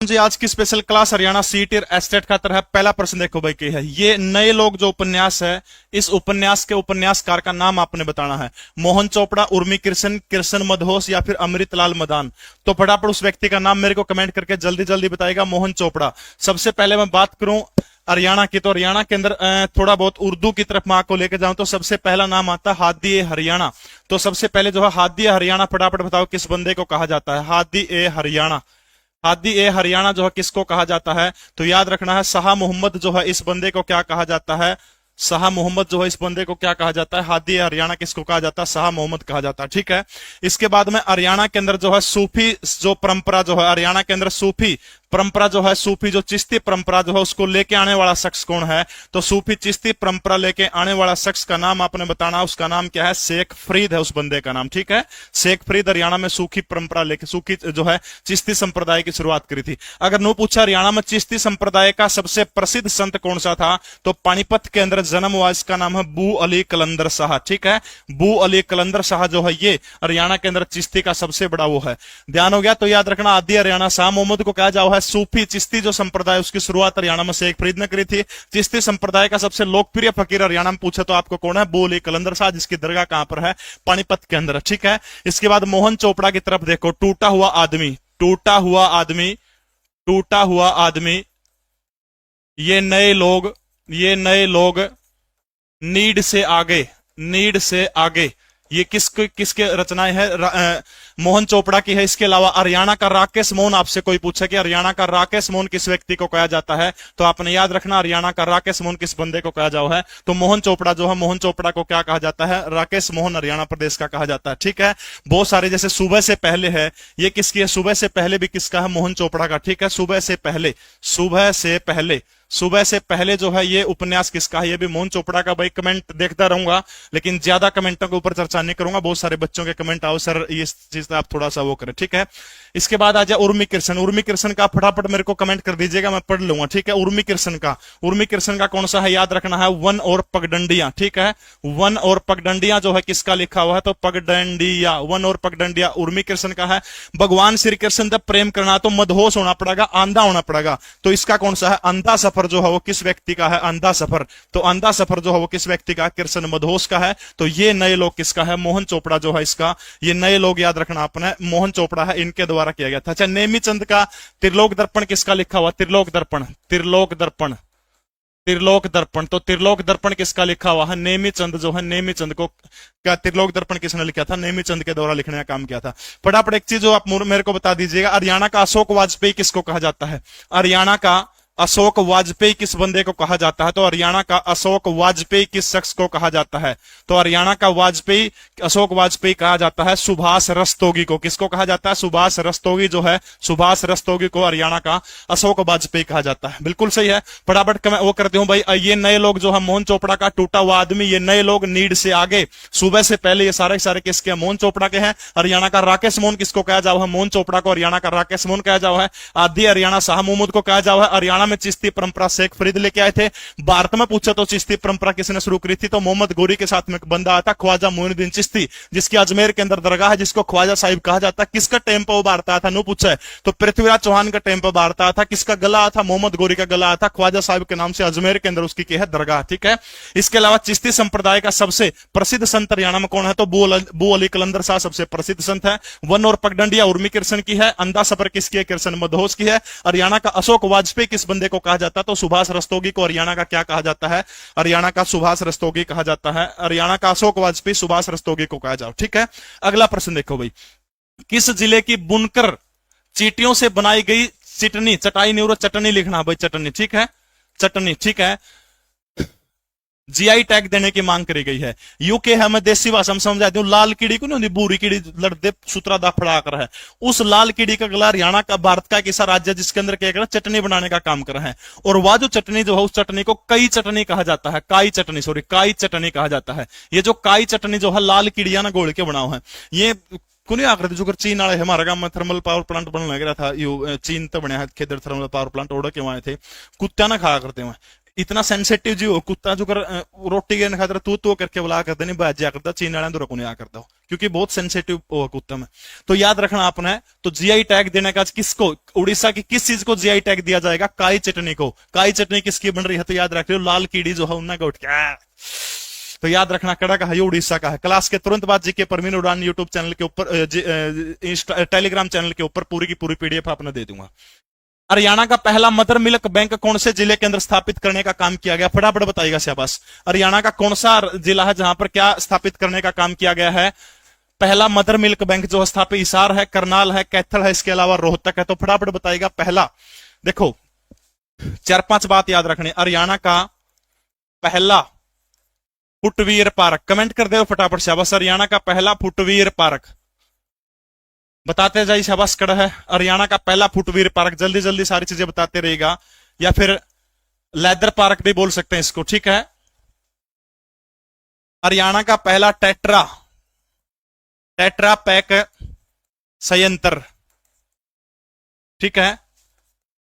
जी आज की special class Haryana सीटीर estate का तरह पहला प्रश्न देखो भाई क्या है। ये नए लोग जो उपन्यास है, इस उपन्यास के उपन्यासकार का नाम आपने बताना है। मोहन चोपड़ा, उर्मी कृष्ण, कृष्ण मधोस या फिर अमृतलाल मदान। तो फटाफट उस व्यक्ति का नाम मेरे को कमेंट करके जल्दी जल्दी बताएगा। मोहन चोपड़ा। सबसे पहले मैं बात करूं हरियाणा की, तो हरियाणा के अंदर थोड़ा बहुत उर्दू की तरफ मैं आपको लेके जाऊं तो सबसे पहला नाम आता है हादी ए हरियाणा। तो सबसे पहले जो है हादी ए हरियाणा, फटाफट बताओ किस बंदे को कहा जाता है। हादी ए हरियाणा, हादी ए हरियाणा जो है किसको कहा जाता है? तो याद रखना है शाह मोहम्मद जो है इस बंदे को क्या कहा जाता है। शाह मोहम्मद जो है इस बंदे को क्या कहा जाता है? हादी ए हरियाणा किसको कहा जाता है? शाह मोहम्मद कहा जाता है। ठीक है। इसके बाद में हरियाणा के अंदर जो है सूफी जो परंपरा जो है, हरियाणा के अंदर सूफी परंपरा जो है, सूफी जो चिश्ती परंपरा जो है उसको लेके आने वाला शख्स कौन है? तो सूफी चिश्ती परंपरा लेके आने वाला शख्स का नाम आपने बताना। उसका नाम क्या है? शेख फरीद है उस बंदे का नाम। ठीक है। शेख फरीद हरियाणा में सूफी परंपरा लेके, सूफी जो है चिश्ती संप्रदाय की शुरुआत करी थी। अगर नो पूछा हरियाणा में चिश्ती संप्रदाय का सबसे प्रसिद्ध संत कौन सा था, तो पानीपत के अंदर जन्म हुआ, इसका नाम है बू अली कलंदर शाह। ठीक है। बू अली कलंदर शाह जो है ये हरियाणा के अंदर चिश्ती का सबसे बड़ा वो है। ध्यान हो गया। तो याद रखना आदि हरियाणा शाह मोहम्मद को कहा जाओ है। सूफी चिश्ती जो संप्रदाय उसकी शुरुआत हरियाणा में शेख फरीद ने करी थी। चिश्ती संप्रदाय का सबसे लोकप्रिय फकीर हरियाणा में पूछे तो आपको कौन है? बू अली कलंदर शाह, जिसकी दरगाह कहां पर है? पानीपत के अंदर। ठीक है। इसके बाद मोहन चोपड़ा की तरफ देखो। टूटा हुआ आदमी, टूटा हुआ आदमी, टूटा हुआ आदमी। ये नए लोग नीड से आगे, नीड से आगे, ये किसके रचनाएं हैं? मोहन चोपड़ा की है। इसके अलावा हरियाणा का राकेश मोहन, आपसे कोई पूछे कि हरियाणा का राकेश मोहन किस व्यक्ति को कहा जाता है, तो आपने याद रखना हरियाणा का राकेश मोहन किस बंदे को कहा जाओ है? तो मोहन चोपड़ा जो है, मोहन चोपड़ा को क्या कहा जाता है? राकेश मोहन हरियाणा प्रदेश का कहा जाता है। ठीक है। बहुत सारे जैसे सुबह से पहले है, ये किसकी है? सुबह से पहले भी किसका है? मोहन चोपड़ा का। ठीक है। सुबह से पहले, सुबह से पहले, सुबह से पहले जो है ये उपन्यास किसका है? ये भी मोहन चोपड़ा का। भाई कमेंट देखता रहूंगा लेकिन ज्यादा कमेंटों के ऊपर चर्चा नहीं करूंगा। बहुत सारे बच्चों के कमेंट आओ सर ये चीज आप थोड़ा सा वो करें। ठीक है। इसके बाद आ जाए उर्मी कृष्ण। उर्मी कृष्ण का फटाफट मेरे को कमेंट कर दीजिएगा, मैं पढ़ लूंगा। ठीक है। उर्मी कृष्ण का, उर्मी कृष्ण का कौन सा है? याद रखना है वन और पगडंडिया। ठीक है। वन और पगडंडिया जो है किसका लिखा हुआ है? तो पगडंडिया, वन और पगडंडिया उर्मी कृष्ण का है। भगवान श्री कृष्ण जब प्रेम करना तो मदहोश होना पड़ेगा, आंधा होना पड़ेगा। तो इसका कौन सा है? अंधा सफर जो है वो किस व्यक्ति का है? अंधा सफर। तो अंधा सफर जो है वो किस व्यक्ति का? कृष्ण मदहोश का है। तो ये नए लोग किसका है? मोहन चोपड़ा जो है इसका। ये नए लोग याद रखना आपने, मोहन चोपड़ा है, इनके द्वारा किया गया था। अच्छा, नेमीचंद का त्रिलोक दर्पण किसका लिखा हुआ? त्रिलोक दर्पण, त्रिलोक दर्पण, त्रिलोक दर्पण। तो त्रिलोक दर्पण किसका लिखा हुआ है? नेमीचंद जो है, नेमीचंद को क्या त्रिलोक दर्पण किसने लिखा था? नेमीचंद के द्वारा लिखने का काम किया था। फटाफट एक चीज जो आप मेरे को बता दीजिएगा, हरियाणा का अशोक वाजपेयी किसको कहा जाता है? हरियाणा का अशोक वाजपेयी किस बंदे को कहा जाता है? तो हरियाणा का अशोक वाजपेयी किस शख्स को कहा जाता है? तो हरियाणा का वाजपेयी, अशोक वाजपेयी कहा जाता है सुभाष रस्तोगी को। किसको कहा जाता है? सुभाष रस्तोगी जो है, सुभाष रस्तोगी को हरियाणा का अशोक वाजपेयी कहा जाता है। बिल्कुल सही है। फटाफट वो करते हूं भाई। ये नए लोग जो है मोहन चोपड़ा का टूटा हुआ आदमी, ये नए लोग नीड से आगे, सुबह से पहले, ये सारे किसके? मोहन चोपड़ा के हैं। हरियाणा का राकेश मोहन किसको कहा जाओ है? मोहन चोपड़ा को हरियाणा का राकेश मोहन कहा जाओ है। आदि हरियाणा शाह मोहम्मद को कहा जाओ है। हरियाणा में चिश्ती परंपरा शेख फरीद लेके आए थे। भारत में पूछा तो चिश्ती परंपरा किसने शुरू करी थी? तो मोहम्मद गोरी के साथ में एक बंदा आता ख्वाजा मोइनुद्दीन चिश्ती, जिसकी अजमेर के अंदर दरगाह है, जिसको ख्वाजा साहिब कहा जाता है। किसका टेम्पो भारत आया था? नो पूछा है तो पृथ्वीराज चौहान का टेम्पो भारत आया था। किसका गला आया था? मोहम्मद गोरी का गला आया था। ख्वाजा साहिब के नाम से अजमेर के अंदर उसकी है दरगाह। ठीक है। इसके अलावा चिश्ती संप्रदाय का सबसे प्रसिद्ध संत हरियाणा में कौन है? तो बू अली कलंदर शाह सबसे प्रसिद्ध संत है। वन और पगडंडिया उर्मी कृष्ण की है। अंधा सफर किसकी है? कृष्ण मदहोश की है। हरियाणा का अशोक वाजपेयी किस बंदे को कहा जाता है? तो सुभाष रस्तोगी को हरियाणा का क्या कहा जाता है? हरियाणा का सुभाष रस्तोगी कहा जाता है। हरियाणा का अशोक वाजपेयी सुभाष रस्तोगी को कहा जाओ। ठीक है। अगला प्रश्न देखो भाई। किस जिले की बुनकर चीटियों से बनाई गई चिटनी, चटाई नहीं, चटनी लिखना भाई, चटनी। ठीक है। चटनी। ठीक है। जीआई टैग देने की मांग करी गई है। यूके है, मैं देसी भाषा में समझा दूं, लाल कीड़ी को नहीं, बूरी कीड़ी लड़दे सुतरा दा फड़ा कर है, उस लाल कीड़ी का गला हरियाणा का, भारत का एक ऐसा राज्य है जिसके अंदर क्या कर चटनी बनाने का काम कर रहे हैं। और वह जो चटनी जो है, उस चटनी को कई चटनी कहा जाता है। काई चटनी, सॉरी, काई चटनी कहा जाता है। ये जो काई चटनी जो है लाल कीड़िया ना गोल के बनाओ है, ये कुनी आकर जो चीन वाले हमारे गांव में थर्मल पावर प्लांट बनने लग रहा था। चीन तो बने खेदर थर्मल पावर प्लांट ओढ़ के वहां थे, कुत्ता ना खाया करते हैं। इतना सेंसिटिव जी हो कुत्ता जो कर रोटी के खातर तू करके बुला करते नहीं बाज जा करता चीन वाले को नहीं आ करता हो, क्योंकि बहुत सेंसिटिव हो कुत्ता में। तो याद रखना आपने। तो जीआई टैग देने का किसको, उड़ीसा की किस चीज को जीआई टैग दिया जाएगा? काई चटनी को। काई चटनी किसकी बन रही है? तो याद रख लो लाल कीड़ी जो है उन्ना का उठ के। तो याद रखना कड़ा का है, ये उड़ीसा का है। क्लास के तुरंत बाद जीके परवीन उड़ान यूट्यूब चैनल के ऊपर, टेलीग्राम चैनल के ऊपर पूरी की पूरी पीडीएफ आपने दे दूंगा। हरियाणा का पहला मदर मिल्क बैंक कौन से जिले के अंदर स्थापित करने का काम किया गया? फटाफट बताइएगा शाबाश। हरियाणा का कौन सा जिला है जहां पर क्या स्थापित करने का काम किया गया है? पहला मदर मिल्क बैंक जो स्थापित हिसार है, करनाल है, कैथल है, इसके अलावा रोहतक है। तो फटाफट बताइएगा पहला। देखो 4-5 बात याद रखनी। हरियाणा का पहला फुटवीयर पार्क, कमेंट कर दो फटाफट शाबाश। हरियाणा का पहला फुटवीयर पार्क बताते जाइए शाबाश कड़ा है। हरियाणा का पहला फुटवीयर पार्क, जल्दी जल्दी सारी चीजें बताते रहेगा, या फिर लेदर पार्क भी बोल सकते हैं इसको, ठीक है। हरियाणा का पहला टेट्रा पैक संयंत्र, ठीक है।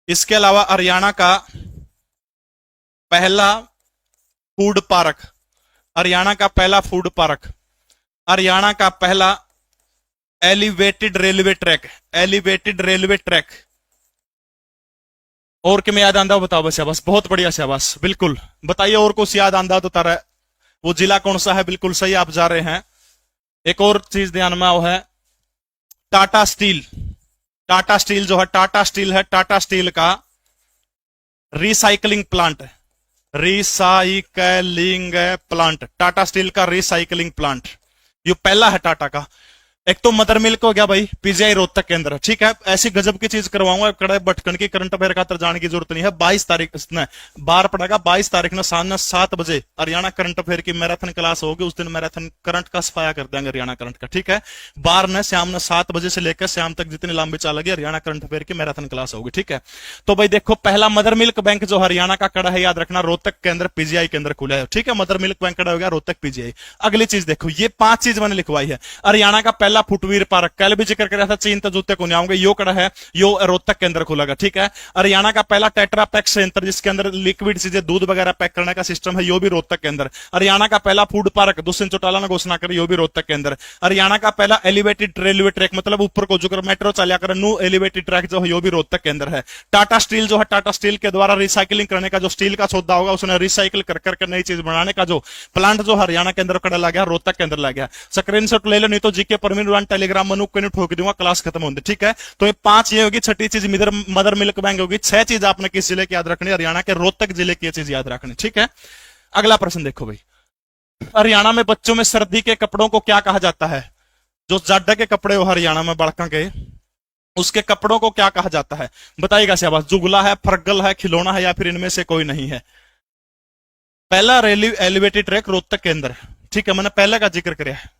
इसके अलावा हरियाणा का पहला फूड पार्क, हरियाणा का पहला फूड पार्क, हरियाणा का पहला एलिवेटेड रेलवे ट्रैक। और कि मैं याद आंदा बताओ बस शाबाश, बहुत बढ़िया शाबाश, बिल्कुल बताइए और कुछ याद आंदा तो तारा वो जिला कौन सा है? बिल्कुल सही आप जा रहे हैं। एक और चीज ध्यान में आओ है, टाटा स्टील जो है, टाटा स्टील है, टाटा स्टील का रिसाइकलिंग प्लांट, टाटा स्टील का रिसाइकलिंग प्लांट, ये पहला है टाटा का। एक तो मदर मिल्क हो गया भाई, पीजीआई रोहतक के अंदर, ठीक है। ऐसी गजब की चीज करवाऊंगा, कड़े भटकन की करंट अफेयर खातर जाने की जरूरत नहीं है। 22 तारीख बार पड़ेगा, 22 तारीख ना सामने 7 बजे हरियाणा करंट अफेयर की मैराथन क्लास होगी। उस दिन मैराथन करंट का सफाया कर देंगे, हरियाणा करंट का, ठीक है। बार ने शाम ने 7 बजे से लेकर शाम तक जितनी लंबी चलेगी हरियाणा करंट अफेयर की मैराथन क्लास होगी, ठीक है। तो भाई देखो पहला मदर मिल्क बैंक जो हरियाणा का कड़ा है, याद रखना रोहतक के अंदर पीजीआई के अंदर खुला है, ठीक है। मदर मिल्क बैंक कड़ा हो गया रोहतक पीजीआई। अगली चीज देखो, ये 5 चीज मैंने लिखवाई है। हरियाणा का पहला फुटवीर पार्क, कल भी जिक्र कर था, चीन तो जूते को नहीं आऊंगे, यो कड़ा है, यो रोहतक के अंदर खुलेगा, ठीक है। हरियाणा का पहला टेट्रा पैक संयंत्र जिसके अंदर लिक्विड चीजें दूध वगैरह पैक करने का सिस्टम है, यो भी रोहतक के अंदर। हरियाणा का पहला फूड पार्क दुष्यंत चौटाला ने घोषणा करी, यो भी रोहतक के अंदर। हरियाणा का पहला एलिवेटेड रेलवे ट्रैक, मतलब ऊपर को जो मेट्रो चलिया कर न्यू एलिवेटेड ट्रैक जो है, यो भी रोहतक के अंदर है। टाटा स्टील जो है, टाटा स्टील के द्वारा रिसाइकलिंग करने का जो स्टील का सौदा होगा उसने रिसाइकिल कर करके नई चीज बनाने का जो प्लांट जो हरियाणा के अंदर कड़ा लग गया, रोहतक के अंदर लग गया। स्क्रीनशॉट ले लो, नहीं तो जीके परवीन उड़ान टेलीग्राम मनु को ठोक दूंगा, क्लास खत्म होगी, ठीक है। तो ये 5 ये होगी, छठी चीज मदर मिल्क बैंक होगी। 6 चीज आपने किस जिले की याद रखनी? हरियाणा के रोहतक जिले की चीज याद रखनी, ठीक है। अगला प्रश्न देखो भाई, हरियाणा में बच्चों में सर्दी के कपड़ों को क्या कहा जाता है? जो जाडा के कपड़े हो हरियाणा में बड़का के, उसके कपड़ों को क्या कहा जाता है? बताइएगा शाबाश। जुगला है, फरगल है, खिलौना है, या फिर इनमें से कोई नहीं है? पहला एलिवेटेड ट्रैक रोहतक के अंदर, ठीक है, मैंने पहले का जिक्र किया है।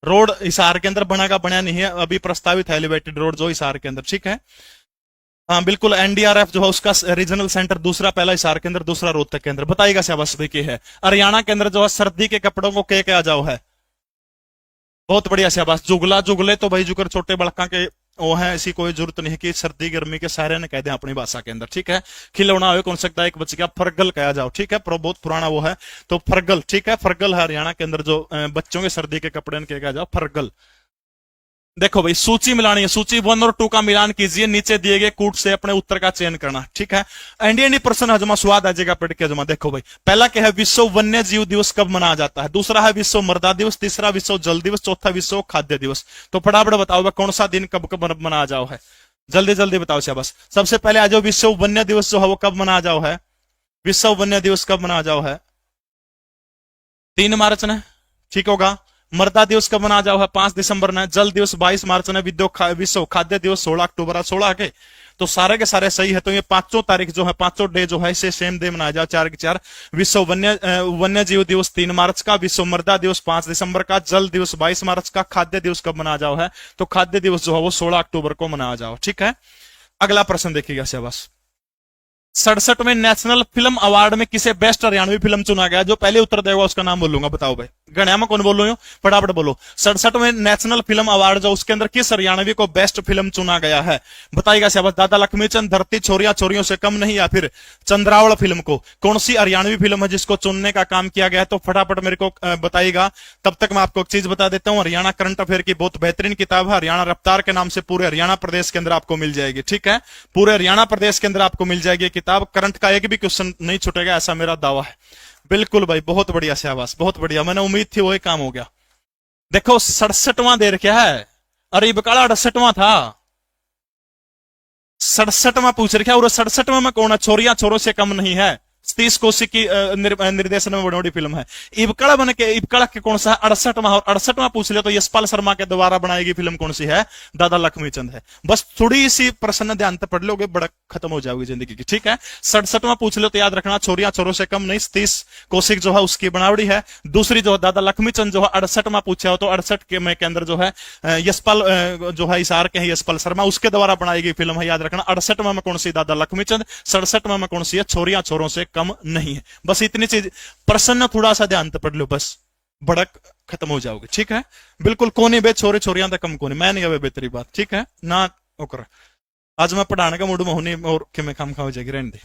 रोड हिसार के अंदर बना नहीं है, अभी प्रस्तावित है एलिवेटेड रोड जो हिसार के अंदर, ठीक है। हाँ बिल्कुल, एनडीआरएफ जो है उसका रीजनल सेंटर दूसरा, पहला हिसार के अंदर, दूसरा रोहतक के अंदर। बताइएगा शाबाश भाई, है हरियाणा के अंदर जो है सर्दी के कपड़ों को क्या जाओ है? बहुत बढ़िया शाबाश। जुगले तो भाई जुगर छोटे बड़का के वो है, ऐसी कोई जरूरत नहीं कि सर्दी गर्मी के सारे ने कह दें अपनी भाषा के अंदर, ठीक है। खिलौना हो कौन सकता है एक बच्चे का, फरगल कहा जाओ, ठीक है, बहुत पुराना वो है, तो फरगल, ठीक है। फरगल है हरियाणा के अंदर जो बच्चों के सर्दी के कपड़े कहा जाओ, फरगल। देखो भाई सूची मिलानी है, सूची 1 और 2 का मिलान कीजिए, नीचे दिए गए कूट से अपने उत्तर का चयन करना, ठीक है। इंडियन प्रश्न हजमा स्वाद आ जाएगा पेट के हजमा। देखो भाई, पहला क्या है, विश्व वन्य जीव दिवस कब मनाया जाता है? दूसरा है विश्व मृदा दिवस, तीसरा विश्व जल दिवस, चौथा विश्व खाद्य दिवस। तो फटाफट बताओ भाई कौन सा दिन कब कब मनाया जाओ है? जल्दी जल्दी बताओ शाबाश। सबसे पहले आ जाओ, विश्व वन्य दिवस जो है वो कब मनाया जाओ है? विश्व वन्य दिवस कब मनाया जाओ है? 3 मार्च ने, ठीक होगा। मृदा दिवस कब मनाया जाओ है? 5 दिसंबर ने। जल दिवस 22 मार्च ने। विश्व खाद्य दिवस 16 अक्टूबर, 16 के। तो सारे के सारे सही है। तो ये 5 तारीख जो है, 5 डे जो है इसे सेम डे मनाया जाओ, 4 के 4। विश्व वन्य जीव दिवस 3 मार्च का, विश्व मृदा दिवस 5 दिसंबर का, जल दिवस 22 मार्च का, खाद्य दिवस कब मनाया जाओ है? तो खाद्य दिवस जो है वो 16 अक्टूबर को मनाया जाओ, ठीक है। अगला प्रश्न देखिएगा शाबाश। 67वें नेशनल फिल्म अवार्ड में किसे बेस्ट हरियाणवी फिल्म चुना गया? जो पहले उत्तर देगा उसका नाम बोलूंगा, बताओ भाई। गणिया में कौन बोलो यो, फटाफट बोलो। 67वें नेशनल फिल्म अवार्ड जो उसके अंदर किस हरियाणवी को बेस्ट फिल्म चुना गया है, बताइएगा शाबाश। दादा लक्ष्मीचंद, धरती छोरियां छोरियों से कम नहीं, या फिर चंद्रावल फिल्म को। कौन सी हरियाणवी फिल्म है जिसको चुनने का काम किया गया है, तो फटाफट मेरे को बताइएगा। तब तक मैं आपको एक चीज बता देता हूं, हरियाणा करंट अफेयर की बहुत बेहतरीन किताब है हरियाणा रफ्तार के नाम से, पूरे हरियाणा प्रदेश के अंदर आपको मिल जाएगी। ठीक है, पूरे हरियाणा प्रदेश के अंदर आपको मिल जाएगी किताब। करंट का एक भी क्वेश्चन नहीं छूटेगा, ऐसा मेरा दावा है। बिल्कुल भाई, बहुत बढ़िया शाबाश, बहुत बढ़िया, मैंने उम्मीद थी वही काम हो गया। देखो 67वां दे रखा है, अरे बकाला 68वां था, 67वां पूछ रखा है, और 67वां में कौन है, छोरियां छोरों से कम नहीं है। सतीश कौशिक की निर्देशन में बड़ी बड़ी फिल्म है। इबकड़ा बन के, इबकड़ा के कौन सा है, 68वां, और 68वां पूछ लिया तो यशपाल शर्मा के द्वारा बनाई गई फिल्म कौन सी है, दादा लक्ष्मीचंद है। बस थोड़ी सी प्रश्न ध्यान से पढ़ लोगे, बड़ा खत्म हो जाओगी जिंदगी की। ठीक है, 67वां पूछ लो तो याद रखना, छोरियां छोरों से कम नहीं, सतीश कौशिक जो है उसकी बनावड़ी है। दूसरी जो दादा लक्ष्मीचंद जो है 68वां पूछा हो तो 68 के अंदर जो है यशपाल जो है इशार के हैं यशपाल शर्मा, उसके द्वारा बनाई गई फिल्म है, याद रखना। 68वां में कौन सी, दादा लक्ष्मीचंद। 67वां में कौन सी है, छोरियां छोरों से कम नहीं है। बस इतनी चीज, प्रश्न थोड़ा सा ध्यान से पढ़ लो, बस बड़क खत्म हो जाओगे। ठीक है, बिल्कुल कोनी बे छोरे छोरियां तक कम कोनी, मैं नहीं अबे बेहतरी बात। ठीक है ना, ओकर आज मैं पढ़ाने का मूड में होने और कि मैं काम खा हो जाएगी, रहने दे।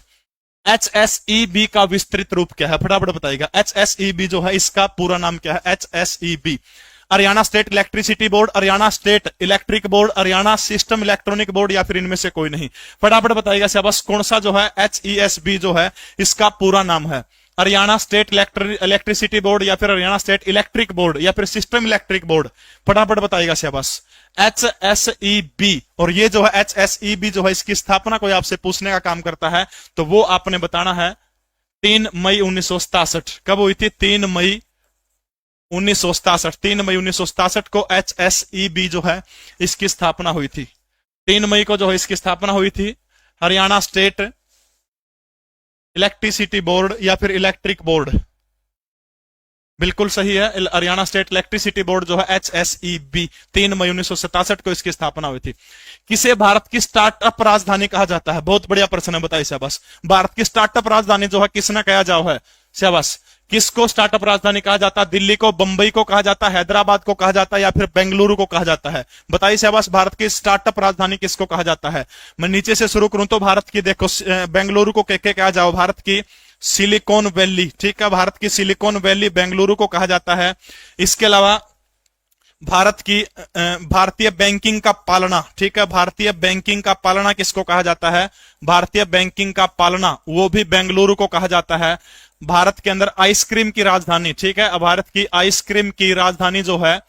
HSEB का विस्तृत रूप क्या है, फटाफट बताइएगा। HSEB जो है इसका पूरा नाम क्या है, HSEB। Haryana state electricity board, Haryana state electric board, Haryana system electronic board, या फिर इनमें से कोई नहीं। फटाफट बताइएगा शाबाश, कौन सा जो है HESB जो है इसका पूरा नाम है, हरियाणा स्टेट इलेक्ट्रिसिटी बोर्ड, या फिर हरियाणा स्टेट इलेक्ट्रिक बोर्ड, या फिर सिस्टम इलेक्ट्रिक बोर्ड। फटाफट बताइएगा शाबाश, HSEB। और ये जो है HSEB जो है इसकी स्थापना कोई आपसे पूछने का काम करता है तो वो आपने बताना है 3 मई 1967। कब हुई थी, 3 मई 1967। 3 मई 1967 को HSEB जो है इसकी स्थापना हुई थी। 3 मई को जो है इसकी स्थापना हुई थी। हरियाणा स्टेट इलेक्ट्रिसिटी बोर्ड या फिर इलेक्ट्रिक बोर्ड, बिल्कुल सही है, हरियाणा स्टेट इलेक्ट्रिसिटी बोर्ड जो है HSEB। 3 मई 1967 को इसकी स्थापना हुई थी। किसे भारत की स्टार्टअप राजधानी कहा जाता है, बहुत बढ़िया प्रश्न है, बताइए शाबाश। भारत की स्टार्टअप राजधानी जो है किसने कहा जाओ है, शाबाश। किसको स्टार्टअप राजधानी कहा जाता है, दिल्ली को, बंबई को कहा जाता है, हैदराबाद को कहा जाता है, या फिर बेंगलुरु को कहा जाता है, बताइए शाबाश। भारत की स्टार्टअप राजधानी किसको कहा जाता है। मैं नीचे से शुरू करूं तो भारत की, देखो बेंगलुरु को के कहा जाओ, भारत की सिलिकॉन वैली। ठीक है, भारत की सिलिकॉन वैली बेंगलुरु को कहा जाता है। इसके अलावा भारत की भारतीय बैंकिंग का पालना, ठीक है, भारतीय बैंकिंग का पालना किसको कहा जाता है, भारतीय बैंकिंग का पालना, वो भी बेंगलुरु को कहा जाता है। भारत के अंदर आइसक्रीम की राजधानी, ठीक है, भारत की आइसक्रीम की राजधानी जो है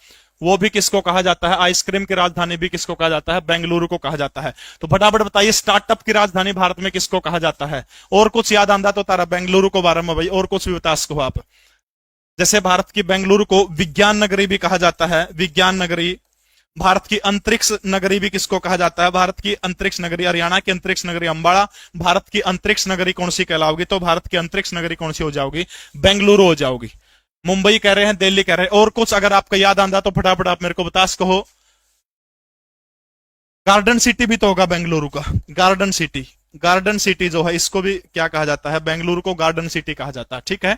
वो भी किसको कहा जाता है, आइसक्रीम की राजधानी भी किसको कहा जाता है, बेंगलुरु को कहा जाता है। तो फटाफट बताइए, स्टार्टअप की राजधानी भारत में किसको कहा जाता है। और कुछ याद आंदा तो तारा बेंगलुरु को बारे में भाई, और कुछ भी बता सको आप। जैसे भारत की बेंगलुरु को विज्ञान नगरी भी कहा जाता है, विज्ञान नगरी। भारत की अंतरिक्ष नगरी भी किसको कहा जाता है, भारत की अंतरिक्ष नगरी, हरियाणा की अंतरिक्ष नगरी अंबाला। भारत की अंतरिक्ष नगरी कौन सी कहलाओगी, तो भारत की अंतरिक्ष नगरी कौन सी हो जाओगी, बेंगलुरु हो जाओगी। मुंबई कह रहे हैं, दिल्ली कह रहे हैं, और कुछ अगर आपको याद आंदा तो फटाफट आप मेरे को बता सको। गार्डन सिटी भी तो होगा बेंगलुरु का, गार्डन सिटी। गार्डन सिटी जो है इसको भी क्या कहा जाता है, बेंगलुरु को गार्डन सिटी कहा जाता है। ठीक है,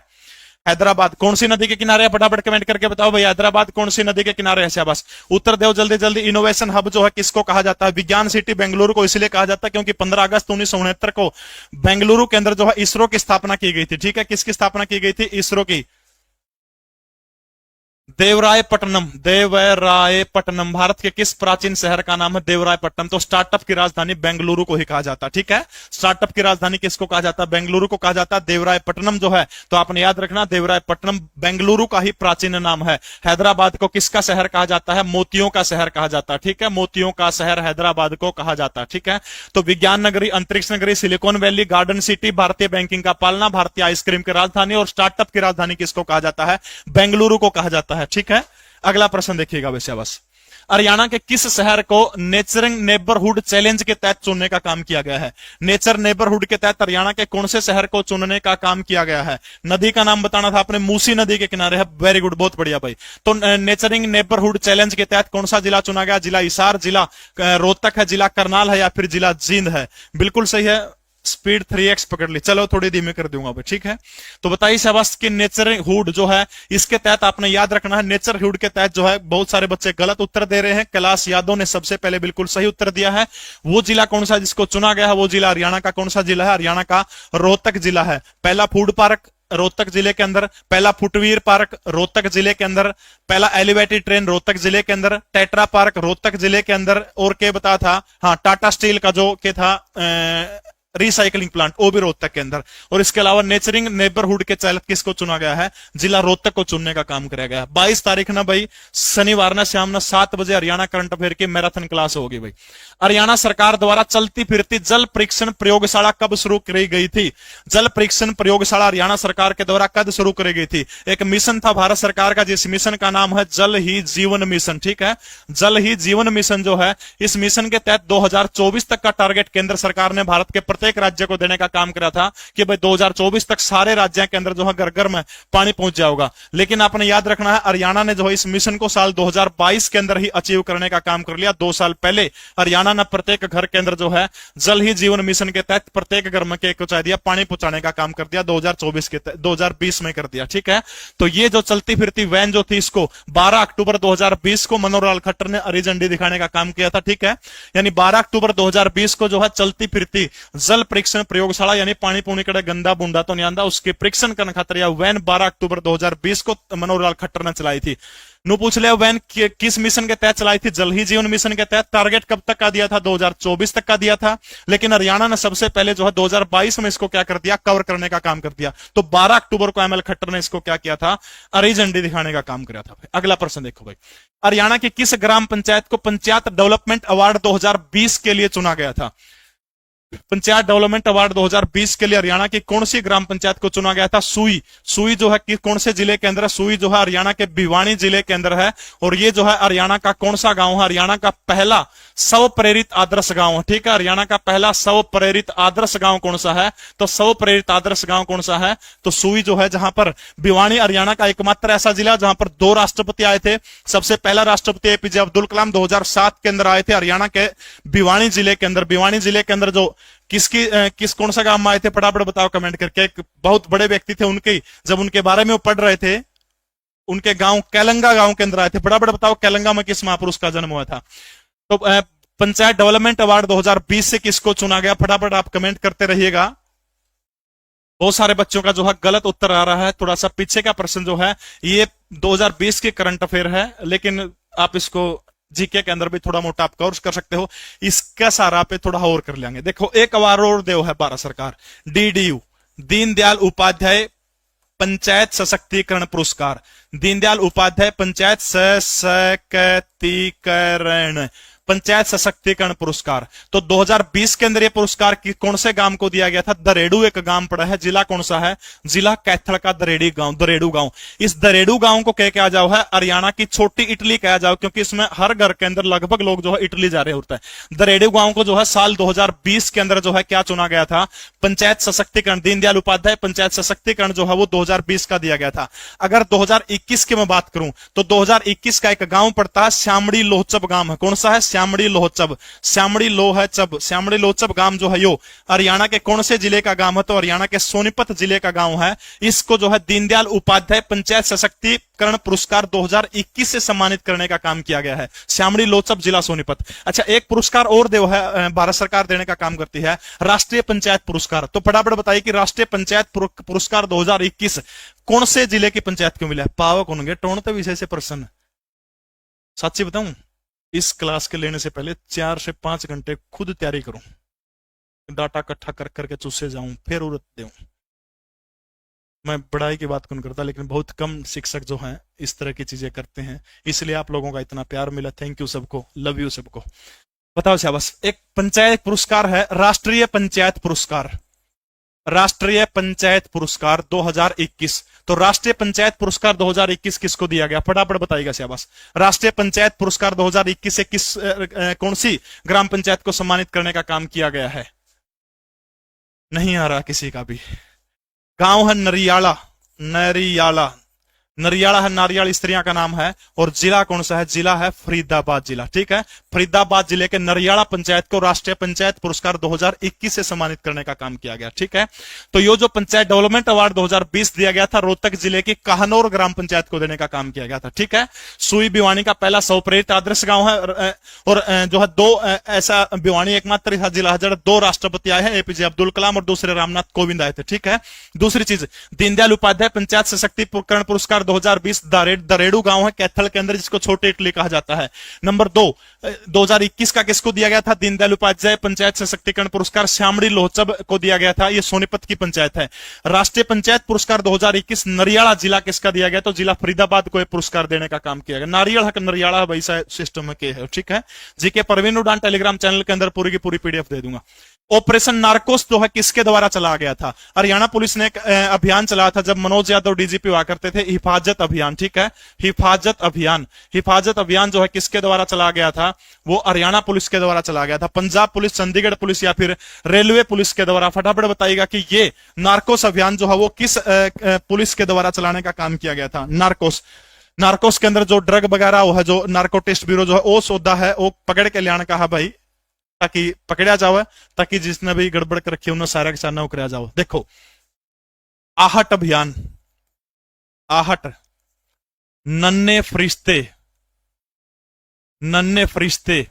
हैदराबाद कौन सी नदी के किनारे है, फटाफट कमेंट करके बताओ भाई, हैदराबाद कौन सी नदी के किनारे है, शाबाश। उत्तर दो जल्दी जल्दी। इनोवेशन हब जो है किसको कहा जाता है, विज्ञान सिटी बेंगलुरु को इसलिए कहा जाता है क्योंकि 15 अगस्त 1969 को बेंगलुरु के अंदर जो है इसरो की स्थापना की गई थी। ठीक है, किसकी स्थापना की गई थी, इसरो की। देवरायपट्टनम, देवरायपट्टनम भारत के किस प्राचीन शहर का नाम है, देवरायपट्टनम। तो स्टार्टअप की राजधानी बेंगलुरु को ही कहा जाता है। ठीक है, स्टार्टअप की राजधानी किसको कहा जाता है, बेंगलुरु को कहा जाता है। देवरायपट्टनम जो है तो आपने याद रखना, देवरायपट्टनम बेंगलुरु का ही प्राचीन नाम है। हैदराबाद को किसका शहर कहा जाता है, मोतियों का शहर कहा जाता है। ठीक है, मोतियों का शहर हैदराबाद को कहा जाता है। ठीक है, तो विज्ञान नगरी, अंतरिक्ष नगरी, सिलिकॉन वैली, गार्डन सिटी, भारतीय बैंकिंग का पालना, भारतीय आइसक्रीम की राजधानी, और स्टार्टअप की राजधानी किसको कहा जाता है, बेंगलुरु को कहा जाता है। ठीक है, अगला प्रश्न देखिएगा वैसे बस। हरियाणा के किस शहर को नेचरिंग नेबरहुड चैलेंज के तहत चुनने का काम किया गया है, नेचर नेबरहुड के तहत हरियाणा के कौन से शहर को चुनने का काम किया गया है। नदी का नाम बताना था आपने, मूसी नदी के किनारे है, वेरी गुड, बहुत बढ़िया भाई। तो नेचरिंग नेबरहुड चैलेंज के तहत कौन सा जिला चुना गया, जिला हिसार, जिला रोहतक है, जिला करनाल है, या फिर जिला जींद है, बिल्कुल सही है। स्पीड 3x पकड़ ली, चलो थोड़ी धीमे कर दूंगा भाई, ठीक है। तो बताइए शाबाश कि नेचरहुड जो है, इसके तहत आपने याद रखना है, नेचरहुड के तहत जो है बहुत सारे बच्चे गलत उत्तर दे रहे हैं। कैलाश यादव ने सबसे पहले बिल्कुल सही उत्तर दिया है। वो जिला कौन सा जिसको चुना गया है, वो जिला हरियाणा का कौन सा जिला है, हरियाणा का रोहतक जिला है। पहला फूड पार्क रोहतक जिले के अंदर, पहला फुटवीर पार्क रोहतक जिले के अंदर, पहला एलिवेटेड ट्रेन रोहतक जिले के अंदर, टेट्रा पार्क रोहतक जिले के अंदर, और क्या बता था, हाँ टाटा स्टील का जो के था रिसाइकलिंग प्लांट, वो भी रोहतक के अंदर। और इसके अलावा नेचरिंग नेबरहुड के तहत किसको चुना गया है, जिला रोहतक को चुनने का काम किया गया है। 22 तारीख ना भाई शनिवार ना शाम ना 7 बजे हरियाणा करंट अफेयर की मैराथन क्लास होगी भाई। हरियाणा सरकार द्वारा चलती फिरती जल परीक्षण प्रयोगशाला कब शुरू करी गई थी? जल परीक्षण प्रयोगशाला हरियाणा सरकार के द्वारा कब शुरू करी गई थी? एक मिशन था भारत सरकार का, जिस मिशन का नाम है जल ही जीवन मिशन, ठीक है। जल ही जीवन मिशन जो है, इस मिशन के तहत 2024 तक का टारगेट केंद्र सरकार ने भारत के प्रत्येक राज्य को देने का काम करा था कि भाई 2024 तक सारे राज्यों के अंदर जो है घर घर में पानी पहुंच जाएगा। लेकिन आपने याद रखना है, हरियाणा ने जो है इस मिशन को साल 2022 के अंदर ही अचीव करने का काम कर लिया। 2 साल पहले हरियाणा ने प्रत्येक घर के अंदर जो है जल ही जीवन मिशन के तहत प्रत्येक घर में पहुंचा दिया, पानी पहुंचाने का काम कर दिया 2020 में कर दिया, ठीक है। तो ये जो चलती फिरती वैन जो थी, इसको 12 अक्टूबर 2020 को मनोहर लाल खट्टर ने हरी झंडी दिखाने का काम किया था, ठीक है। यानी 12 अक्टूबर 2020 को जो है चलती फिरती जल परीक्षण प्रयोगशाला, यानी पानी पूनी कड़े गंदा बुंडा तो नहीं आंदा, उसके परीक्षण करने खातर यह वैन 12 अक्टूबर 2020 को मनोहर लाल खट्टर ने चलाई थी। नु पूछ लिया वैन किस मिशन के तहत चलाई थी? जल ही जीवन मिशन के तहत। टारगेट कब तक का दिया था? 2024 तक का दिया था। लेकिन हरियाणा ने सबसे पहले जो है 2022 में इसको क्या कर दिया, कवर करने का काम कर दिया। तो 12 अक्टूबर को एमएल खट्टर ने इसको क्या किया था, हरी झंडी दिखाने का काम किया था। अगला प्रश्न देखो भाई, हरियाणा की किस ग्राम पंचायत को पंचायत डेवलपमेंट अवार्ड 2020 के लिए चुना गया था? पंचायत डेवलपमेंट अवार्ड 2020 के लिए हरियाणा की कौन सी ग्राम पंचायत को चुना गया था? सुई। सुई जो है कि कौन से जिले के अंदर है? सुई जो है हरियाणा के भिवानी जिले के अंदर है। और ये जो है हरियाणा का कौन सा गांव है? हरियाणा का पहला स्व प्रेरित आदर्श गांव है, ठीक है। हरियाणा का पहला स्व प्रेरित आदर्श गांव कौन सा है? तो स्व प्रेरित आदर्श गांव कौन सा है? तो सुई जो है, जहां पर भिवानी हरियाणा का एकमात्र ऐसा जिला जहां पर 2 राष्ट्रपति आए थे। सबसे पहला राष्ट्रपति एपीजे अब्दुल कलाम 2007 के अंदर आए थे हरियाणा के भिवानी जिले के अंदर। भिवानी जिले के अंदर जो किस कौन सा गांव में आए थे, फटाफट बताओ कमेंट करके। एक बहुत बड़े व्यक्ति थे, उनके जब उनके बारे में वो पढ़ रहे थे, उनके गांव कैलंगा गांव के अंदर आए थे। फटाफट बताओ कैलंगा में किस महापुरुष का जन्म हुआ था? तो पंचायत डेवलपमेंट अवार्ड 2020 से किसको चुना गया? फटाफट आप कमेंट करते रहिएगा। बहुत सारे बच्चों का जो है गलत उत्तर आ रहा है। थोड़ा सा पीछे का प्रश्न जो है ये 2020 के करंट अफेयर है, लेकिन आप इसको जीके के अंदर भी थोड़ा मोटा आप कवर कर सकते हो। इसका सारा पे थोड़ा और कर लेंगे। देखो एक अवार्ड और देव है भारत सरकार, डीडीयू दीनदयाल उपाध्याय पंचायत सशक्तिकरण पुरस्कार। दीनदयाल उपाध्याय पंचायत सशक्तिकरण पंचायत सशक्तिकरण पुरस्कार। तो 2020 के अंदर यह पुरस्कार कौन से गांव को दिया गया था? दरेडू एक गांव पड़ा है, जिला कौन सा है? जिला कैथल का दरेडू गांव। इस दरेडू गांव को कह के आ जाओ है हरियाणा की छोटी इटली कहा जाओ, क्योंकि इसमें हर घर के अंदर लगभग लोग जो है इटली जा रहे होते हैं। दरेडू गांव को जो है साल 2020 के अंदर जो है क्या चुना गया था? पंचायत सशक्तिकरण। दीनदयाल उपाध्याय पंचायत सशक्तिकरण जो है वो 2020 का दिया गया था। अगर 2021 की मैं बात करूं तो 2021 का एक गांव पड़ता है श्यामड़ी लोहचब गांव है। कौन सा है? श्यामड़ी लोहचब। श्यामड़ी लोहचब गांव जो है यो हरियाणा के कौन से जिले का गांव है? तो हरियाणा के सोनीपत जिले का गांव है। इसको जो है दीनदयाल उपाध्याय पंचायत सशक्तिकरण पुरस्कार 2021 से सम्मानित करने का काम किया गया है। श्यामड़ी लोहचब जिला सोनीपत। अच्छा एक पुरस्कार और देव है, भारत सरकार देने का काम करती है, राष्ट्रीय पंचायत पुरस्कार। तो फटाफट बताइए कि राष्ट्रीय पंचायत पुरस्कार 2021 कौन से जिले की पंचायत को मिला? पावक होंगे टोणते विषय से प्रश्न। सच्ची बताऊं, इस क्लास के लेने से पहले 4 से 5 घंटे खुद तैयारी करूं, डाटा इकट्ठा कर करके चूसे जाऊं, फिर उड़त दूं। मैं बड़ाई की बात कौन करता, लेकिन बहुत कम शिक्षक जो हैं इस तरह की चीजें करते हैं, इसलिए आप लोगों का इतना प्यार मिला। थैंक यू सबको, लव यू सबको। बताओ शाबाश। एक पंचायत पुरस्कार है राष्ट्रीय पंचायत पुरस्कार। राष्ट्रीय पंचायत पुरस्कार 2021। तो राष्ट्रीय पंचायत पुरस्कार 2021 किसको दिया गया? फटाफट बताइएगा शाबाश। राष्ट्रीय पंचायत पुरस्कार 2021 से कौन सी ग्राम पंचायत को सम्मानित करने का काम किया गया है? नहीं आ रहा किसी का भी। गांव है नरियाला। नरियाला है, नारियाल स्त्रियां का नाम है। और जिला कौन सा है? जिला है फरीदाबाद जिला। ठीक है, फरीदाबाद जिले के नरियाला पंचायत को राष्ट्रीय पंचायत पुरस्कार 2021 से सम्मानित करने का काम किया गया। ठीक है, तो ये जो पंचायत डेवलपमेंट अवार्ड 2020 दिया गया था, रोहतक जिले की काहनौर ग्राम पंचायत को देने का काम किया गया था। ठीक है, सुई भिवानी का पहला स्वप्रेरित आदर्श गांव है। और जो है दो ऐसा भिवानी एकमात्र ऐसा जिला है जहां 2 राष्ट्रपति आए हैं, एपीजे अब्दुल कलाम और दूसरे रामनाथ कोविंद आए थे। ठीक है, दूसरी चीज, दीनदयाल उपाध्याय पंचायत सशक्तिकरण पुरस्कार 2020 दरेड़ू गांव है कैथल के अंदर, जिसको छोटे इटली कहा जाता है। नंबर 2, 2021 का किसको दिया गया था? दीनदयाल उपाध्याय पंचायत सशक्तिकरण पुरस्कार श्यामड़ी लोहचब को दिया गया था। यह सोनीपत की पंचायत है। राष्ट्रीय पंचायत पुरस्कार 2021 नरियाला जिला किसका दिया गया? तो जिला फरीदाबाद को यह पुरस्कार देने का काम किया गया। नारियल हक नरियाला वैसा सिस्टम है के है। ठीक है, जीके परवीन उड़ान टेलीग्राम चैनल के अंदर पूरी की पूरी पीडीएफ दे दूंगा। ऑपरेशन नार्कोस जो है किसके द्वारा चला गया था? हरियाणा पुलिस ने एक अभियान चलाया था जब मनोज यादव डीजीपी हुआ करते थे, हिफाजत अभियान। ठीक है, हिफाजत अभियान। हिफाजत अभियान जो है किसके द्वारा चला गया था? वो हरियाणा पुलिस के द्वारा चला गया था। पंजाब पुलिस, चंडीगढ़ पुलिस या फिर रेलवे पुलिस के द्वारा? फटाफट बताइएगा कि ये नार्कोस अभियान जो है वो किस पुलिस के द्वारा चलाने का काम किया गया था? नार्कोस। नार्कोस के अंदर जो ड्रग वगैरह वो है, जो नार्को टेस्ट ब्यूरो जो है वो सौदा है वो पकड़ के लियाने का है भाई, ताकि पकड़ा जाओ, ताकि जिसने भी गड़बड़ कर रखी उन्हें सारा के सारा उकरा जाओ। देखो, आहट अभियान, आहट, नन्हे फरिश्ते, नन्हे फरिश्ते,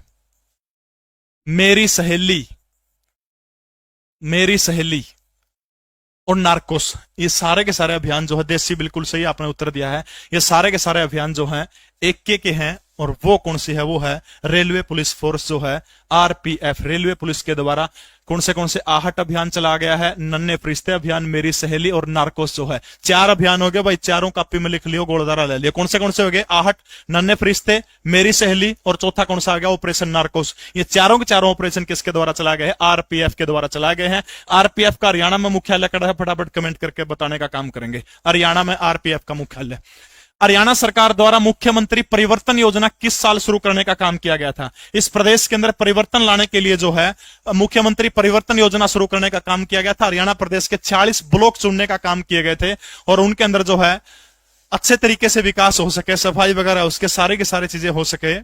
मेरी सहेली, मेरी सहेली और नार्कोस, ये सारे के सारे अभियान जो है, देसी बिल्कुल सही आपने उत्तर दिया है, ये सारे के सारे अभियान जो हैं एक के हैं। और वो कौन सी है? वो है रेलवे पुलिस फोर्स जो है आरपीएफ। रेलवे पुलिस के द्वारा कौन से आहट अभियान चला गया है? नन्हे फरिश्ते अभियान, मेरी सहेली और नार्कोस जो है। 4 अभियान हो गए भाई, चारों कॉपी में लिख लियो, गोलदारा ले लियो। कौन से हो गए? आहट, नन्हे फरिश्ते, मेरी सहेली और चौथा कौन सा आ गया? Operation Narcos. ये चारों के चारों ऑपरेशन किसके द्वारा चला गए हैं? आरपीएफ के द्वारा चला गए हैं। आरपीएफ का हरियाणा में मुख्यालय कड़ा है? फटाफट कमेंट करके बताने का काम करेंगे। हरियाणा में आरपीएफ का मुख्यालय। हरियाणा सरकार द्वारा मुख्यमंत्री परिवर्तन योजना किस साल शुरू करने का काम किया गया था? इस प्रदेश के अंदर परिवर्तन लाने के लिए जो है मुख्यमंत्री परिवर्तन योजना शुरू करने का काम किया गया था। हरियाणा प्रदेश के 40 ब्लॉक चुनने का काम किए गए थे और उनके अंदर जो है अच्छे तरीके से विकास हो सके, सफाई वगैरह उसके सारे की सारी चीजें हो सके।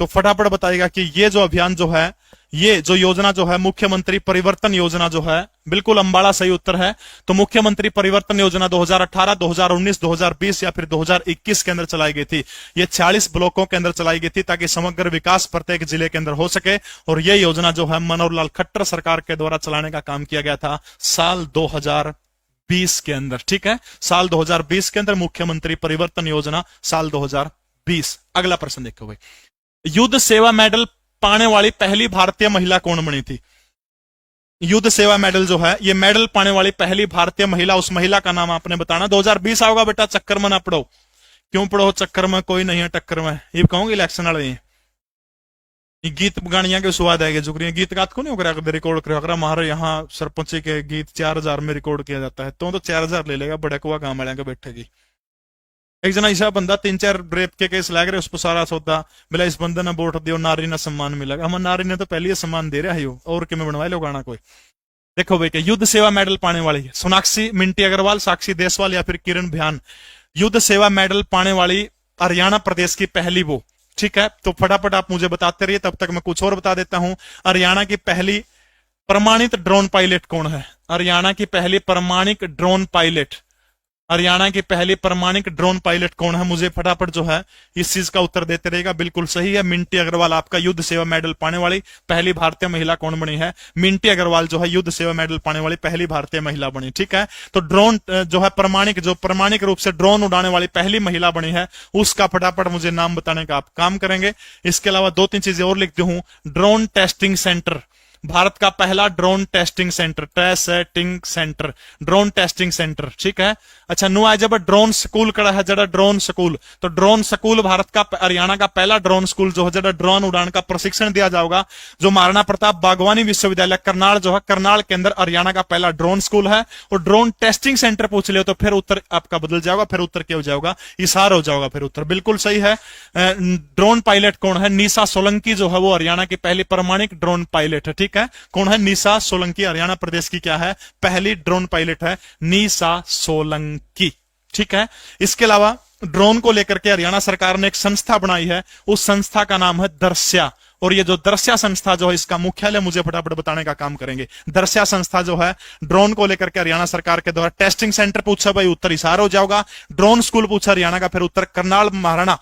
तो फटाफट बताइएगा कि ये जो अभियान जो है, ये जो योजना जो है मुख्यमंत्री परिवर्तन योजना जो है, बिल्कुल अंबाला सही उत्तर है। तो मुख्यमंत्री परिवर्तन योजना 2018, 2019, 2020 या फिर 2021 के अंदर चलाई गई थी। ये 40 ब्लॉकों के अंदर चलाई गई थी ताकि समग्र विकास प्रत्येक जिले के अंदर हो सके। और यह योजना जो है मनोहर लाल खट्टर सरकार के द्वारा चलाने का काम किया गया था साल 2020 के अंदर। ठीक है, साल 2020 के अंदर मुख्यमंत्री परिवर्तन योजना साल 2020। अगला प्रश्न देखो भाई, युद्ध सेवा मेडल पाने वाली पहली भारतीय महिला कौन बनी थी? युद्ध सेवा मेडल जो है, ये मेडल पाने वाली पहली भारतीय महिला, उस महिला का नाम आपने बताना। 2020 आओगा बेटा, चक्कर में ना पड़ो। क्यों पड़ो चक्कर में? कोई नहीं है टक्कर में। ये कहूंगी इलेक्शन वाले ये गीत गानिया के स्वाद आएगा जुगरी गीत गात को नहीं होकर रिकॉर्ड करे। अगर हमारे यहाँ सरपंच के गीत 4000 में रिकॉर्ड किया जाता है तो 4000 ले लेगा, बड़े कुआ गांव वाले के बैठेगी। एक जना ऐसा बंदा 3-4 रेप के केस लग रहे, उस पर सारा सौदा मिला, इस बंदे ने वोट दियो, नारी ने सम्मान मिलेगा। हम नारी ने तो पहले ही सम्मान दे रहा है और कि बनवाए लो गाना कोई। देखो भाई, युद्ध सेवा मेडल पाने वाली सोनाक्षी मिंटी अग्रवाल, साक्षी देसवाल या फिर किरण भ्यान। युद्ध सेवा मेडल पाने वाली हरियाणा प्रदेश की पहली वो। ठीक है, तो फटाफट आप मुझे बताते रहिए, तब तक मैं कुछ और बता देता हूं। हरियाणा की पहली प्रमाणित ड्रोन पायलट कौन है? हरियाणा की पहली प्रमाणिक ड्रोन पायलट, हरियाणा की पहली प्रमाणिक ड्रोन पायलट कौन है? मुझे फटाफट जो है इस चीज का उत्तर देते रहेगा। बिल्कुल सही है, मिंटी अग्रवाल आपका युद्ध सेवा मेडल पाने वाली पहली भारतीय महिला कौन बनी है? मिंटी अग्रवाल जो है युद्ध सेवा मेडल पाने वाली पहली भारतीय महिला बनी। ठीक है, तो ड्रोन जो है प्रमाणिक रूप से ड्रोन उड़ाने वाली पहली महिला बनी है, उसका फटाफट मुझे नाम बताने का आप काम करेंगे। इसके अलावा 2-3 चीजें और लिखती हूं। ड्रोन टेस्टिंग सेंटर, भारत का पहला drone testing centre, drone testing centre. ठीक है, अच्छा नु आज जब ड्रोन स्कूल कड़ा है जड़ा ड्रोन स्कूल, तो ड्रोन स्कूल भारत का हरियाणा का पहला ड्रोन स्कूल जो है जड़ा ड्रोन उड़ान का प्रशिक्षण दिया जाएगा, जो महाराणा प्रताप बागवानी विश्वविद्यालय करनाल जो है, करनाल के अंदर हरियाणा का पहला ड्रोन स्कूल है। और ड्रोन टेस्टिंग सेंटर पूछ लियो तो फिर उत्तर आपका बदल जाएगा, फिर उत्तर क्या हो जाएगा? इशार हो जाएगा फिर उत्तर। बिल्कुल सही है। ड्रोन पायलट कौन है? निशा सोलंकी जो है वो हरियाणा की पहली प्रमाणिक ड्रोन पायलट है। ठीक है, कौन है? निशा सोलंकी, हरियाणा प्रदेश की क्या है? पहली ड्रोन पायलट है निशा सोलंकी। ठीक है, इसके अलावा ड्रोन को लेकर के हरियाणा सरकार ने एक संस्था बनाई है, उस संस्था का नाम है दर्स्या। और ये जो दर्स्या संस्था जो है, इसका मुख्यालय मुझे फटाफट बताने का काम करेंगे। दर्स्या संस्था जो है, ड्रोन को लेकर के हरियाणा सरकार के द्वारा टेस्टिंग सेंटर पूछा भाई, उत्तर हिसार हो जाएगा। ड्रोन स्कूल पूछा हरियाणा का, फिर उत्तर करनाल महाराणा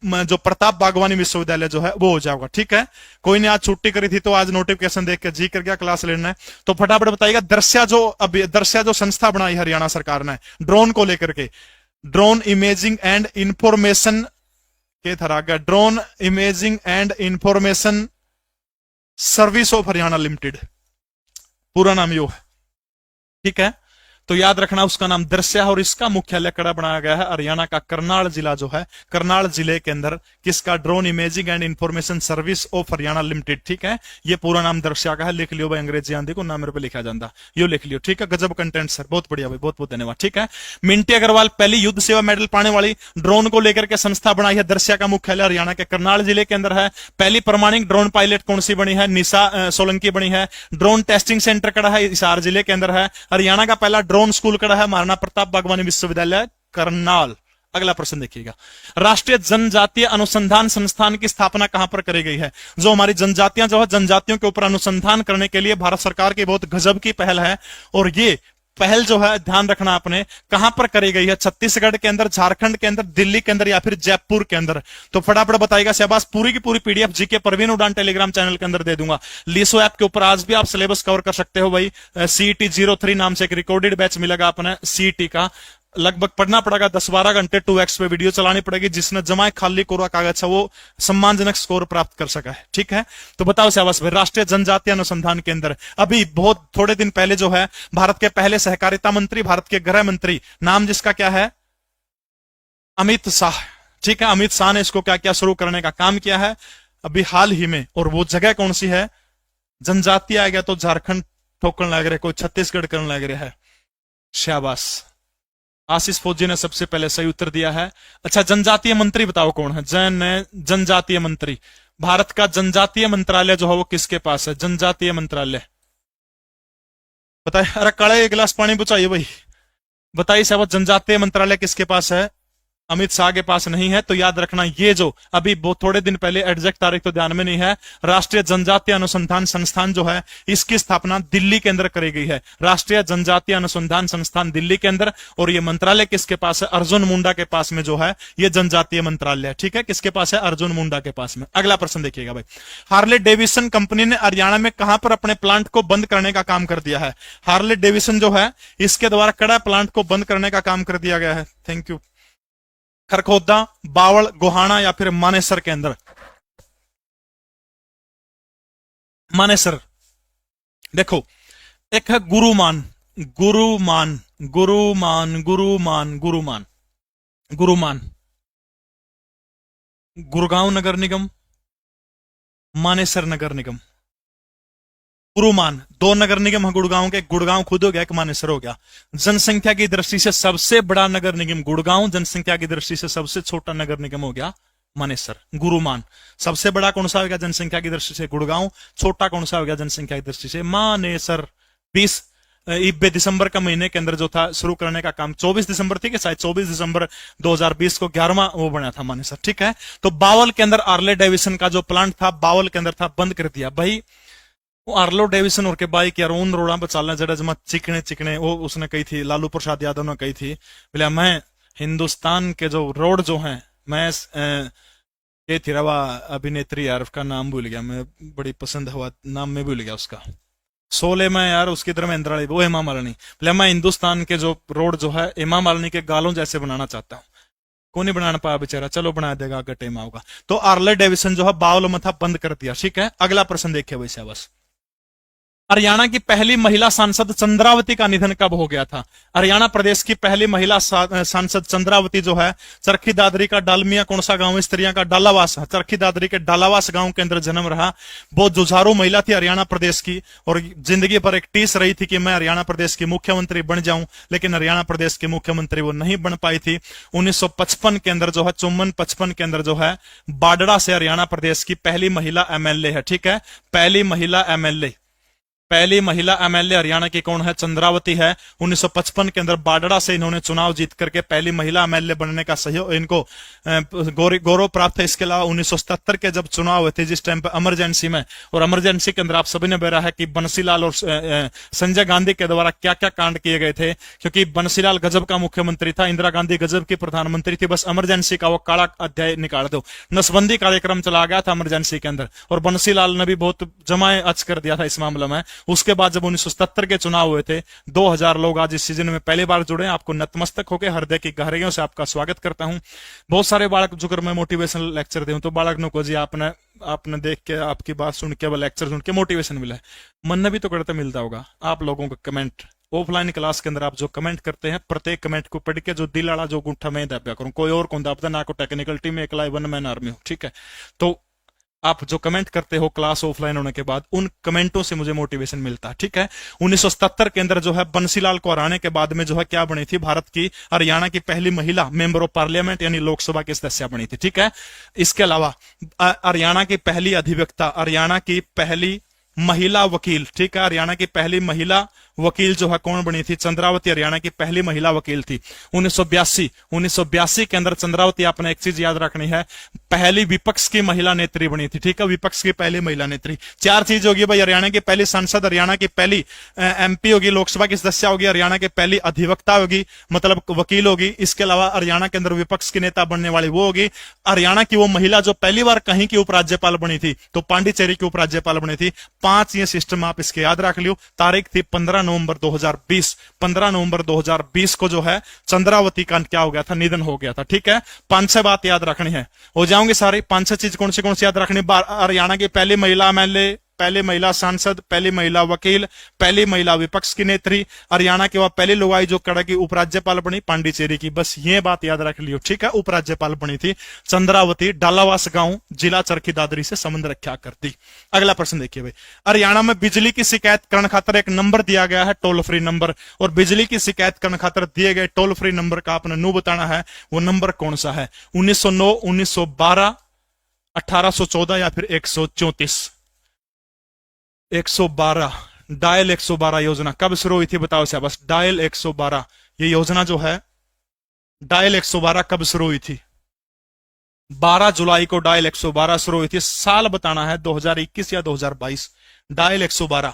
जो प्रताप बागवानी विश्वविद्यालय जो है वो हो जाएगा। ठीक है, कोई ने आज छुट्टी करी थी तो आज नोटिफिकेशन देख के जी कर गया क्लास लेना है, तो फटाफट बताइएगा दर्स्या जो संस्था बनाई हरियाणा सरकार ने ड्रोन को लेकर के, ड्रोन इमेजिंग एंड इंफॉर्मेशन के तरह का, drone imaging and information service of Haryana limited, पूरा नाम यो है। ठीक है, तो याद रखना उसका नाम दर्स्या है और इसका मुख्यालय कड़ा बनाया गया है हरियाणा का करनाल जिला जो है, करनाल जिले के अंदर किसका, drone imaging and information service of Haryana limited. ठीक है, ये पूरा नाम दर्स्या का है, लिख लियो भाई, अंग्रेजी आंधी को नाम मेरे पे लिखा जाता, यो लिख लियो। ठीक है, गजब कंटेंट सर, बहुत बढ़िया भाई, बहुत बहुत धन्यवाद। ठीक है, मिंटी अग्रवाल पहली युद्ध सेवा मेडल पाने वाली ड्रोन को लेकर के संस्था बनाई है दर्स्या का मुख्यालय हरियाणा के करनाल जिले के अंदर है। पहली प्रमाणिक ड्रोन पायलट कौन सी बनी है, निशा सोलंकी बनी है। ड्रोन टेस्टिंग सेंटर कड़ा है हिसार जिले के अंदर है। हरियाणा का पहला ड्रोन स्कूल कड़ा है महाराणा प्रताप बागवानी विश्वविद्यालय करनाल। अगला प्रश्न देखिएगा, राष्ट्रीय जनजातीय अनुसंधान संस्थान की स्थापना कहां पर करी गई है। जो हमारी जनजातियां जो है, जनजातियों के ऊपर अनुसंधान करने के लिए भारत सरकार की बहुत गजब की पहल है, और ये पहल जो है ध्यान रखना आपने कहां पर करी गई है, छत्तीसगढ़ के अंदर, झारखंड के अंदर, दिल्ली के अंदर या फिर जयपुर के अंदर। तो फटाफट बताइएगा शहबाज, पूरी की पूरी पीडीएफ जीके परवीन उड़ान टेलीग्राम चैनल के अंदर दे दूंगा। लीसो ऐप के ऊपर आज भी आप सिलेबस कवर कर सकते हो भाई। सीईटी 03 नाम से एक रिकॉर्डेड बैच मिलेगा अपने सीईटी का, लगभग पढ़ना पड़ेगा 10-12 घंटे, 2x पे वीडियो चलानी पड़ेगी। जिसने जमा खाली कोरा कागज है वो सम्मानजनक स्कोर प्राप्त कर सका है। ठीक है, तो बताओ शाबाश भाई, राष्ट्रीय जनजातीय अनुसंधान केंद्र अभी बहुत थोड़े दिन पहले जो है भारत के पहले सहकारिता मंत्री, भारत के गृह मंत्री, नाम जिसका क्या है, अमित शाह। ठीक है, अमित शाह ने इसको क्या क्या शुरू करने का काम किया है अभी हाल ही में, और वो जगह कौन सी है, जनजातीय आ गया तो झारखंड ठोकने लग रहे, कोई छत्तीसगढ़ करने लग रहा है। शाबाश, आशीष फौजी ने सबसे पहले सही उत्तर दिया है। अच्छा, जनजातीय मंत्री बताओ कौन है, जनजातीय मंत्री, भारत का जनजातीय मंत्रालय जो है वो किसके पास है, जनजातीय मंत्रालय बताइए। अरे कड़े एक गिलास पानी बुझाइए भाई, बताइए साहब, जनजातीय मंत्रालय किसके पास है, अमित शाह के पास नहीं है। तो याद रखना, ये जो अभी बहुत थोड़े दिन पहले, एग्जैक्ट तारीख तो ध्यान में नहीं है, राष्ट्रीय जनजातीय अनुसंधान संस्थान जो है इसकी स्थापना दिल्ली के अंदर करी गई है। राष्ट्रीय जनजातीय अनुसंधान संस्थान दिल्ली के अंदर, और ये मंत्रालय किसके पास है, अर्जुन मुंडा के पास में जो है ये जनजातीय मंत्रालय। ठीक है, किसके पास है, अर्जुन मुंडा के पास में। अगला प्रश्न देखिएगा भाई, हार्ले डेविसन कंपनी ने हरियाणा में कहां पर अपने प्लांट को बंद करने का काम कर दिया है। हार्ले डेविसन जो है इसके द्वारा कड़ा प्लांट को बंद करने का काम कर दिया गया है। Thank you. खरखोदा, बावल, गोहाना या फिर मानेसर के अंदर, मानेसर। देखो, एक है गुरुमान, गुरुमान, गुरुमान, गुरुमान, गुरुमान, गुरुमान, गुड़गांव नगर निगम, मानेसर नगर निगम। गुरुमान, दो नगर निगम है गुड़गांव के, गुड़गांव खुद हो गया, एक मानेसर हो गया। जनसंख्या की दृष्टि से सबसे बड़ा नगर निगम गुड़गांव, जनसंख्या की दृष्टि से सबसे छोटा नगर निगम हो गया मानेसर। गुरुमान, सबसे बड़ा कौन सा हो गया जनसंख्या की दृष्टि से, गुड़गांव, छोटा कौन सा हो गया जनसंख्या की दृष्टि से, मानेसर। 20 दिसंबर का महीने के अंदर जो था शुरू करने का काम, 24 दिसंबर थी कि शायद 24 दिसंबर 2020 को 11वां वो बना था मानेसर। ठीक है, तो बावल के अंदर आर्ले डेविसन का जो प्लांट था बावल के अंदर था, बंद कर दिया भाई। वो आर्लो डेविसन और के बाइक यार उन रोड़ा पर चलना जरा जमा चिकने चिकने, वो उसने कही थी, लालू प्रसाद यादव ने कही थी, बोले मैं हिंदुस्तान के जो रोड जो हैं, मैं ये थी रवा अभिनेत्री यार, उसका नाम भूल गया मैं, बड़ी पसंद हुआ नाम में भूल गया उसका, शोले में यार उसकी धर्मेंद्र वाली, वो हेमा मालिनी। बोले मैं हिंदुस्तान के जो रोड जो है हेमा मालिनी के गालों जैसे बनाना चाहता हूँ, को नहीं बनाना पाया बेचारा, चलो बना देगा अगर टेम आऊगा। तो आर्ले डेविसन जो है बावल में था, बंद कर दिया। ठीक है, अगला प्रश्न देखिए वैसे बस, हरियाणा की पहली महिला सांसद चंद्रावती का निधन कब हो गया था। हरियाणा प्रदेश की पहली महिला सांसद चंद्रावती जो है चरखी दादरी का डालमिया कौन सा गांव, स्त्रियां का डालावास, चरखी दादरी के डालावास गांव के अंदर जन्म रहा। बहुत जुझारू महिला थी हरियाणा प्रदेश की, और जिंदगी पर एक टीस रही थी कि मैं हरियाणा प्रदेश की मुख्यमंत्री बन जाऊं, लेकिन हरियाणा प्रदेश की मुख्यमंत्री वो नहीं बन पाई थी। 1955 के अंदर जो है, 54-55 के अंदर जो है, बाडड़ा से हरियाणा प्रदेश की पहली महिला एमएलए है। ठीक है, पहली महिला एमएलए पहली महिला एमएलए हरियाणा की कौन है? चंद्रावती है। 1955 के अंदर बाडड़ा से इन्होंने चुनाव जीत करके पहली महिला एमएलए बनने का सहयोग इनको गौरव प्राप्त है। इसके अलावा 1977 के जब चुनाव हुए थे, जिस टाइम पर इमरजेंसी में, और इमरजेंसी के अंदर आप सभी ने बेरा है कि बंसीलाल और संजय गांधी के द्वारा क्या क्या कांड किए गए थे, क्योंकि बंसीलाल गजब का मुख्यमंत्री था, इंदिरा गांधी गजब की प्रधानमंत्री थी, बस इमरजेंसी का वो काला अध्याय निकाल दो। नसबंदी कार्यक्रम चला गया था इमरजेंसी के अंदर, और बंसीलाल ने भी बहुत जमाए अच कर दिया था इस मामले में। उसके बाद जब 1977 के चुनाव हुए थे, 2000 लोग आज इस सीजन में पहली बार जुड़े हैं। आपको नतमस्तक होकर हृदय की गहराइयों से आपका स्वागत करता हूं। बहुत सारे बालक जुकर मैं मोटिवेशनल लेक्चर दे तो बालक नो को जी आपने आपने देख के, आपकी बात सुन के, लेक्चर सुन के मोटिवेशन मिला है, मन ने भी तो करते मिलता होगा। आप लोगों का कमेंट ऑफलाइन क्लास के अंदर आप जो कमेंट करते हैं, प्रत्येक कमेंट को पढ़ के जो दिल आला जो गुंठा में दाब्या करूं, कोई और कौन दाबता ना, को टेक्निकल टीम एक वन मैन आर्मी हो, ठीक है। तो आप जो कमेंट करते हो क्लास ऑफलाइन होने के बाद, उन कमेंटों से मुझे मोटिवेशन मिलता है, ठीक है। 1977 के अंदर जो है बंसीलाल को हराने के बाद में जो है क्या बनी थी? भारत की हरियाणा की पहली महिला मेंबर ऑफ पार्लियामेंट यानी लोकसभा की सदस्य बनी थी, ठीक है। इसके अलावा हरियाणा की पहली अधिवक्ता, हरियाणा की पहली महिला वकील, ठीक है, हरियाणा की पहली महिला वकील जो है कौन बनी थी? चंद्रावती हरियाणा की पहली महिला वकील थी। 1982 के अंदर चंद्रावती, आपने एक चीज याद रखनी है, पहली विपक्ष की महिला नेत्री बनी थी, ठीक है, विपक्ष की पहली महिला नेत्री। चार चीज होगी भाई, हरियाणा की पहली सांसद, हरियाणा की पहली एमपी होगी, लोकसभा की सदस्य होगी, हरियाणा की पहली अधिवक्ता होगी, मतलब वकील होगी। इसके अलावा हरियाणा के अंदर विपक्ष की नेता बनने वाली वो होगी। हरियाणा की वो महिला जो पहली बार कहीं की उपराज्यपाल बनी थी, तो पांडिचेरी की उपराज्यपाल बनी थी। 5 ये सिस्टम आप इसके याद रख लियो। तारीख थी 15 नवंबर 2020। 15 नवंबर 2020 को जो है चंद्रावती का क्या हो गया था? निधन हो गया था, ठीक है। 5-6 बात याद रखनी है, हो जाओगे सारी। 5-6 चीज कौन सी याद रखनी? हरियाणा की पहली महिला एमएलए, पहली महिला सांसद, पहली महिला वकील, पहली महिला विपक्ष की नेत्री, हरियाणा की वह पहली लुगाई जो कड़ा की उपराज्यपाल बनी पांडिचेरी की। बस ये बात याद रख लियो, ठीक है। उपराज्यपाल बनी थी चंद्रावती, डालावास गांव, जिला चरखी दादरी से संबंध रखा करती। अगला प्रश्न देखिए भाई, हरियाणा में बिजली की शिकायत करने खातर एक नंबर दिया गया है, टोल फ्री नंबर, और बिजली की शिकायत करने खातर दिए गए टोल फ्री नंबर का आपने नू बताना है, वो नंबर कौन सा है? 1909, 1912, 1814 या फिर 134? 112, डायल 112 योजना कब शुरू हुई थी? बताओ से बस। डायल 112 ये योजना जो है, डायल 112 कब शुरू हुई थी? 12 जुलाई को डायल 112 शुरू हुई थी। साल बताना है 2021 या 2022। डायल 112,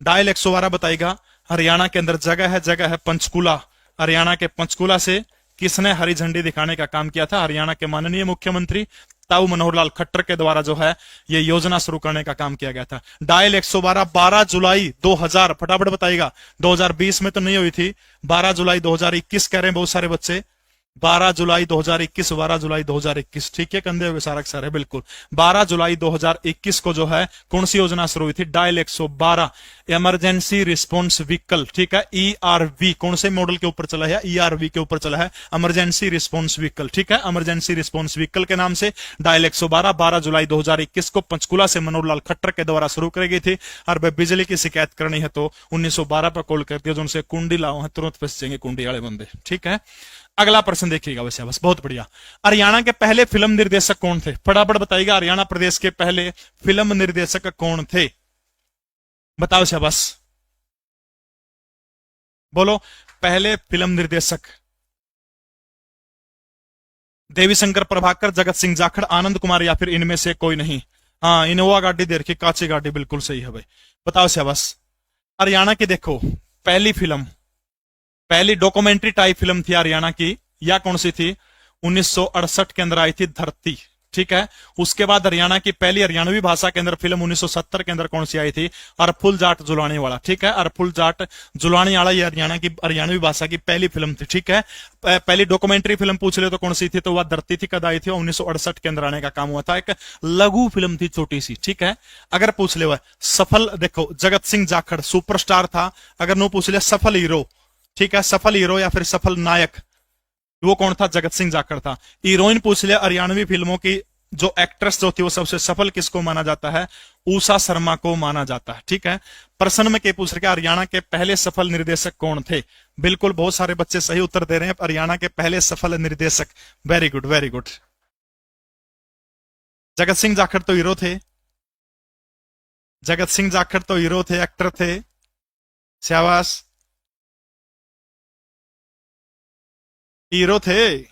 डायल 112 बताएगा। हरियाणा के अंदर जगह है पंचकुला। हरियाणा के पंचकुला से किसने हरी झंडी दिखाने का काम किया था? हरियाणा के माननीय मुख्यमंत्री ताऊ मनोहर लाल खट्टर के द्वारा जो है ये योजना शुरू करने का काम किया गया था। डायल 112 12 जुलाई 2000, फटाफट बताइएगा। 2020 में तो नहीं हुई थी, 12 जुलाई 2021 कह रहे हैं बहुत सारे बच्चे। 12 जुलाई 2021, 12 जुलाई 2021, ठीक है, कंधे हुए सारा है बिल्कुल। 12 जुलाई 2021 को जो है कौन सी योजना शुरू हुई थी? डायल 112, इमरजेंसी रिस्पॉन्स व्हीकल, ठीक है, ईआरवी। कौन से मॉडल के ऊपर चला है? ईआरवी के ऊपर चला है, इमरजेंसी रिस्पॉन्स व्हीकल, ठीक है, इमरजेंसी रिस्पॉन्स व्हीकल के नाम से डायल 112 12 जुलाई 2021 को पंचकुला से मनोहर लाल खट्टर के द्वारा शुरू करी गई थी। और भाई बिजली की शिकायत करनी है तो 1912 पर कॉल कर दिया, जो उनसे कुंडी लाओ है, तुरंत फंस जाएंगे कुंडी वाले बंदे, ठीक है। अगला प्रश्न देखिएगा वैसे, बस बहुत बढ़िया। हरियाणा के पहले फिल्म निर्देशक कौन थे? फटाफट बताइएगा, हरियाणा प्रदेश के पहले फिल्म निर्देशक कौन थे? बताओ शाबाश, बोलो। पहले फिल्म निर्देशक देवी शंकर प्रभाकर, जगत सिंह जाखड़, आनंद कुमार, या फिर इनमें से कोई नहीं? हाँ, इनोवा गाड़ी दे रखी, काची गाड़ी, बिल्कुल सही है भाई। बताओ शाबाश। हरियाणा की देखो पहली फिल्म, पहली डॉक्यूमेंट्री टाइप फिल्म थी हरियाणा की, या कौन सी थी? 1968 के अंदर आई थी धरती, ठीक है। उसके बाद हरियाणा की पहली हरियाणवी भाषा के अंदर फिल्म 1970 के अंदर कौन सी आई थी? अरफुल जाट जुलानी वाला, ठीक है, अरफुल जाट जुलानी वाला, ये हरियाणा की हरियाणवी भाषा की पहली फिल्म थी, ठीक है। पहली डॉक्यूमेंट्री फिल्म पूछ ले तो कौन सी थी? तो वह धरती थी, कद आई थी? 1968 के अंदर आने का काम हुआ था, एक लघु फिल्म थी, छोटी सी, ठीक है। अगर पूछ ले वह सफल, देखो जगत सिंह जाखड़ सुपरस्टार था। अगर नो पूछ ले सफल हीरो, ठीक है, सफल हीरो या फिर सफल नायक, वो कौन था? जगत सिंह जाखड़ था। हीरोइन पूछ लिया, हरियाणवी फिल्मों की जो एक्ट्रेस जो थी वो सबसे सफल किसको माना जाता है? उषा शर्मा को माना जाता है, ठीक है। प्रश्न में क्या पूछ रहे? हरियाणा के पहले सफल निर्देशक कौन थे? बिल्कुल, बहुत सारे बच्चे सही उत्तर दे रहे हैं। हरियाणा के पहले सफल निर्देशक, very good very good. Jagat Singh Jakhar तो हीरो थे, जगत सिंह जाखड़ तो हीरो थे, एक्टर थे। शाबाश, हीरो थे।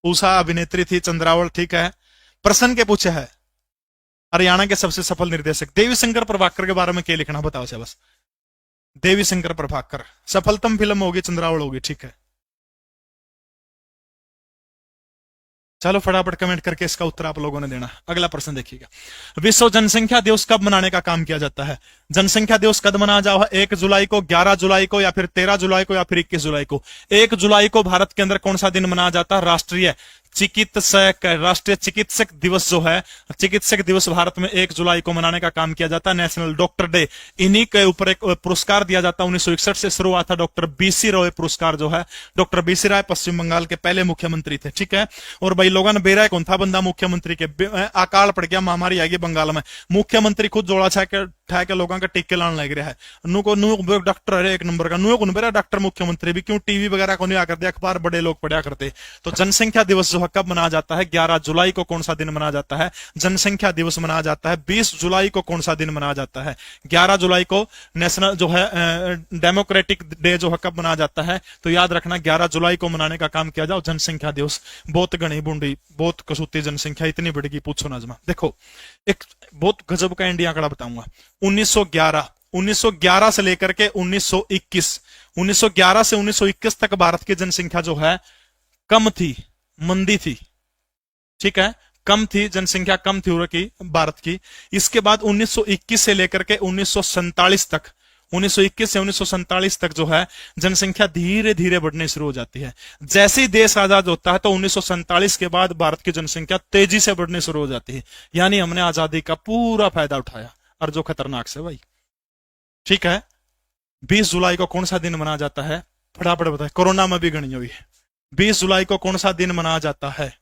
उषा अभिनेत्री थी, चंद्रावल ठीक है। प्रश्न के पूछे है हरियाणा के सबसे सफल निर्देशक देवी शंकर प्रभाकर के बारे में क्या लिखना बताओ शाबाश। देवी शंकर प्रभाकर, सफलतम फिल्म होगी चंद्रावल होगी, ठीक है। चलो फटाफट कमेंट करके इसका उत्तर आप लोगों ने देना। अगला प्रश्न देखिएगा, विश्व जनसंख्या दिवस कब मनाने का काम किया जाता है? जनसंख्या दिवस कब मनाया जाओ? 1 जुलाई को, 11 जुलाई को, या फिर 13 जुलाई को, या फिर 21 जुलाई को? 1 जुलाई को भारत के अंदर कौन सा दिन मनाया जाता है? राष्ट्रीय चिकित्सक दिवस जो है, चिकित्सक दिवस भारत में 1 जुलाई को मनाने का काम किया जाता है, नेशनल डॉक्टर डे। इन्हीं के ऊपर एक पुरस्कार दिया जाता है, 1961 से शुरू हुआ था, डॉक्टर बीसी रॉय पुरस्कार जो है। डॉक्टर बीसी राय पश्चिम बंगाल के पहले मुख्यमंत्री थे, ठीक है। और भाई लोगन बेरा कौन था बंदा मुख्यमंत्री के? अकाल पड़ गया, महामारी आ गई बंगाल में, मुख्यमंत्री खुद जोड़ा ठा के लोगों का टिक्के लाने लग रहा है। नु डॉक्टर है एक नंबर का, नु कौन बेरा डॉक्टर मुख्यमंत्री भी, क्यों टीवी वगैरह को नहीं आ करते, अखबार बड़े लोग पढ़ा करते। तो जनसंख्या दिवस जो है कब मनाया जाता है? 11 जुलाई को। कौन सा दिन मनाया जाता है? जनसंख्या दिवस मनाया जाता है। 20 जुलाई को कौन सा दिन मनाया जाता है? 11 जुलाई को नेशनल जो है डेमोक्रेटिक डे जो है कब मनाया जाता है? तो याद रखना 11 जुलाई को मनाने का काम किया जाओ जनसंख्या दिवस। बहुत गणी बुंडी, बहुत कसूती जनसंख्या इतनी बढ़ेगी, पूछो नजमा। देखो एक बहुत गजब का इंडिया आंकड़ा बताऊंगा। 1911 से लेकर के 1911 से 1921 तक भारत की जनसंख्या जो है कम थी, मंदी थी, ठीक है, कम थी जनसंख्या, कम थी की भारत की। इसके बाद 1921 से लेकर के 1947 तक, 1921 से 1947 तक जो है जनसंख्या धीरे धीरे बढ़ने शुरू हो जाती है। जैसे ही देश आजाद होता है तो 1947 के बाद भारत की जनसंख्या तेजी से बढ़ने शुरू हो जाती है। यानी हमने आजादी का पूरा फायदा उठाया, और जो खतरनाक से भाई, ठीक है। 20 जुलाई को कौन सा दिन मनाया जाता है? फटाफट बताए, कोरोना में भी गणी हुई है। 20 जुलाई को कौन सा दिन मनाया जाता है?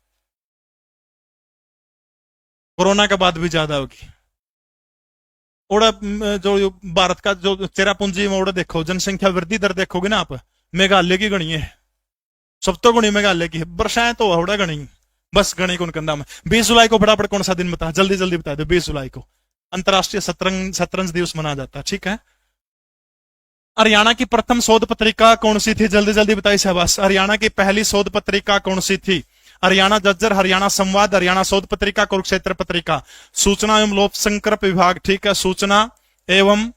कोरोना के बाद भी ज्यादा होगी। ओड़ा जो भारत का जो चेरापूंजी में ओड़ा देखो, जनसंख्या वृद्धि दर देखोगे ना आप, मेघालय की गणी है, सब तो गणी मेघालय की है, वर्षाएं तो ओड़ा गणी, बस गणी कौन कंधा में। 20 जुलाई को फटाफट कौन सा दिन बता, जल्दी जल्दी बता दो। 20 जुलाई को अंतरराष्ट्रीय शतरंज दिवस मनाया जाता है, ठीक है। हरियाणा की प्रथम शोध पत्रिका कौन सी थी? जल्दी जल्दी बताइए शाबाश। हरियाणा की पहली शोध पत्रिका कौन सी थी? हरियाणा जज्जर, हरियाणा संवाद, हरियाणा शोध पत्रिका, कुरुक्षेत्र पत्रिका। सूचना एवं लोक संपर्क विभाग, ठीक है, सूचना एवं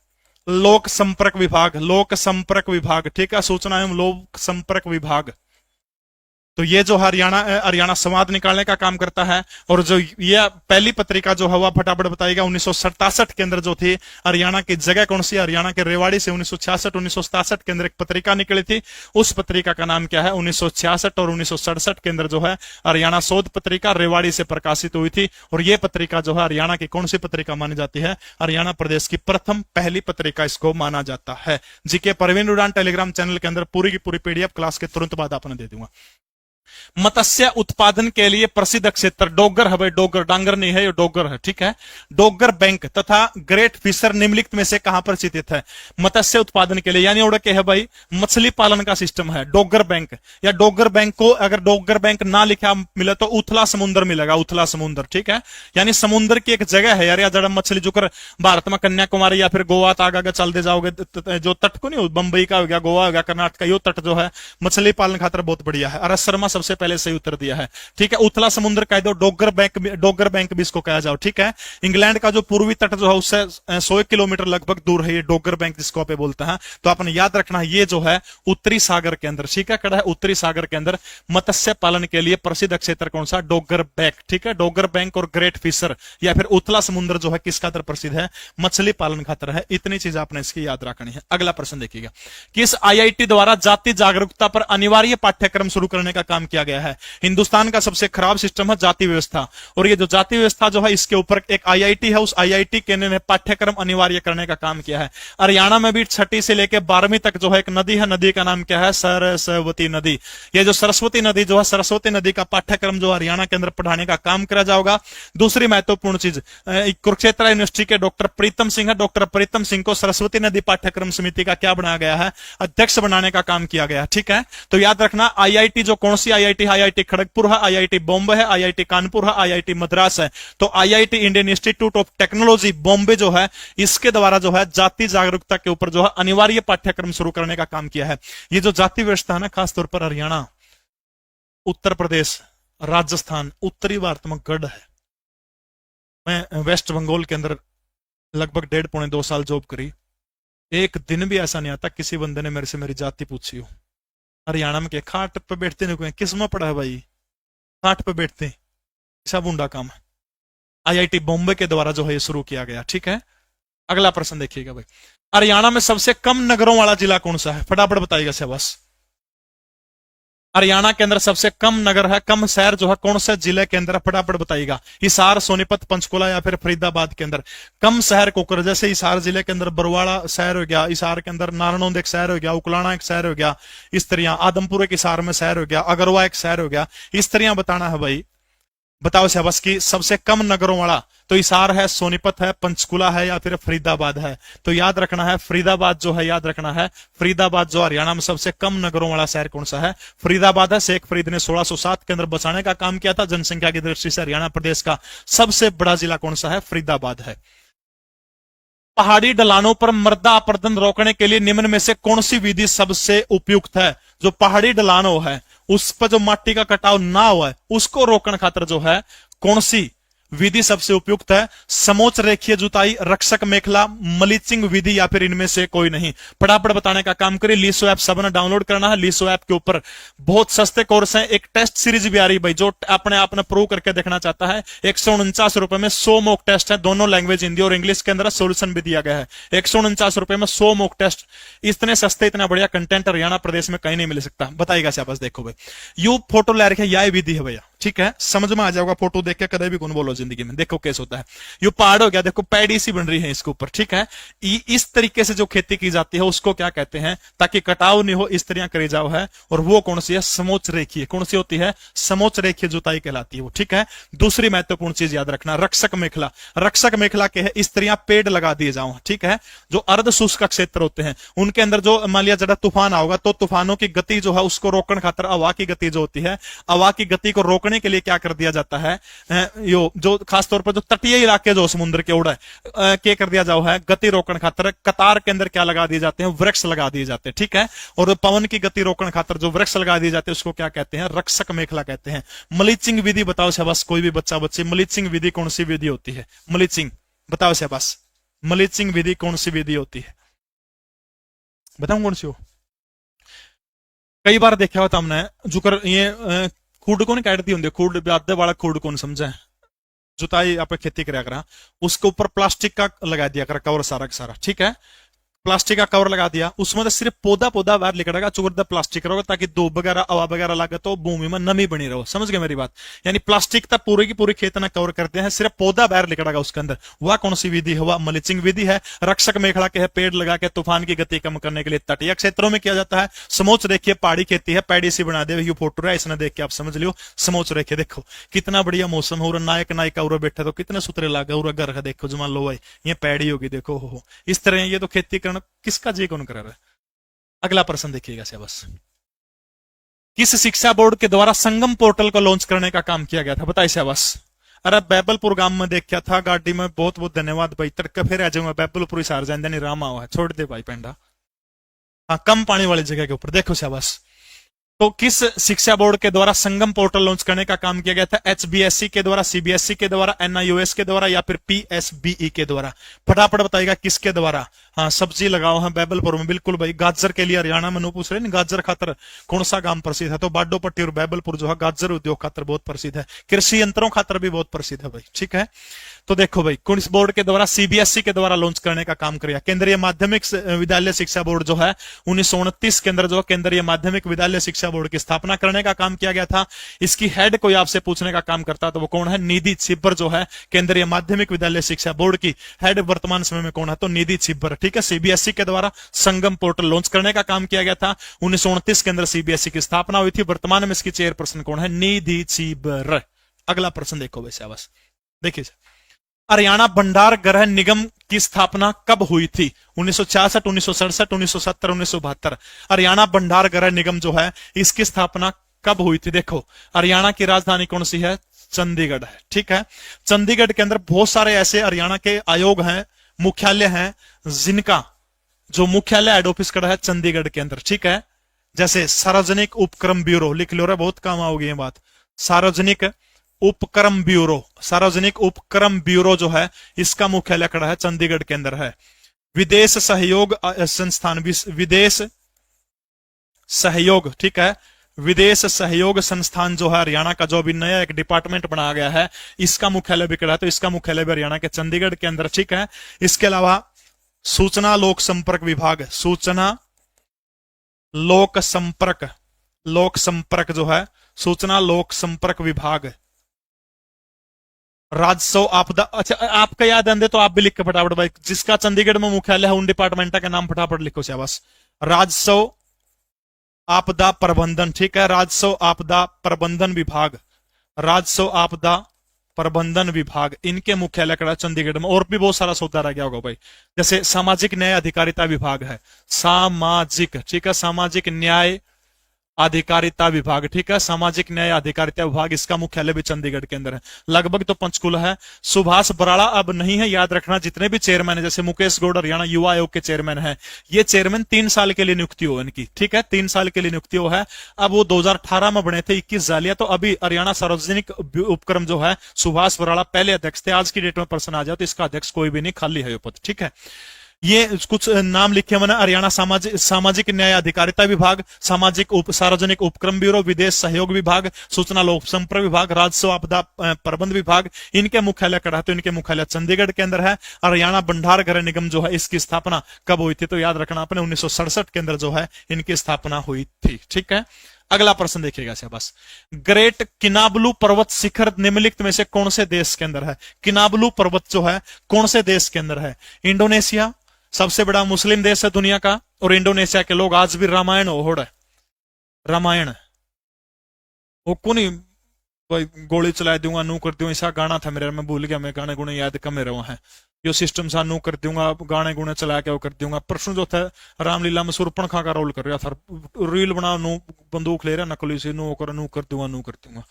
लोक संपर्क विभाग, लोक संपर्क विभाग, ठीक है, सूचना एवं लोक संपर्क विभाग। तो ये जो हरियाणा संवाद निकालने का काम करता है। और जो ये पहली पत्रिका जो है वह फटाफट बताइएगा 1967 के अंदर जो थी, हरियाणा की जगह कौन सी? हरियाणा के रेवाड़ी से 1966 के अंदर एक पत्रिका निकली थी, उस पत्रिका का नाम क्या है? 1966 और 1967 के अंदर जो है हरियाणा शोध पत्रिका रेवाड़ी से प्रकाशित हुई थी। और यह पत्रिका जो है हरियाणा की कौन सी पत्रिका मानी जाती है? हरियाणा प्रदेश की प्रथम पहली पत्रिका इसको माना जाता है। जीके परवीन उड़ान टेलीग्राम चैनल के अंदर पूरी की पूरी पीडीएफ क्लास के तुरंत बाद आपने दे दूंगा। मत्स्य उत्पादन के लिए प्रसिद्ध क्षेत्र डोगर है भाई, डोगर, डांगर नहीं है, ये डोगर है, ठीक है। डोगर बैंक तथा ग्रेट फिशर निम्नलिखित में से कहां पर स्थित है? मत्स्य उत्पादन के लिए, यानी उड़ के है भाई मछली पालन का सिस्टम है डोगर बैंक। या डोगर बैंक को अगर डोगर बैंक ना लिखा मिले तो उथला समुद्र मिलेगा, उथला समुद्र, ठीक है। यानी समुद्र की एक जगह है यार, या जड़ मछली जो कर भारत में कन्याकुमारी या फिर गोवा तक आगे चल दे जाओगे, जो तट को नहीं, बंबई का हो गया, गोवा हो गया, कर्नाटक का, यो तट जो है मछली पालन खातर बहुत बढ़िया है। अरस शर्मा सबसे पहले सही उत्तर दिया है, ठीक है। उथला समुद्र कह दो, डोगर बैंक भी इसको कहा जाओ, ठीक है। इंग्लैंड का जो पूर्वी तट जो है उससे 100 किलोमीटर लगभग दूर है ये डोगर बैंक जिसको पे बोलते हैं। तो आपने याद रखना है ये जो है उत्तरी सागर के अंदर, ठीक है, कड़ा है उत्तरी सागर के अंदर मत्स्य पालन के लिए प्रसिद्ध क्षेत्र कौन सा? डोगर बैंक, ठीक है। डोगर बैंक और ग्रेट फिशर या फिर उथला समुद्र जो है किस खातर प्रसिद्ध है? मछली पालन खातर है। इतनी चीज आपने इसकी याद रखनी है। अगला प्रश्न देखिएगा, किस आईआईटी द्वारा जाति जागरूकता पर अनिवार्य पाठ्यक्रम शुरू करने का काम किया गया है? हिंदुस्तान का सबसे खराब सिस्टम है जाति व्यवस्था, और ये जो जाति व्यवस्था जो है इसके ऊपर एक आईआईटी है, उस आईआईटी केंद्र ने पाठ्यक्रम अनिवार्य करने का काम किया है। हरियाणा में भी 6ठी से लेकर 12वीं तक जो है एक नदी है, नदी का नाम क्या है? सरस्वती नदी। ये जो सरस्वती नदी जो है, सरस्वती नदी का पाठ्यक्रम जो हरियाणा के अंदर पढ़ाने का काम करा जाएगा। दूसरी महत्वपूर्ण चीज, कुरुक्षेत्र यूनिवर्सिटी के डॉक्टर प्रीतम सिंह है, डॉक्टर प्रीतम सिंह को सरस्वती नदी पाठ्यक्रम समिति का क्या बनाया गया है? अध्यक्ष बनाने का काम किया गया, ठीक है। तो याद रखना आईआईटी जो कौन सी आईआईटी है? आईआईटी खड़गपुर है, आईआईटी बॉम्बे है, आईआईटी कानपुर है, आईआईटी मद्रास है। तो IIT Indian institute of technology Bombay जो है, इसके द्वारा जो है जाति जागरूकता के ऊपर जो है अनिवार्य पाठ्यक्रम शुरू करने का काम किया है। ये जो जाति व्यवस्था है ना, खासतौर पर हरियाणा, उत्तर प्रदेश, राजस्थान, उत्तरी भारत में गढ़ है। मैं वेस्ट बंगाल के अंदर लगभग 1.5-2 साल जॉब करी, एक दिन भी ऐसा नहीं आता किसी बंदे ने मेरे से मेरी जाति पूछी हो। हरियाणा में क्या खाट पे बैठते नहीं, कोई किस में पड़ा है भाई, खाट पे बैठते, सब ऊंडा काम है। आईआईटी बॉम्बे के द्वारा जो है ये शुरू किया गया। ठीक है, अगला प्रश्न देखिएगा भाई, हरियाणा में सबसे कम नगरों वाला जिला कौन सा है? फटाफट बताइएगा शाबाश। हरियाणा के अंदर सबसे कम नगर है, कम शहर जो है कौन से जिले के अंदर? फटाफट बताइएगा। हिसार, सोनीपत, पंचकुला या फिर फरीदाबाद के अंदर कम शहर को कर, जैसे हिसार जिले के अंदर बरवाड़ा शहर हो गया, हिसार के अंदर नारनौंद एक शहर हो गया, उकलाना एक शहर हो गया, इस तरह आदमपुर एक हिसार में शहर हो गया, अगरवा एक शहर हो गया, इस तरह बताना है भाई। बताओ शाबाश की सबसे कम नगरों वाला, तो हिसार है, सोनीपत है, पंचकुला है या फिर फरीदाबाद है? तो याद रखना है फरीदाबाद जो है, याद रखना है फरीदाबाद जो हरियाणा में सबसे कम नगरों वाला शहर कौन सा है? फरीदाबाद है। शेख फरीद ने 1607 के अंदर बसाने का काम किया था। जनसंख्या की दृष्टि से हरियाणा प्रदेश का सबसे बड़ा जिला कौन सा है? फरीदाबाद है। पहाड़ी ढलानों पर मृदा अपरदन रोकने के लिए निम्न में से कौन सी विधि सबसे उपयुक्त है? जो पहाड़ी ढलान है उस पर जो माटी का कटाव ना हुआ है उसको रोकने खातिर जो है कौन सी विधि सबसे उपयुक्त है? समोच्च रेखीय जुताई, रक्षक मेखला, मल्चिंग विधि या फिर इनमें से कोई नहीं? फटाफट बताने का काम करिए। लीसो ऐप सबने डाउनलोड करना है। लीसो ऐप के ऊपर बहुत सस्ते कोर्स हैं, एक टेस्ट सीरीज भी आ रही भाई, जो अपने आप ने प्रूव करके देखना चाहता है। 149 रुपए में 100 मॉक टेस्ट है, दोनों लैंग्वेज हिंदी और इंग्लिश के अंदर सोल्यूशन भी दिया गया है। 149 रुपए में 100 मॉक टेस्ट, इतने सस्ते इतना बढ़िया कंटेंट हरियाणा प्रदेश में कहीं नहीं मिल सकता। बताइएगा शाबाश। देखो भाई, यू फोटो ले रखे, यह विधि है भैया, ठीक है, समझ में आ जाएगा। फोटो देख के कदे भी कौन बोलो जिंदगी में। देखो कैसे होता है, ये पहाड़ हो गया, देखो पैडी सी बन रही है इसके ऊपर, ठीक है। इस तरीके से जो खेती की जाती है उसको क्या कहते हैं? ताकि कटाव नहीं हो इस तरह करी जाओ है, और वो कौन सी है? समोच्च रेखीय। कौन सी होती है? समोच्च रेखीय जुताई कहलाती है वो, ठीक है। दूसरी महत्वपूर्ण चीज याद रखना, रक्षक मेखला। रक्षक मेखला के है इस तरह पेड़ लगा दिए जाओ, ठीक है। जो अर्ध शुष्क क्षेत्र होते हैं उनके अंदर जो मान लिया जरा तूफान आओगा तो तूफानों की गति जो है उसको रोकने खातिर हवा की गति जो होती है, हवा की गति को रोकने के लिए क्या कर दिया जाता है? यो जो खासतौर पर जो तटीय इलाके जो समुद्र के उड़ा क्या कर दिया जाओ है? गति रोकने खातिर कतार के अंदर क्या लगा दिए जाते हैं? वृक्ष लगा दिए जाते हैं, ठीक है। और पवन की गति रोकने खातिर जो वृक्ष लगा दिए जाते हैं उसको क्या कहते हैं? रक्षक मेखला कहते हैं। मल्चिंग विधि बताओ शाबाश, कोई भी बच्चा बच्ची, मल्चिंग विधि कौन सी विधि होती है? मल्चिंग बताओ शाबाश, मल्चिंग विधि कौन सी विधि होती है? बताऊं कौन सी हो? कई बार देखा होता हमने जुकर ये खूड कौन काटती होंगे, खूड ब्यादे वाला खूड कौन समझे? जुताई आप खेती कराया करा, उसके ऊपर प्लास्टिक का लगा दिया करा कवर सारा का सारा, ठीक है। प्लास्टिक का कवर लगा दिया, उसमें तो सिर्फ पौधा पौधा बाहर निकलेगा, चुगरदा प्लास्टिक रहोगा ताकि धूप वगैरह हवा वगैरह लगे तो भूमि में नमी बनी रहो। समझ गए मेरी बात? यानी प्लास्टिक तक पूरी की पूरी खेत ना कवर करते हैं, सिर्फ पौधा बाहर निकलेगा उसके अंदर। वह कौन सी विधि है? वह मल्चिंग विधि है। रक्षक मेखला के है पेड़ लगा के तूफान की गति कम करने के लिए तटीय क्षेत्रों में किया जाता है। समोच्च रेखीय पहाड़ी खेती है, पैडी सी बना दे, ये फोटो है, इसने देख के आप समझ लियो। समोच्च रेखीय देखो कितना बढ़िया मौसम हो, नायक नायिका उरा बैठे तो कितने सुतरे लागे, उरा घर है देखो जमा लो भाई, ये पैडी होगी देखो हो। इस तरह ये तो खेती करना किसका जी कौन कर रहा है? अगला प्रश्न देखिएगा शाबाश। किस शिक्षा बोर्ड के द्वारा संगम पोर्टल को लॉन्च करने का काम किया गया था? बताइए शाबाश। अरे बैबलपुर गांव में देखा था गाड़ी में, बहुत बहुत धन्यवाद भाई। तड़का फिर आ जाऊंगा बैबलपुर हिसार जाने नहीं रामा हुआ है, छोड़ दे भाई पेंडा। हाँ, कम पानी वाली जगह के ऊपर देखो शाबाश। तो किस शिक्षा बोर्ड के द्वारा संगम पोर्टल लॉन्च करने का काम किया गया था? HBSC के द्वारा, CBSE के द्वारा, NIOS के द्वारा या फिर PSBE के द्वारा? फटाफट बताइएगा किसके द्वारा। हाँ, सब्जी लगाओ है बैबलपुर में, बिल्कुल भाई। गाजर के लिए हरियाणा में नो पूछ रहे नहीं, गाजर खातर कौन सा गांव प्रसिद्ध है? तो बाडोपट्टी और बैबलपुर जो है गाजर उद्योग खातर बहुत प्रसिद्ध है, कृषि यंत्रों खातर भी बहुत प्रसिद्ध है भाई, ठीक है। तो देखो भाई, कौन इस बोर्ड के द्वारा? CBSE के द्वारा लॉन्च करने का काम किया। केंद्रीय माध्यमिक विद्यालय शिक्षा बोर्ड जो है 1929 के अंदर जो केंद्रीय माध्यमिक विद्यालय शिक्षा बोर्ड की स्थापना करने का काम किया गया था। इसकी हेड कोई आपसे पूछने का काम करता तो वो कौन है? निधि छिब्बर जो है केंद्रीय माध्यमिक विद्यालय शिक्षा बोर्ड की हेड वर्तमान समय में कौन है? तो निधि छिब्बर, ठीक है। CBSE के द्वारा संगम पोर्टल लॉन्च करने का काम किया गया था। 1929 के अंदर CBSE की स्थापना हुई थी। वर्तमान में इसकी चेयरपर्सन कौन है? निधि छिब्बर। अगला प्रश्न देखो वैसे बस देखिए, हरियाणा भंडार गृह निगम की स्थापना कब हुई थी? 1966, 1967, 1970, 1972। हरियाणा भंडार गृह निगम जो है इसकी स्थापना कब हुई थी? देखो, हरियाणा की राजधानी कौन सी है? चंडीगढ़ है, ठीक है। चंडीगढ़ के अंदर बहुत सारे ऐसे हरियाणा के आयोग हैं, मुख्यालय हैं, जिनका जो मुख्यालय हेड ऑफिस खड़ा है चंडीगढ़ के अंदर, ठीक है। जैसे सार्वजनिक उपक्रम ब्यूरो, लिख लो रे, बहुत काम आओगी ये बात। सार्वजनिक उपक्रम ब्यूरो, सार्वजनिक उपक्रम ब्यूरो जो है, इसका मुख्यालय खड़ा है चंडीगढ़ के अंदर है। विदेश सहयोग संस्थान, विदेश सहयोग, ठीक है, विदेश सहयोग संस्थान जो है हरियाणा का, जो अभी नया एक डिपार्टमेंट बनाया गया है, इसका मुख्यालय भी खड़ा है, तो इसका मुख्यालय भी हरियाणा के चंडीगढ़ के अंदर, ठीक है। इसके अलावा सूचना लोक संपर्क विभाग, सूचना लोक संपर्क, लोक संपर्क जो है, सूचना लोक संपर्क विभाग, राजस्व आपदा, अच्छा आपका याद आंदे तो आप भी लिख के फटाफट भाई, जिसका चंडीगढ़ में मुख्यालय है उन डिपार्टमेंट का नाम फटाफट लिखो शाबाश। राजस्व आपदा प्रबंधन, ठीक है, राजस्व आपदा प्रबंधन विभाग, राजस्व आपदा प्रबंधन विभाग, इनके मुख्यालय कड़ा चंडीगढ़ में। और भी बहुत सारा सौदा रह गया होगा भाई, जैसे सामाजिक न्याय अधिकारिता विभाग है, सामाजिक, ठीक है, सामाजिक न्याय अधिकारिता विभाग, ठीक है, सामाजिक न्याय अधिकारिता विभाग, इसका मुख्यालय भी चंडीगढ़ के अंदर है। लगभग तो पंचकुला है। सुभाष बराड़ा अब नहीं है, याद रखना, जितने भी चेयरमैन है, जैसे मुकेश गौड़ हरियाणा युवा आयोग के चेयरमैन है, ये चेयरमैन 3 साल के लिए नियुक्ति हो इनकी, ठीक है, 3 साल के लिए नियुक्ति हो है। अब वो 2018 में बने थे 21 जालिया, तो अभी हरियाणा सार्वजनिक उपक्रम जो है, सुभाष बराड़ा पहले अध्यक्ष थे। आज की डेट में पर्सन आ जाए तो इसका अध्यक्ष कोई भी नहीं, खाली है ये पद, ठीक है। ये कुछ नाम लिखे मैंने, हरियाणा सामाजिक न्याय अधिकारिता विभाग, सार्वजनिक उपक्रम ब्यूरो, विदेश सहयोग विभाग, सूचना लोक संपर्क विभाग, राजस्व आपदा प्रबंध विभाग, इनके मुख्यालय कड़ा है, तो इनके मुख्यालय चंडीगढ़ के अंदर है। हरियाणा भंडार गृह निगम जो है, इसकी स्थापना कब हुई थी? तो याद रखना अपने 1967 के अंदर जो है इनकी स्थापना हुई थी, ठीक है। अगला प्रश्न देखिएगा शाबाश। ग्रेट किनाबलू पर्वत शिखर निम्नलिखित में से कौन से देश के अंदर है? किनाबलू पर्वत जो है कौन से देश के अंदर है? इंडोनेशिया, सबसे बड़ा मुस्लिम देश है दुनिया का, और इंडोनेशिया के लोग आज भी रामायण ओढ़ है, रामायण वो को नहीं भाई, गोली चला दूंगा, नू कर दूंगा, ऐसा गाना था मेरे, मैं भूल गया, मैं गाने गुणे याद कम रहा है। यो सिस्टम सा नू कर दूंगा, गाने गुणे चला के वो कर दूंगा। प्रश्न जो था, रामलीला में सुरपणखा का रोल कर रहा था, रील बना, नू बंदूक ले रहा नकली से, नू कर दूंगा, नू कर दूंगा।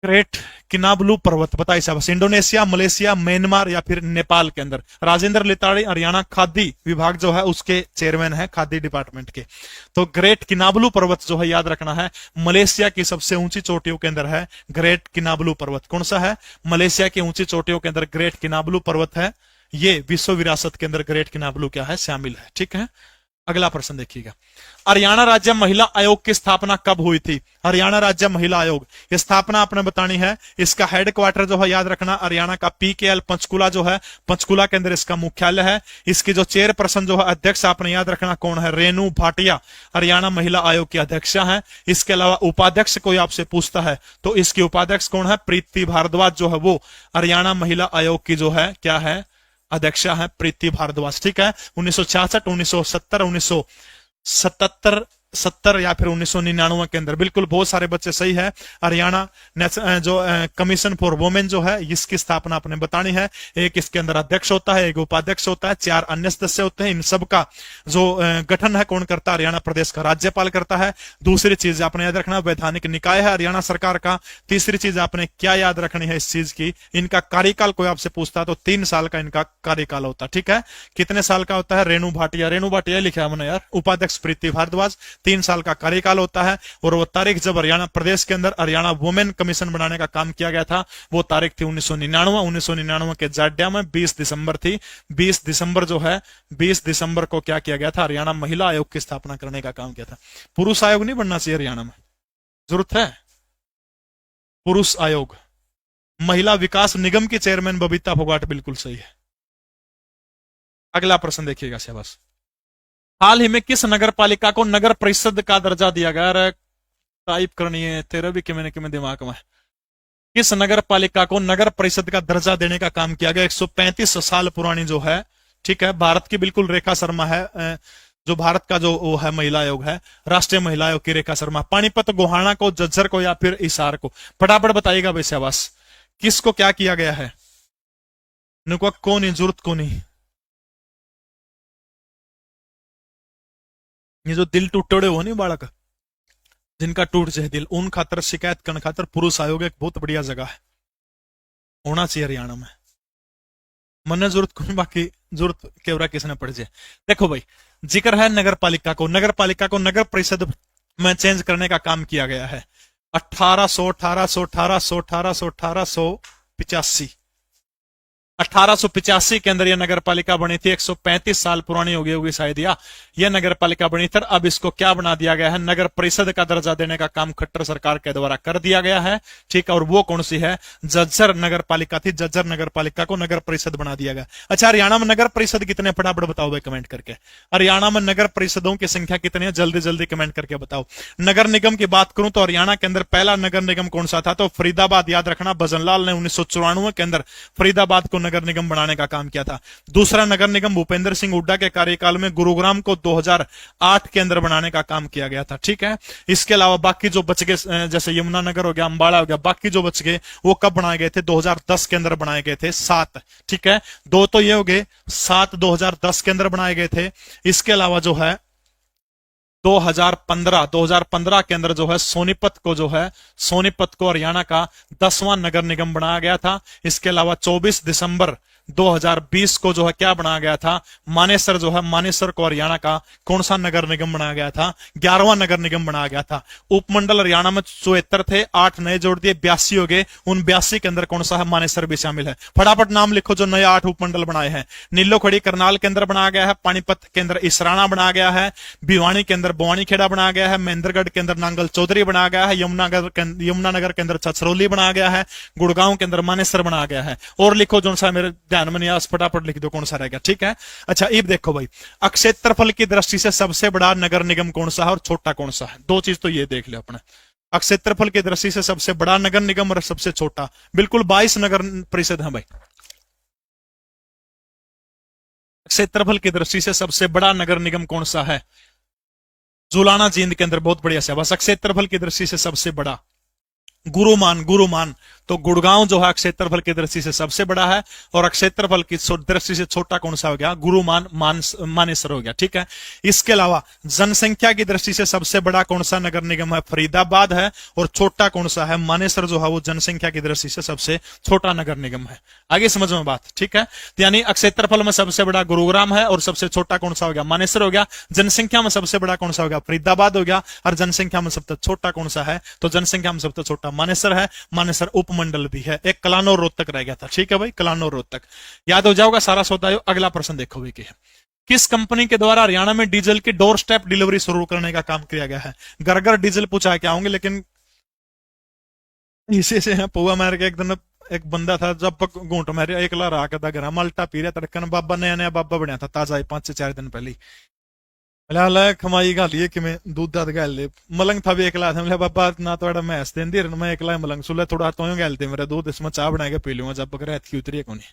ग्रेट किनाबलू पर्वत बताइए साहब, इंडोनेशिया, मलेशिया, म्यांमार या फिर नेपाल के अंदर। राजेंद्र लिताड़ी हरियाणा खादी विभाग जो है उसके चेयरमैन है, खादी डिपार्टमेंट के। तो ग्रेट किनाबलू पर्वत जो है, याद रखना है, मलेशिया की सबसे ऊंची चोटियों के अंदर है ग्रेट किनाबलू पर्वत। कौन सा है? मलेशिया की ऊंची चोटियों के अंदर ग्रेट किनाबलू पर्वत है। ये विश्व विरासत के अंदर ग्रेट किनाबलू क्या है? शामिल है, ठीक है। अगला प्रश्न देखिएगा, हरियाणा राज्य महिला आयोग की स्थापना कब हुई थी? हरियाणा राज्य महिला आयोग की स्थापना आपने बतानी है। इसका हेडक्वार्टर जो है, याद रखना, हरियाणा का PKL पंचकुला जो है, पंचकुला के अंदर इसका मुख्यालय है। इसकी जो चेयरपर्सन जो है, अध्यक्ष आपने याद रखना कौन है? रेणु भाटिया हरियाणा महिला आयोग की अध्यक्षा है। इसके अलावा उपाध्यक्ष कोई आपसे पूछता है तो इसकी उपाध्यक्ष कौन है? प्रीति भारद्वाज जो है वो हरियाणा महिला आयोग की जो है क्या है? अध्यक्षा है प्रीति भारद्वाज, ठीक है। 1966, 1970, 1977, 70 या फिर 1999 के अंदर, बिल्कुल बहुत सारे बच्चे सही है। हरियाणा जो कमीशन फॉर वुमेन जो है, इसकी स्थापना आपने बतानी है। एक इसके अंदर अध्यक्ष होता है, एक उपाध्यक्ष होता है, 4 अन्य सदस्य होते हैं। इन सब का जो गठन है कौन करता है? हरियाणा प्रदेश का राज्यपाल करता है। दूसरी चीज आपने याद रखना, वैधानिक निकाय है हरियाणा सरकार का। तीसरी चीज आपने क्या याद रखनी है इस चीज की? इनका कार्यकाल कोई आपसे पूछता है तो 3 साल का इनका कार्यकाल होता है, ठीक है। कितने साल का होता है? रेणु भाटिया लिखा है हमने यार, उपाध्यक्ष प्रीति भारद्वाज, 3 साल का कार्यकाल होता है। और वो तारीख जब हरियाणा प्रदेश के अंदर हरियाणा वुमेन कमीशन बनाने का काम किया गया था, वो तारीख थी 1999 के जाड्या में 20 दिसंबर थी। 20 दिसंबर जो है, 20 दिसंबर को क्या किया गया था? हरियाणा महिला आयोग की स्थापना करने का काम किया था। पुरुष आयोग नहीं बनना चाहिए हरियाणा में, जरूरत है पुरुष आयोग। महिला विकास निगम की चेयरमैन बबीता फोगाट, बिल्कुल सही है। अगला प्रश्न देखिएगा शाबाश। हाल ही में किस नगर पालिका को नगर परिषद का दर्जा दिया गया? अरे टाइप करनी है तेरे भी किमें दिमाग में। किस नगर पालिका को नगर परिषद का दर्जा देने का काम किया गया? 135 साल पुरानी जो है, ठीक है, भारत की बिल्कुल रेखा शर्मा है, जो भारत का जो वो है महिला आयोग है, राष्ट्रीय महिला आयोग की रेखा शर्मा। पानीपत, गोहाना को, झज्जर को या फिर हिसार को? फटाफट बताइएगा भाई शाबाश, किसको क्या किया गया है? नुको को नहीं, जरूरत को नहीं। ये जो दिल टूटे हो नहीं बालक, जिनका टूट जाए दिल उन खातर शिकायत करने खातर पुरुष आयोग एक बहुत बढ़िया जगह है, होना चाहिए हरियाणा में। मन जरूरत को बाकी जरूरत केवरा किसने पड़ जाए। देखो भाई, जिक्र है नगर पालिका को, नगर पालिका को नगर परिषद में चेंज करने का काम किया गया है। 1885 के अंदर यह नगर पालिका बनी थी। 135 साल पुरानी हो गई होगी शायद यह नगर पालिका बनी थी। अब इसको क्या बना दिया गया है, नगर परिषद का दर्जा देने का काम खट्टर सरकार के द्वारा कर दिया गया है। ठीक है, और वो कौन सी है, जज्जर नगर पालिका थी। जज्जर नगर पालिका को नगर परिषद बना दिया गया। अच्छा, हरियाणा में नगर परिषद कितने, फटाफट बताओ भाई कमेंट करके। हरियाणा में नगर परिषदों की संख्या कितनी है, जल्दी जल्दी कमेंट करके बताओ। नगर निगम की बात करूं तो हरियाणा के अंदर पहला नगर निगम कौन सा था, तो फरीदाबाद। याद रखना, भजनलाल ने 1994 के अंदर फरीदाबाद को नगर निगम बनाने का काम किया था। दूसरा नगर निगम भूपेंद्र सिंह हुड्डा के कार्यकाल में गुरुग्राम को 2008 के अंदर बनाने का काम किया गया था। ठीक है, इसके अलावा बाकी जो बच गए, जैसे यमुनानगर हो गया, अंबाला हो गया, बाकी जो बच गए वो कब बनाए गए थे, 2010 के अंदर बनाए गए थे 7। ठीक है, 2 तो ये हो गए, 7 2010 के अंदर बनाए गए थे। इसके अलावा जो है 2015 के अंदर जो है सोनीपत को हरियाणा का 10वां नगर निगम बनाया गया था। इसके अलावा 24 दिसंबर 2020 को जो है क्या बनाया गया था, मानेसर मानेसर को हरियाणा का कौन सा नगर निगम बनाया गया था, 11वां नगर निगम बनाया गया था। उपमंडल हरियाणा में 74 थे, 8 नए जोड़ दिए, 82 हो गए। उन 82 के अंदर कौन सा है, मानेसर भी शामिल है। फटाफट नाम लिखो जो नए 8 उपमंडल बनाए हैं। नीलो खड़ी करनाल के अंदर बनाया गया है, पानीपत के अंदर इसराना बनाया गया है, भिवानी के अंदर बवानी खेड़ा बनाया गया है, महेंद्रगढ़ के अंदर नांगल चौधरी बनाया गया है, यमुनानगर के अंदर छछरौली बनाया गया है, गुड़गांव के अंदर मानेसर बनाया गया है। और लिखो जो सा मेरे ध्यान में नहीं आया, फटाफट लिख दो कौन सा रहेगा। ठीक है, अच्छा अब देखो भाई, क्षेत्रफल की दृष्टि से सबसे बड़ा नगर निगम कौन सा है और छोटा कौन सा है, 2 चीज तो ये देख लो अपने। क्षेत्रफल की दृष्टि से सबसे बड़ा नगर निगम और सबसे छोटा, बिल्कुल 22 नगर परिषद है भाई। क्षेत्रफल की दृष्टि से सबसे बड़ा नगर निगम कौन सा है, जुलाना जींद के अंदर बहुत बढ़िया से। बस क्षेत्रफल की दृष्टि से सबसे बड़ा गुरुमान तो गुड़गांव जो है क्षेत्रफल की दृष्टि से सबसे बड़ा है, और क्षेत्रफल की दृष्टि से छोटा कौन सा हो गया, मानेसर हो गया। ठीक है, इसके अलावा जनसंख्या की दृष्टि से सबसे बड़ा कौन सा नगर निगम है, फरीदाबाद है, और छोटा कौन सा है, मानेसर जो है वो जनसंख्या की दृष्टि से सबसे छोटा नगर निगम है। आगे समझ में बात। ठीक है, यानी क्षेत्रफल में सबसे बड़ा गुरुग्राम है और सबसे छोटा कौन सा हो गया, मानेसर हो गया। जनसंख्या में सबसे बड़ा कौन सा हो गया, फरीदाबाद हो गया, और जनसंख्या में सबसे छोटा कौन सा है, तो जनसंख्या में सबसे छोटा मानेसर है। मानेसर उपमंडल भी है। एक कलानौर रोहतक रह गया था। ठीक है भाई, कलानौर रोहतक याद हो जाओगा सारा सौदा। अगला प्रश्न देखो भाई, किस कंपनी के द्वारा हरियाणा में डीजल की डोर स्टेप डिलीवरी शुरू करने का काम किया गया है। घर घर डीजल पूछा के आऊंगे, लेकिन इसी से पौवा मार के एक दिन एक बंदा था, जब घूंट मारे एकला रहा करता घर, माल्टा पी रहा तड़कन, बाबा नया नया बाबा बनया था, ताजा 5 से 4 दिन पहले। खमाई गालिए कि मैं दूध दाद गाल ले मलंग था भी एकला था। मैं बाबा ना तो मैं हंस देंदी, मैं एकला मलंग सुले थोड़ा तो गाल दे मेरा दूध, इसमें चाय बना के पी लूंगा जब बकर की उतरी को नहीं।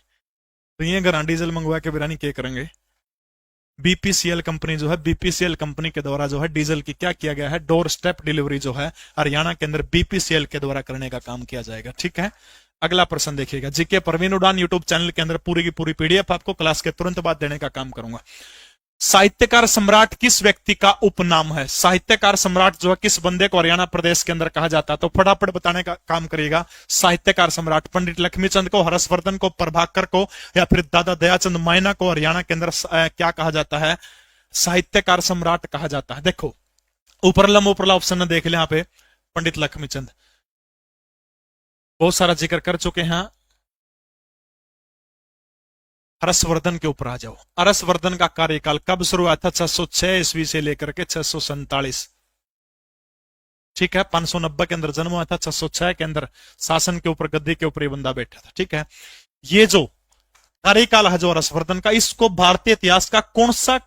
तो ये घर डीजल मंगवा के बिरानी क्या करेंगे। बीपीसीएल कंपनी जो है, बीपीसीएल कंपनी के द्वारा जो है डीजल की क्या किया गया है, डोर स्टेप डिलीवरी जो है हरियाणा के अंदर बीपीसीएल के द्वारा करने का काम किया जाएगा। ठीक है, अगला प्रश्न देखिएगा। जीके परवीन उड़ान यूट्यूब चैनल के अंदर पूरी की पूरी पीडीएफ आपको क्लास के तुरंत बाद देने का काम करूंगा। साहित्यकार सम्राट किस व्यक्ति का उपनाम है। साहित्यकार सम्राट जो है किस बंदे को हरियाणा प्रदेश के अंदर कहा जाता है, तो फटाफट बताने का काम करिएगा। साहित्यकार सम्राट पंडित लक्ष्मीचंद को, हर्षवर्धन को, प्रभाकर को, या फिर दादा दयाचंद मायना को हरियाणा के अंदर क्या कहा जाता है, साहित्यकार सम्राट कहा जाता है। देखो उपरला ऑप्शन देख ले, यहां पे पंडित लक्ष्मीचंद बहुत सारा जिक्र कर चुके हैं। हर्षवर्धन के ऊपर आ जाओ। हर्षवर्धन का कार्यकाल कब शुरू हुआ था, 606 ईस्वी से लेकर के 647। ठीक है, 590 के अंदर जन्म हुआ था, 606 के अंदर शासन के ऊपर, गद्दी के ऊपर ये बंदा बैठा था। ठीक है, ये जो कार्यकाल है जो हर्षवर्धन का, इसको भारतीय इतिहास का कौन सा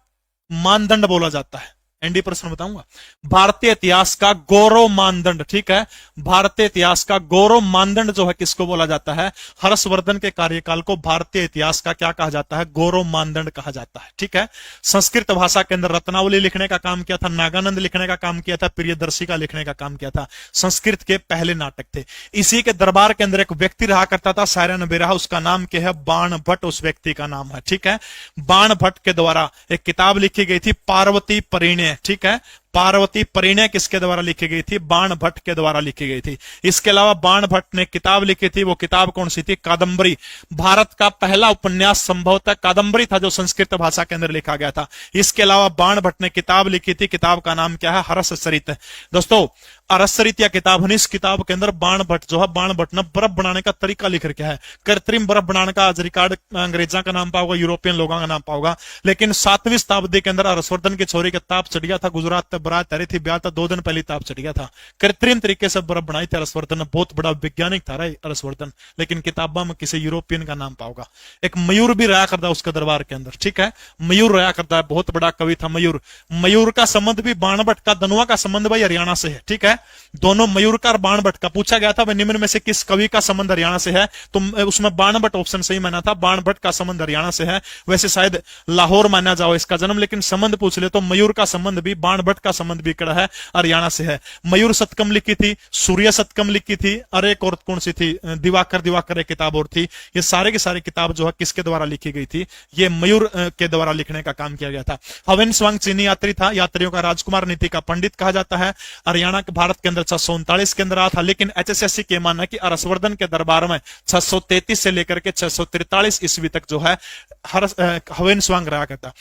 मानदंड बोला जाता है, एनडी प्रश्न बताऊंगा। भारतीय इतिहास का गौरव मानदंड। ठीक है, भारतीय इतिहास का गौरव मानदंड जो है किसको बोला जाता है, हर्षवर्धन के कार्यकाल को भारतीय इतिहास का क्या कहा जाता है, गौरव मानदंड कहा जाता है। ठीक है, संस्कृत भाषा के अंदर रत्नावली लिखने का काम किया था, नागानंद लिखने का काम किया था, प्रियदर्शिका लिखने का काम किया था। संस्कृत के पहले नाटक थे। इसी के दरबार के अंदर एक व्यक्ति रहा करता था, सायरन बेराहा, उसका नाम क्या है, बाण भट्ट उस व्यक्ति का नाम है। ठीक है, बाण भट्ट के द्वारा एक किताब लिखी गई थी, पार्वती परिणय। ठीक है, पार्वती परिणय किसके द्वारा लिखी गई थी? बाण भट्ट के द्वारा लिखी गई थी। इसके अलावा बाण भट्ट ने किताब लिखी थी, वो किताब कौन सी थी? कादंबरी। भारत का पहला उपन्यास संभवतः कादंबरी था जो संस्कृत भाषा के अंदर लिखा गया था। इसके अलावा बाण भट्ट ने किताब लिखी थी, किताब का नाम क्या है? हर्षचरित। दोस्तों हर्षचरित या किताब है, इस किताब के अंदर बाण भट्ट जो है, बाण भट्ट ने बर्फ बनाने का तरीका लिख रखा है। कृत्रिम बर्फ बनाने का आज रिकॉर्ड अंग्रेजा का नाम पाओगा, यूरोपियन लोगों का नाम पाओगा, लेकिन 7वीं शताब्दी के अंदर हर्षवर्धन की छोरी का ताप चढ़ गया था, गुजरात तक बारात तैरी थी, ब्याह था, 2 दिन पहले ताप चढ़ गया था। कृत्रिम तरीके से बर्फ बनाई थी हर्षवर्धन ने, बहुत बड़ा वैज्ञानिक था हर्षवर्धन, लेकिन किताबा में किसी यूरोपियन का नाम पाओगा। एक मयूर भी रहा करता उसके दरबार के अंदर, ठीक है, मयूर रहा करता है, बहुत बड़ा कवि था मयूर। मयूर का संबंध भी बाण भट्ट का, दनुआ का संबंध भाई हरियाणा से है, ठीक है। दोनों मयूर का और बाण भट्ट का पूछा गया था वह निम्न में से किस कवि का संबंध हरियाणा से है, तो उसमें बाण भट्ट ऑप्शन सही माना था, बाण भट्ट का संबंध हरियाणा से है। वैसे शायद लाहौर माना जाओ इसका जन्म, लेकिन संबंध पूछ ले तो मयूर का संबंध भी, बाण भट्ट का संबंध भी कड़ा है, हरियाणा से है। मयूर शतकम लिखी थी, सूर्य शतकम लिखी थी, और एक और कौन सी थी? दिवाकर एक किताब और थी। ये सारे के सारे किताब जो है किसके द्वारा लिखी गई थी? ये मयूर के द्वारा लिखने का काम किया गया था। हवेन स्वांग चीनी यात्री था, यात्रियों का राजकुमार, नीति का पंडित कहा जाता है। हरियाणा के भारत के अंदर 639 के अंदर आया था, लेकिन एचएसएससी के मानना कि हर्षवर्धन के दरबार में 633 से लेकर के 643 ईस्वी तक जो है हवेन स्वांग रहा करता।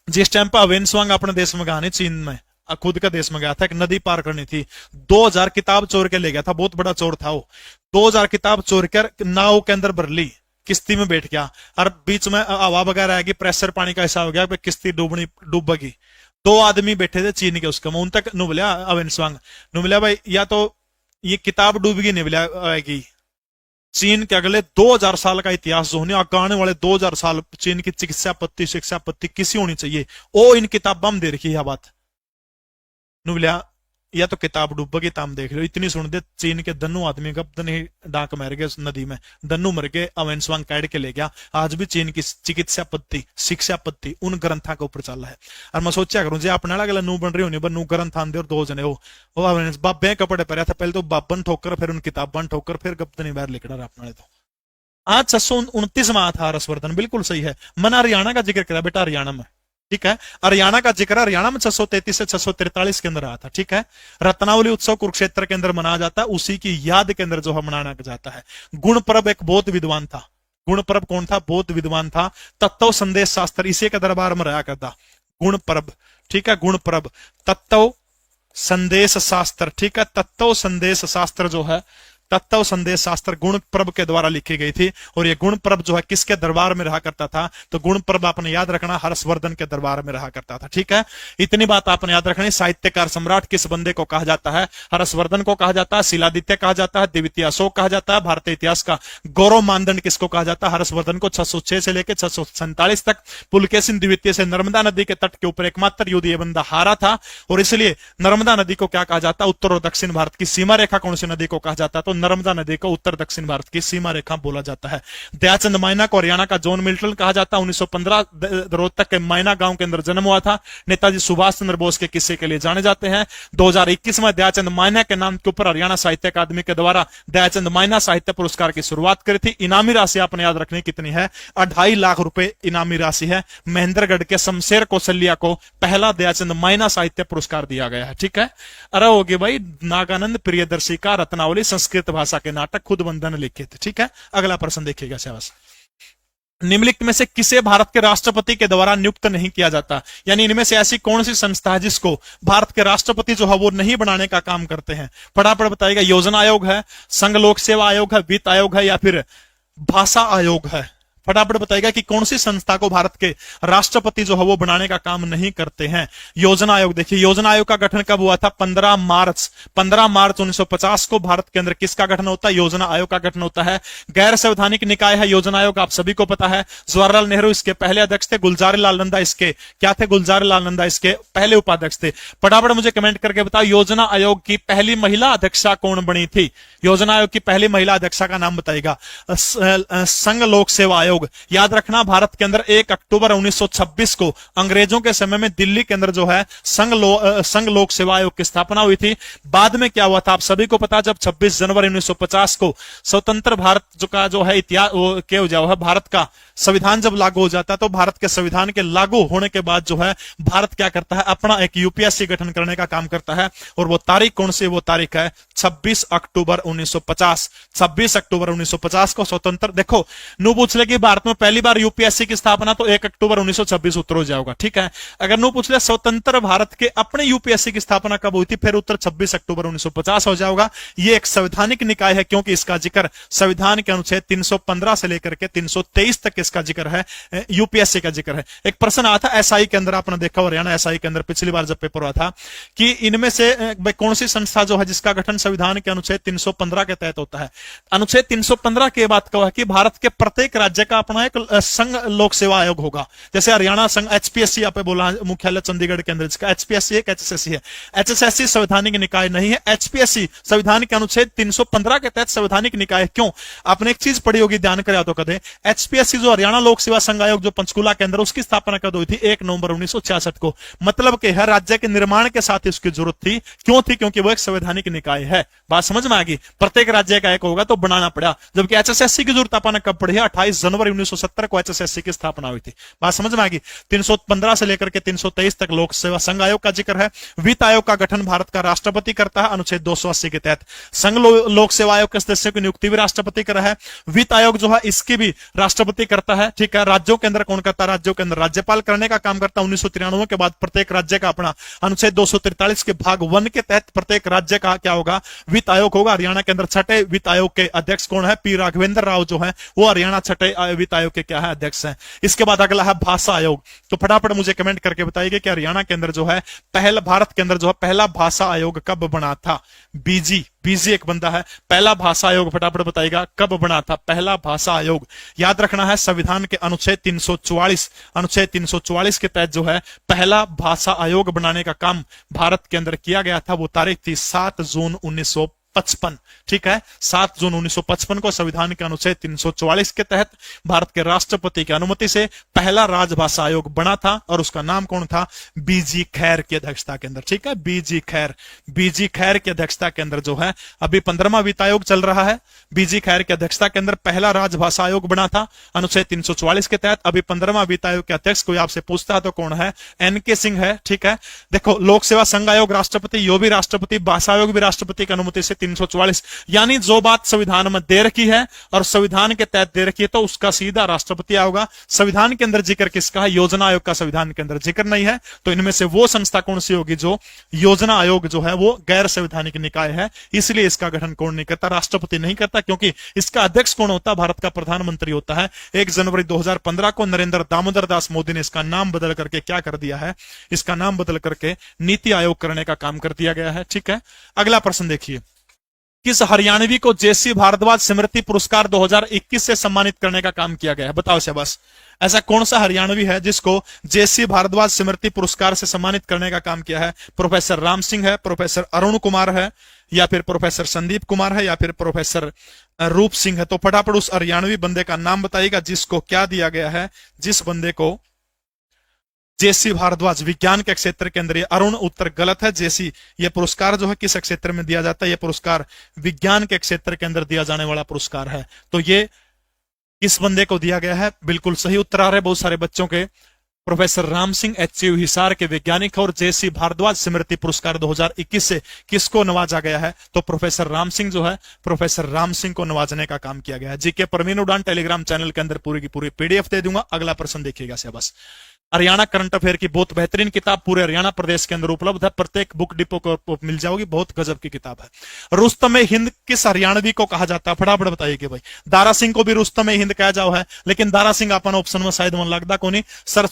जिस टाइम पर हवेन स्वांग अपने देश में गया नहीं, चीन में खुद का देश में गया था, एक नदी पार करनी थी, 2000 किताब चोर के ले गया था, बहुत बड़ा चोर था वो। 2000 किताब चोर कर नाव के अंदर भर ली, किश्ती में बैठ गया, और बीच में हवा वगैरह आएगी, प्रेशर पानी का ऐसा हो गया किश्ती डूबेगी। 2 आदमी बैठे थे चीन के उसके में, उन तक नुबलिया हवेन स्वांग नुबलिया भाई या तो ये किताब डूबेगी निबलिया आएगी। चीन के अगले 2000 साल का इतिहास जो होने आने वाले 2000 साल चीन की चिकित्सा पत्ति शिक्षा पत्ति किसी होनी चाहिए, वो इन किताबों में दे रखी है बात। नुबलिया या तो किताब डूबेगी ताम देख लो, इतनी सुन दे चीन के दन्नू आदमी गप्तन ही डाक मार गए नदी में, दन्नू मर गए, हवेन स्वांग काट के ले गया। आज भी चीन की चिकित्सा पत्ति शिक्षा पत्ति उन ग्रंथा के ऊपर चल है। और मैं सोचा करूं जे अपने अलग अलग नू बन रही होनी पर नू ग्रंथ आंदे और 2 जने वो बाबे कपड़े पहले था, पहले तो बाबन ठोकर, फिर उन किताबन ठोकर, फिर गप्तनी बाहर लिख रहा अपने तो। आज 629 में था हर्षवर्धन, बिल्कुल सही है। मैंने हरियाणा का जिक्र करा बेटा, हरियाणा में, ठीक है, हरियाणा का जिक्र हरियाणा में 633 से 643 के अंदर आया था, ठीक है। रत्नावली उत्सव कुरुक्षेत्र के अंदर मनाया जाता है, उसी की याद के अंदर जो है मनाया जाता है। गुणप्रभ एक बौद्ध विद्वान था, गुणप्रभ कौन था? बौद्ध विद्वान था। तत्व संदेश शास्त्र इसी के दरबार में रहा करता, गुणप्रभ, ठीक है, गुणप्रभ तत्व संदेश शास्त्र, ठीक है, तत्व संदेश शास्त्र जो है, तत्व संदेश शास्त्र गुणप्रभ के द्वारा लिखी गई थी। और ये गुणप्रभ जो है किसके दरबार में रहा करता था? तो गुणप्रभ आपने याद रखना हर्षवर्धन के दरबार में रहा करता था, ठीक है। इतनी बात आपने याद रखनी। साहित्यकार सम्राट किस बंदे को कहा जाता है? हर्षवर्धन को कहा जाता है, शिलादित्य कहा जाता है, द्वितीय अशोक कहा जाता है। भारतीय इतिहास का गौरव मानदंड किसको कहा जाता है? हर्षवर्धन को। 606 से लेकर 647 तक पुलकेशिन द्वितीय से नर्मदा नदी के तट के ऊपर एकमात्र युद्ध ये बंदा हारा था, और इसलिए नर्मदा नदी को क्या कहा जाता है? उत्तर और दक्षिण भारत की सीमा रेखा कौन सी नदी को कहा जाता है? तो नर्मदा नदी को उत्तर दक्षिण भारत की सीमा रेखा बोला जाता है। दयाचंद मायना को हरियाणा का जॉन मिल्टन कहा जाता है। 1915 रोहतक के मायना गांव के अंदर जन्म हुआ था। नेताजी सुभाष चंद्र बोस के किस्से के लिए जाने जाते हैं। 2021 में दयाचंद मायना के नाम के ऊपर हरियाणा साहित्य अकादमी के द्वारा दयाचंद मायना साहित्य पुरस्कार की शुरुआत करी थी। इनामी राशि आपने याद रखनी कितनी है? 2.5 लाख रुपए इनामी राशि है। महेंद्रगढ़ के शमशेर कौशल्या को पहला दयाचंद मायना साहित्य पुरस्कार दिया गया है, ठीक है। अरे होगी भाई नागानंद प्रियदर्शी का रत्नावली संस्कृत भाषा के नाटक खुद बंधन लिखे थे, ठीक है। अगला प्रश्न देखिएगा शाबाश। निम्नलिखित में से किसे भारत के राष्ट्रपति के द्वारा नियुक्त नहीं किया जाता? यानी इनमें से ऐसी कौन सी संस्था है जिसको भारत के राष्ट्रपति जो है वो नहीं बनाने का काम करते हैं? फटाफट बताइएगा। योजना आयोग है, संघ लोक सेवा आयोग है, वित्त आयोग है, या फिर भाषा आयोग है? फटाफट बताइएगा कि कौन सी संस्था को भारत के राष्ट्रपति जो है वो बनाने का काम नहीं करते हैं। योजना आयोग। देखिए योजना आयोग का गठन कब हुआ था? 15 मार्च 1950 को भारत के अंदर किसका गठन होता है? योजना आयोग का गठन होता है। गैर संवैधानिक निकाय है योजना आयोग, आप सभी को पता है। जवाहरलाल नेहरू इसके पहले अध्यक्ष थे। गुलजार लाल नंदा इसके क्या थे? गुलजार लाल नंदा इसके पहले उपाध्यक्ष थे। फटाफट मुझे कमेंट करके बताओ योजना आयोग की पहली महिला अध्यक्षा कौन बनी थी? योजना आयोग की पहली महिला अध्यक्षा का नाम बताइएगा। संघ लोक सेवा आयोग आयोग। याद रखना, भारत के अंदर 1 अक्टूबर 1926 को अंग्रेजों के समय में दिल्ली के अंदर जो है संघ लोक सेवा आयोग की स्थापना हुई थी। बाद में क्या हुआ था आप सभी को पता, जब 26 जनवरी 1950 को स्वतंत्र भारत का जो है इतिहास जो है भारत का संविधान जब लागू हो जाता है, तो भारत के संविधान के लागू होने के बाद जो है भारत क्या करता है, अपना एक यूपीएससी गठन करने का काम करता है। और वो तारीख कौन सी, वो तारीख है 26 अक्टूबर 1950। 26 अक्टूबर 1950 को स्वतंत्र, देखो नू पूछ ले कि भारत में पहली बार यूपीएससी की स्थापना, तो 1 अक्टूबर 1926 उत्तर हो जाएगा, ठीक है। अगर नू पूछ ले स्वतंत्र भारत के अपने यूपीएससी की स्थापना कब हुई थी, फिर उत्तर 26 अक्टूबर 1950 हो जाएगा। ये एक संवैधानिक निकाय है, क्योंकि इसका जिक्र संविधान के अनुच्छेद 315 से लेकर के 323 तक इसका जिक्र है, यूपीएससी का जिक्र है। एक प्रश्न आया था एसआई के अंदर, आपने देखा हरियाणा एसआई के अंदर पिछली बार जब पेपर हुआ था, कि इनमें से कौन सी संस्था जो है जिसका गठन संविधान के अनुच्छेद 315 के तहत होता है। अनुच्छेद 315 के बाद कहा कि भारत के प्रत्येक राज्य का अपना एक संघ लोक सेवा आयोग होगा। जैसे हरियाणा संघ एचपीएससी आप बोला, मुख्यालय चंडीगढ़ के अंदर, जिसका एचपीएससी एक एचएसएससी है। एचएसएससी संवैधानिक निकाय नहीं है, एचपीएससी संविधान के अनुच्छेद 315 के तहत संवैधानिक निकाय है। क्यों? आपने एक चीज पढ़ी होगी, ध्यान करें तो कदे, एचपीएससी जो हरियाणा लोक सेवा संघ आयोग जो पंचकुला के अंदर, उसकी स्थापना कब हुई थी, 1 नवंबर 1966 को। मतलब कि हर राज्य के निर्माण के साथ उसकी जरूरत थी। क्यों थी? क्योंकि वो एक संवैधानिक निकाय है। बात समझ में आ गई? प्रत्येक राज्य का एक होगा तो बनाना पड़ा। जबकि एचएसएससी की जरूरत अपन कब पड़ी है, 28 जनवरी 1970 को एचएसएससी की स्थापना हुई थी। बात समझ में आ गई? 315 से लेकर के 323 तक लोक सेवा संघ आयोग का जिक्र है। वित्त आयोग का गठन भारत का राष्ट्रपति करता है अनुच्छेद 280 के तहत। संघ लोक सेवा आयोग के सदस्यों की नियुक्ति भी राष्ट्रपति कर रहा है। वित्त आयोग जो है इसकी भी राष्ट्रपति करता है, ठीक है। राज्यों के अंदर कौन करता है? राज्यों के अंदर राज्यपाल करने का काम करता है। 1993 के बाद प्रत्येक राज्य का अपना अनुच्छेद 243 के भाग 1 के तहत प्रत्येक राज्य का क्या होगा, वित्त आयोग होगा। हरियाणा के अंदर छठे वित्त आयोग के अध्यक्ष कौन है? पी राघवेंद्र राव जो है वो हरियाणा छठे वित्त आयोग के क्या है, अध्यक्ष हैं। इसके बाद अगला है भाषा आयोग। तो फटाफट मुझे कमेंट करके बताइए कि हरियाणा के अंदर जो है भारत के अंदर जो है पहला भाषा आयोग कब बना था? बीजी एक बंदा है। पहला भाषा आयोग फटाफट बताइएगा कब बना था पहला भाषा आयोग। याद रखना है संविधान के अनुच्छेद 344 के तहत जो है पहला भाषा आयोग बनाने का काम भारत के अंदर किया गया था। वो तारीख थी 7 जून 1955, ठीक है। 7 जून 1955 को संविधान के अनुच्छेद 344 के तहत भारत के राष्ट्रपति की अनुमति से पहला राजभाषा आयोग बना था, और उसका नाम कौन था? बीजी खैर की अध्यक्षता के अंदर, ठीक है। बीजी खैर की अध्यक्षता के अंदर जो है अभी 15वां वित्त आयोग चल रहा है। बीजी खैर की अध्यक्षता के अंदर पहला राजभाषा आयोग बना था अनुच्छेद 344 के तहत। अभी 15वां वित्त आयोग के अध्यक्ष कोई आपसे पूछता है तो कौन है? एनके सिंह है, ठीक है। देखो लोक सेवा संघ आयोग राष्ट्रपति, यो भी राष्ट्रपति, भाषा आयोग भी राष्ट्रपति की अनुमति से 344। यानी जो बात संविधान में दे रखी है और संविधान के तहत दे रखी है तो उसका सीधा राष्ट्रपति आएगा। संविधान के अंदर जिक्र किसका है? योजना आयोग का संविधान के अंदर जिक्र नहीं है। तो इनमें से वो संस्था कौन सी होगी जो योजना आयोग जो है वो गैर संवैधानिक निकाय है, इसलिए इसका गठन कौन नहीं करता? राष्ट्रपति नहीं करता, क्योंकि इसका अध्यक्ष कौन होता है? भारत का प्रधानमंत्री होता है। 1 जनवरी 2015 को नरेंद्र दामोदर दास मोदी ने इसका नाम बदल करके क्या कर दिया है? इसका नाम बदल करके नीति आयोग करने का काम कर दिया गया है, ठीक है। अगला प्रश्न देखिए, किस हरियाणवी को जेसी भारद्वाज स्मृति पुरस्कार 2021 से सम्मानित करने का काम किया गया है? बताओ शाबाश, ऐसा कौन सा हरियाणवी है जिसको जेसी भारद्वाज स्मृति पुरस्कार से सम्मानित करने का काम किया है? प्रोफेसर राम सिंह है, प्रोफेसर अरुण कुमार है, या फिर प्रोफेसर संदीप कुमार है, या फिर प्रोफेसर रूप सिंह है? तो फटाफट उस हरियाणवी बंदे का नाम बताइएगा जिसको क्या दिया गया है, जिस बंदे को जेसी भारद्वाज विज्ञान के क्षेत्र के अंदर। ये अरुण उत्तर गलत है। जेसी ये पुरस्कार जो है किस क्षेत्र में दिया जाता है? ये पुरस्कार विज्ञान के क्षेत्र के अंदर दिया जाने वाला पुरस्कार है। तो ये इस बंदे को दिया गया है। बिल्कुल सही उत्तर आ रहे बहुत सारे बच्चों के। प्रोफेसर राम सिंह एचयू हिसार के वैज्ञानिक और जेसी भारद्वाज स्मृति पुरस्कार 2021 से किसको नवाजा गया है? तो प्रोफेसर राम सिंह जो है, प्रोफेसर राम सिंह को नवाजने का काम किया गया है। जीके परवीन उड़ान टेलीग्राम चैनल के अंदर पूरी की पूरी पीडीएफ दे दूंगा। अगला प्रश्न देखिएगा बस। हरियाणा करंट अफेयर की बहुत बेहतरीन किताब पूरे हरियाणा प्रदेश के अंदर उपलब्ध है। प्रत्येक बुक डिपो को मिल जाओगी, बहुत गजब की किताब है। रुस्तम हिंद किस हरियाणवी को कहा जाता है? फटाफट बताइए कि भाई। दारा सिंह को भी रुस्तम हिंद कहा जाओ है, लेकिन दारा सिंह अपन ऑप्शन में शायद मन लगता को नहीं। सर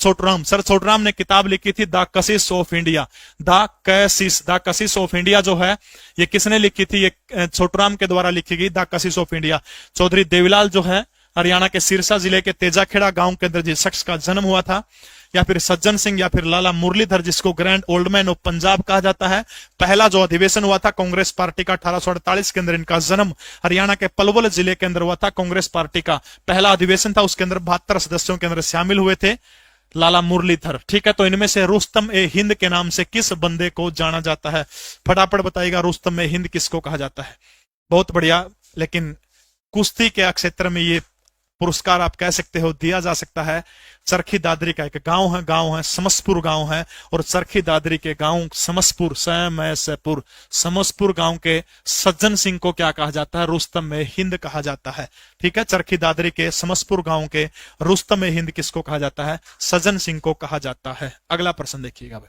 छोटराम ने किताब लिखी थी the Kashish of India. The Kashish of India जो है ये किसने लिखी थी? ये छोटराम के द्वारा लिखी गई the Kashish of India. Chaudhary Devilal जो है हरियाणा के सिरसा जिले के तेजाखेड़ा गांव के अंदर जिस शख्स का जन्म हुआ था, या फिर सज्जन सिंह या फिर लाला मुरलीधर, जिसको grand old man of Punjab कहा जाता है। पहला जो अधिवेशन हुआ था कांग्रेस पार्टी का 1848 के अंदर इनका जन्म हरियाणा के पलवल जिले के अंदर हुआ था। कांग्रेस पार्टी का पहला अधिवेशन था, उसके अंदर 72 सदस्यों के अंदर शामिल हुए थे लाला मुरलीधर। ठीक है, तो इनमें से रुस्तम ए हिंद के नाम से किस बंदे को जाना जाता है? फटाफट बताइएगा, रुस्तम ए हिंद किसको कहा जाता है? बहुत बढ़िया। लेकिन कुश्ती के क्षेत्र में ये पुरस्कार आप कह सकते हो दिया जा सकता है चरखी दादरी का एक गांव है समसपुर गांव है, और चरखी दादरी के गांव समसपुर गांव के सज्जन सिंह को क्या कहा जाता है? रुस्तम में हिंद कहा जाता है। ठीक है, चरखी दादरी के समसपुर गांव के रुस्तम में हिंद किसको कहा जाता है? सज्जन सिंह को कहा जाता है। अगला प्रश्न देखिएगा भाई,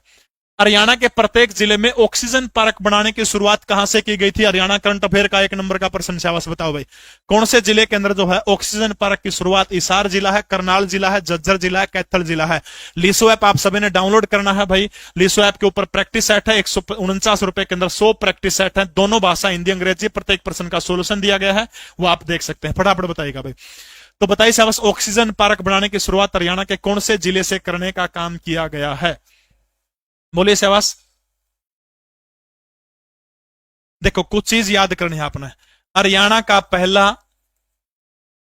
हरियाणा के प्रत्येक जिले में ऑक्सीजन पार्क बनाने की शुरुआत कहां से की गई थी? हरियाणा करंट अफेयर का 1 नंबर का प्रश्न, शाबाश बताओ भाई। कौन से जिले के अंदर जो है ऑक्सीजन पार्क की शुरुआत? हिसार जिला है, करनाल जिला है, झज्जर जिला है, कैथल जिला है। लिसो ऐप आप सभी ने डाउनलोड करना है भाई। लिसो ऐप के ऊपर प्रैक्टिस सेट है, 149 रुपए के अंदर 100 प्रैक्टिस सेट है, दोनों भाषा हिंदी अंग्रेजी, प्रत्येक प्रश्न का सोल्यूशन दिया गया है, वो आप देख सकते हैं। फटाफट बताइएगा भाई। तो बताइए शाबाश, ऑक्सीजन पार्क बनाने की शुरुआत हरियाणा के कौन से जिले से करने का काम किया गया है? बोलिए शाबाश। देखो कुछ चीज याद करनी है आपने। हरियाणा का पहला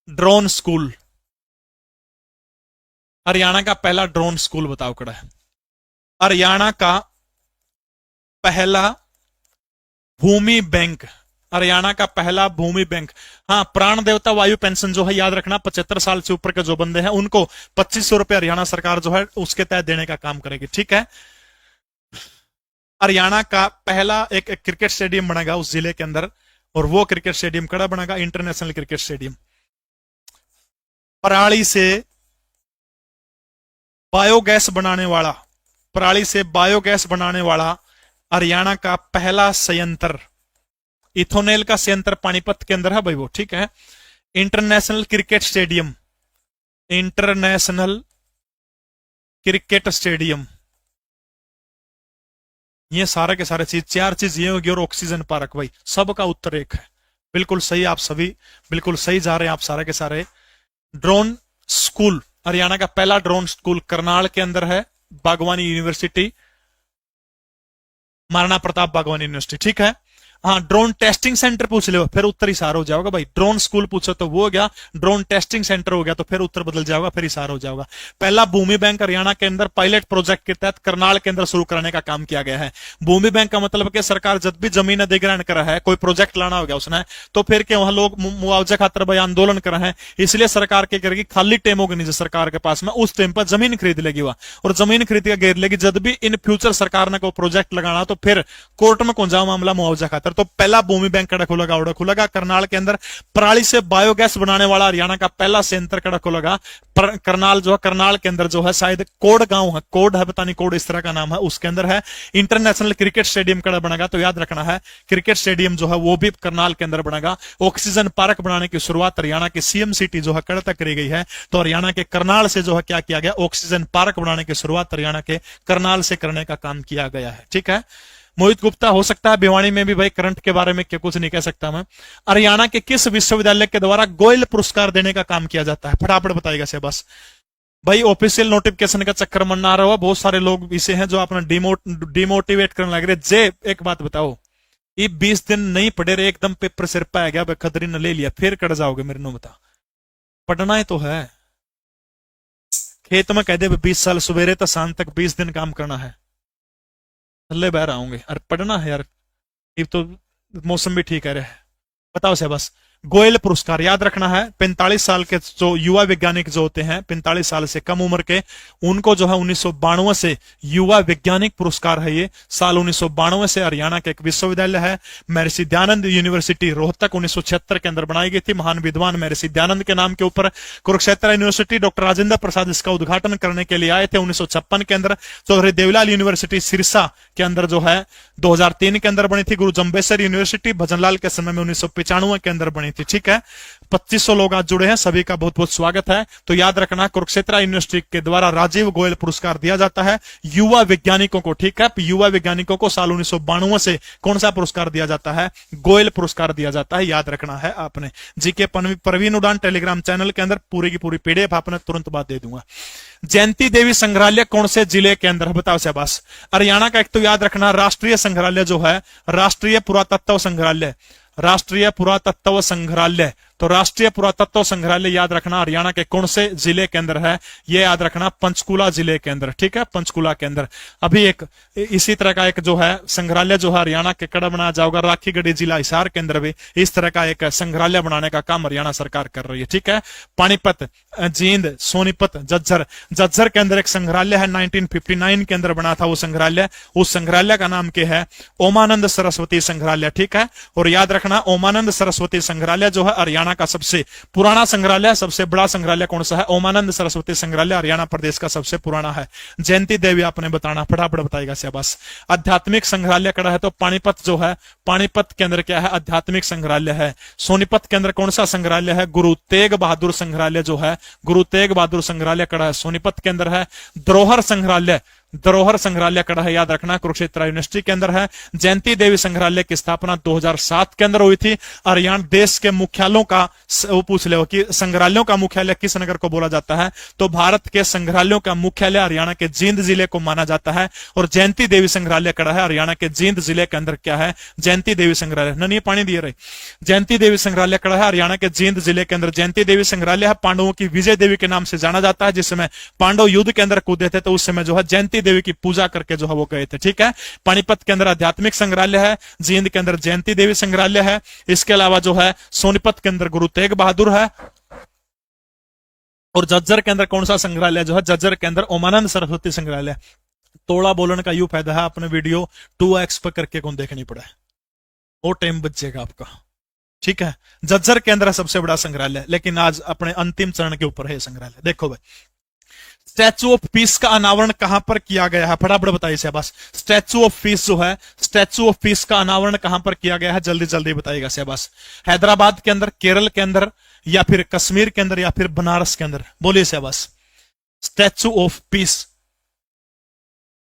ड्रोन स्कूल, हरियाणा का पहला ड्रोन स्कूल बताओ कड़ा है? हरियाणा का पहला भूमि बैंक, हरियाणा का पहला भूमि बैंक। हाँ, प्राण देवता वायु पेंशन जो है याद रखना, 75 साल से ऊपर के जो बंदे हैं उनको 2500 रुपए हरियाणा सरकार जो है उसके तहत देने का काम करेगी। ठीक है, हरियाणा का पहला एक क्रिकेट स्टेडियम बनेगा उस जिले के अंदर, और वो क्रिकेट स्टेडियम कड़ा बनेगा? International cricket stadium. पराली से बायोगैस बनाने वाला, पराली से बायोगैस बनाने वाला हरियाणा का पहला संयंत्र, इथोनेल का संयंत्र पानीपत के अंदर है भाई वो। ठीक है, international cricket stadium, international cricket stadium, ये सारे के सारे चीज, 4 चीज ये होगी, और ऑक्सीजन पार्क भाई। सबका उत्तर एक है, बिल्कुल सही। आप सभी बिल्कुल सही जा रहे हैं आप सारे के सारे। ड्रोन स्कूल, हरियाणा का पहला ड्रोन स्कूल करनाल के अंदर है, बागवानी यूनिवर्सिटी, महाराणा प्रताप बागवानी यूनिवर्सिटी। ठीक है, हाँ, ड्रोन टेस्टिंग सेंटर पूछ लो फिर उत्तर इशार हो जाएगा भाई। ड्रोन स्कूल पूछो तो वो हो गया, ड्रोन टेस्टिंग सेंटर हो गया तो फिर उत्तर बदल जाएगा, फिर इशार हो जाएगा। पहला भूमि बैंक हरियाणा के अंदर पायलट प्रोजेक्ट के तहत करनाल के अंदर शुरू करने का काम किया गया है। भूमि बैंक का मतलब कि सरकार जब भी जमीन अधिग्रहण करा है, कोई प्रोजेक्ट लाना हो गया उसने, तो फिर के वहां लोग मुआवजा खातर भाई आंदोलन कर रहे हैं, इसलिए सरकार के करेगी खाली टेम होगी नहीं सरकार के पास में, उस टेम पर जमीन खरीद लेगी वह, और जमीन खरीद के घेर लेगी। जब भी इन फ्यूचर सरकार ने कोई प्रोजेक्ट लगाना तो फिर कोर्ट में कौन जाओ मामला मुआवजा खातर। तो पहला भूमि बैंक कड़ा खुलेगा करनाल के अंदर। पराली से बायोगैस बनाने वाला हरियाणा का पहला संयंत्र कड़ा खुलेगा करनाल जो है, करनाल के अंदर जो है शायद कोड गांव है, कोड है पता नहीं, कोड इस तरह का नाम है, उसके अंदर है। इंटरनेशनल क्रिकेट स्टेडियम कड़ा बनेगा, तो याद रखना है क्रिकेट स्टेडियम जो है वो भी करनाल के अंदर बनेगा। ऑक्सीजन पार्क बनाने की शुरुआत हरियाणा की सीएम सिटी जो है कड़ तक करी गई है, तो हरियाणा के करनाल से जो है क्या किया गया? ऑक्सीजन पार्क बनाने की शुरुआत हरियाणा के करनाल से करने का काम किया गया है। ठीक है, मोहित गुप्ता हो सकता है भिवानी में भी भाई करंट के बारे में क्या कुछ नहीं कह सकता मैं। हरियाणा के किस विश्वविद्यालय के द्वारा गोयल पुरस्कार देने का काम किया जाता है? फटाफट बताइएगा से बस भाई। ऑफिशियल नोटिफिकेशन का चक्कर मना रहा हुआ, बहुत सारे लोग इसे हैं जो अपना डिमोटिवेट करने लग रहे। जे एक बात बताओ, ये 20 दिन नहीं पढ़े रहे, एकदम पेपर सिर पे आ गया, खतरी ने ले लिया, फिर कट जाओगे मेरे नो बता। पढ़ना ही तो है, खेत में कह दे 20 साल सवेरे तो शाम तक 20 दिन काम करना है, थल्ले बह रहा होंगे। अरे पढ़ना है यार, ये तो मौसम भी ठीक है रे। बताओ से बस, गोयल पुरस्कार याद रखना है। 45 साल के जो युवा वैज्ञानिक जो होते हैं, 45 साल से कम उम्र के, उनको जो है 1992 से युवा वैज्ञानिक पुरस्कार है ये। साल 1992 से हरियाणा का एक विश्वविद्यालय है महर्षि दयानंद यूनिवर्सिटी रोहतक, 1976 के अंदर बनाई गई थी, महान विद्वान महर्षि दयानंद के नाम के ऊपर। कुरुक्षेत्र यूनिवर्सिटी डॉक्टर राजेंद्र प्रसाद इसका उद्घाटन करने के लिए आए थे 1956 के अंदर। चौधरी देवीलाल यूनिवर्सिटी सिरसा के अंदर जो है 2003 के अंदर बनी थी। गुरु जम्बेसर यूनिवर्सिटी भजनलाल के समय में 1995 के अंदर बनी थी। थी। ठीक है, 2500 लोग आज जुड़े हैं, सभी का बहुत बहुत स्वागत है। तो याद रखना, कुरुक्षेत्र यूनिवर्सिटी के द्वारा राजीव गोयल पुरस्कार दिया जाता है युवा वैज्ञानिकों को। ठीक है, युवा वैज्ञानिकों को साल 1992 से कौन सा पुरस्कार दिया जाता है? गोयल पुरस्कार दिया जाता है, याद रखना है आपने। जीके प्रवीण उड़ान टेलीग्राम चैनल के अंदर पूरी की पूरी पीडीएफ आपने तुरंत बाद दे दूंगा। जयंती देवी संग्रहालय कौन से जिले के अंदर है? बताओ शाबाश। हरियाणा का। एक तो याद रखना, राष्ट्रीय संग्रहालय जो है राष्ट्रीय पुरातत्व संग्रहालय, राष्ट्रीय पुरातत्व संग्रहालय, तो राष्ट्रीय पुरातत्व संग्रहालय याद रखना हरियाणा के कौन से जिले के अंदर है? ये याद रखना पंचकुला जिले के अंदर। ठीक है, पंचकुला के अंदर। अभी एक इसी तरह का एक जो है संग्रहालय जो है हरियाणा के कड़ा बनाया जाएगा, राखीगढ़ी जिला हिसार के अंदर भी इस तरह का एक संग्रहालय बनाने का काम हरियाणा सरकार कर रही है। ठीक है, पानीपत, जींद, सोनीपत, झज्जर, झज्जर के अंदर एक संग्रहालय है, 1959 के अंदर बना था वो संग्रहालय। उस संग्रहालय का नाम क्या है? ओमानंद सरस्वती संग्रहालय। ठीक है, और याद रखना ओमानंद सरस्वती संग्रहालय जो है हरियाणा का सबसे पुराना संग्रहालय, सबसे बड़ा संग्रहालय कौन सा है? ओमानंद सरस्वती संग्रहालय हरियाणा प्रदेश का सबसे पुराना है। जयंती देवी आपने बताना, फटाफट बताएगा शाबाश। आध्यात्मिक संग्रहालय कड़ा है तो पानीपत जो है, पानीपत के अंदर क्या है? आध्यात्मिक संग्रहालय है। सोनीपत के अंदर कौन सा संग्रहालय है? गुरु तेग बहादुर संग्रहालय जो है, गुरु तेग बहादुर संग्रहालय कड़ा है, सोनीपत के अंदर है। धरोहर संग्रहालय, धरोहर संग्रहालय कड़ा है, याद रखना कुरुक्षेत्र यूनिवर्सिटी के अंदर है। जयंती देवी संग्रहालय की स्थापना 2007 के अंदर हुई थी। हरियाणा देश के मुख्यालयों का वो पूछ ले कि संग्रहालयों का मुख्यालय किस नगर को बोला जाता है? तो भारत के संग्रहालयों का मुख्यालय हरियाणा के जींद जिले को माना जाता है। और जयंती देवी संग्रहालय कड़ा है हरियाणा के जींद जिले के अंदर क्या है? जयंती देवी संग्रहालय। नहीं पानी दिए रहे। जयंती देवी संग्रहालय कड़ा है हरियाणा के जींद जिले के अंदर। जयंती देवी संग्रहालय है पांडवों की विजय देवी के नाम से जाना जाता है। जिस समय पांडव युद्ध के अंदर कूदे थे तो उस समय जो है जयंती देवी की पूजा करके जो है वो गए थे। ठीक है, पानीपत के अंदर आध्यात्मिक संग्रहालय है, जींद के अंदर जयंती देवी संग्रहालय है। इसके अलावा जो है सोनीपत के अंदर गुरु तेग बहादुर है। और झज्जर के अंदर कौन सा संग्रहालय जो है? झज्जर के अंदर ओमानंद सरस्वती संग्रहालय। तोड़ा बोलने का यू फायदा है, अपने वीडियो 2x पर करके कौन देखनी पड़े, वो टाइम बचेगा आपका। ठीक है, झज्जर के अंदर सबसे बड़ा संग्रहालय, लेकिन आज अपने अंतिम चरण के ऊपर है संग्रहालय। देखो भाई, स्टैचू ऑफ पीस का अनावरण कहां पर किया गया है? फटाफट बताइए शाबाश। स्टैचू ऑफ पीस जो है, स्टैचू ऑफ पीस का अनावरण कहां पर किया गया है? जल्दी जल्दी बताइएगा शाबाश। हैदराबाद के अंदर, केरल के अंदर, या फिर कश्मीर के अंदर, या फिर बनारस के अंदर? बोलिए शाबाश। स्टैचू ऑफ पीस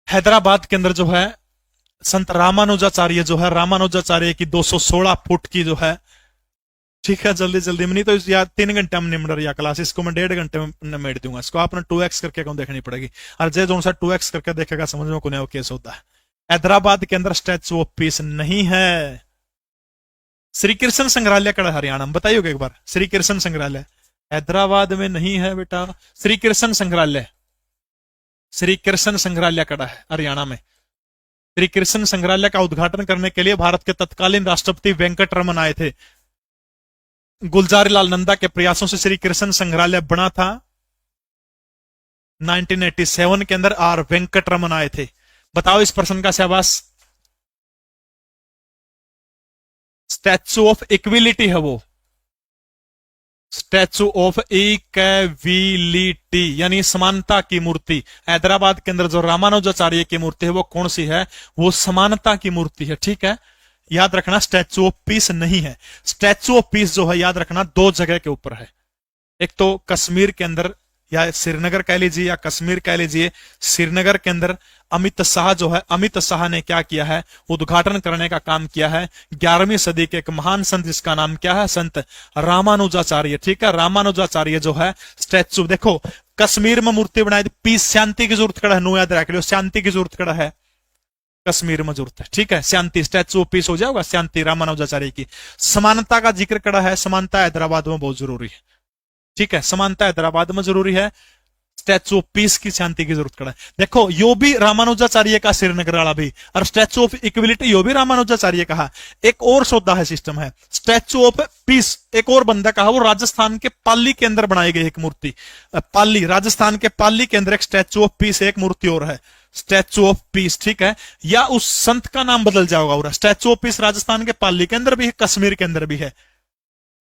हैदराबाद के अंदर जो है संत रामानुजाचार्य जो है, रामानुजाचार्य की 216 फुट की जो है। ठीक है, जल्दी जल्दी में, नहीं तो यार 3 घंटे में निमट रही क्लास, इसको मैं 1.5 घंटे में निमेट दूंगा। इसको आपने 2x करके कौन देखनी पड़ेगी, और जे जो सा 2x करके देखेगा समझ में कौन केस होता है। हैदराबाद के अंदर स्टैचू ऑफ पीस नहीं है। श्री कृष्ण संग्रहालय कड़ा हरियाणा में, बताइए एक बार। श्री कृष्ण संग्रहालय हैदराबाद में नहीं है बेटा। श्री कृष्ण संग्रहालय, श्री कृष्ण संग्रहालय कड़ा है हरियाणा में। श्री कृष्ण संग्रहालय का उद्घाटन करने के लिए भारत के तत्कालीन राष्ट्रपति वेंकट रमन आए थे। गुलजारीलाल नंदा के प्रयासों से श्री कृष्ण संग्रहालय बना था 1987 के अंदर, और वेंकट रमन आए थे। बताओ इस प्रश्न का शाबाश। स्टैचू ऑफ इक्विलिटी है वो, स्टैचू ऑफ इक्विलिटी यानी समानता की मूर्ति। हैदराबाद के अंदर जो रामानुजाचार्य की मूर्ति है वो कौन सी है? वो समानता की मूर्ति है। ठीक है, याद रखना स्टैचू ऑफ पीस नहीं है। स्टैचू ऑफ पीस जो है याद रखना 2 जगह के ऊपर है। एक तो कश्मीर के अंदर, या श्रीनगर कह लीजिए या कश्मीर कह लीजिए। श्रीनगर के अंदर अमित शाह जो है, अमित शाह ने क्या किया है? उद्घाटन करने का काम किया है। 11वीं सदी के एक महान संत जिसका नाम क्या है? संत रामानुजाचार्य। ठीक है, रामानुजाचार्य जो है स्टैचू, देखो कश्मीर में मूर्ति बनाई, पीस शांति की जरूरत कड़ा है। नो याद रख लो, शांति की जरूरत कड़ा है, कश्मीर में जरूरत है। ठीक है, शांति, स्टैचू ऑफ पीस हो जाएगा शांति रामानुजाचार्य की। समानता का जिक्र कड़ा है, समानता हैदराबाद में बहुत जरूरी है। ठीक है, समानता हैदराबाद में जरूरी है, स्टैचू ऑफ पीस की शांति की जरूरत कड़ा है। देखो यो भी रामानुजाचार्य का श्रीनगर वाला भी, और स्टैचू ऑफ इक्विलिटी यो भी रामानुजाचार्य का। एक और सौदा है, सिस्टम है। स्टैचू ऑफ पीस एक और बंदा कहा, वो राजस्थान के पाली के अंदर बनाई गई एक मूर्ति। पाली, राजस्थान के पाली के अंदर एक स्टैचू ऑफ पीस, एक मूर्ति और है स्टैचू ऑफ पीस। ठीक है, या उस संत का नाम बदल जाएगा पूरा। स्टैचू ऑफ पीस राजस्थान के पाली के अंदर भी है, कश्मीर के अंदर भी है।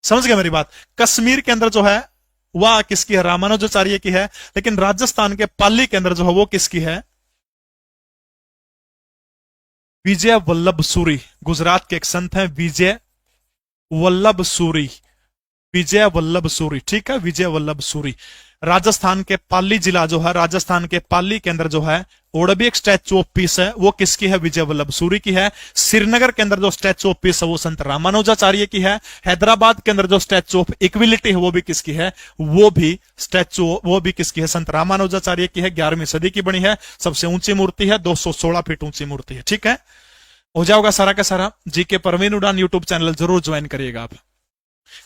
समझ गए मेरी बात? कश्मीर के अंदर जो है वह किसकी है? रामानुजाचार्य की है। लेकिन राजस्थान के पाली के अंदर जो है वो किसकी है? विजय वल्लभ सूरी, गुजरात के एक संत हैं विजय वल्लभ सूरी। विजय वल्लभ सूरी, ठीक है, विजय वल्लभ सूरी। राजस्थान के पाली जिला जो है, राजस्थान के पाली के अंदर जो है ओडबी एक स्टैचू ऑफ पीस है, वो किसकी है? विजय वल्लभ सूरी की है। श्रीनगर के अंदर जो स्टैचू ऑफ पीस है वो संत रामानुजाचार्य की है। हैदराबाद के अंदर जो स्टैचू ऑफ इक्विलिटी है वो भी किसकी है? वो भी किसकी है? संत रामानुजाचार्य की है। 11वीं सदी की बनी है, सबसे ऊंची मूर्ति है, 216 फीट ऊंची मूर्ति है, ठीक है। हो जाओगा सारा का सारा। जीके परवीन उड़ान यूट्यूब चैनल जरूर ज्वाइन करिएगा आप।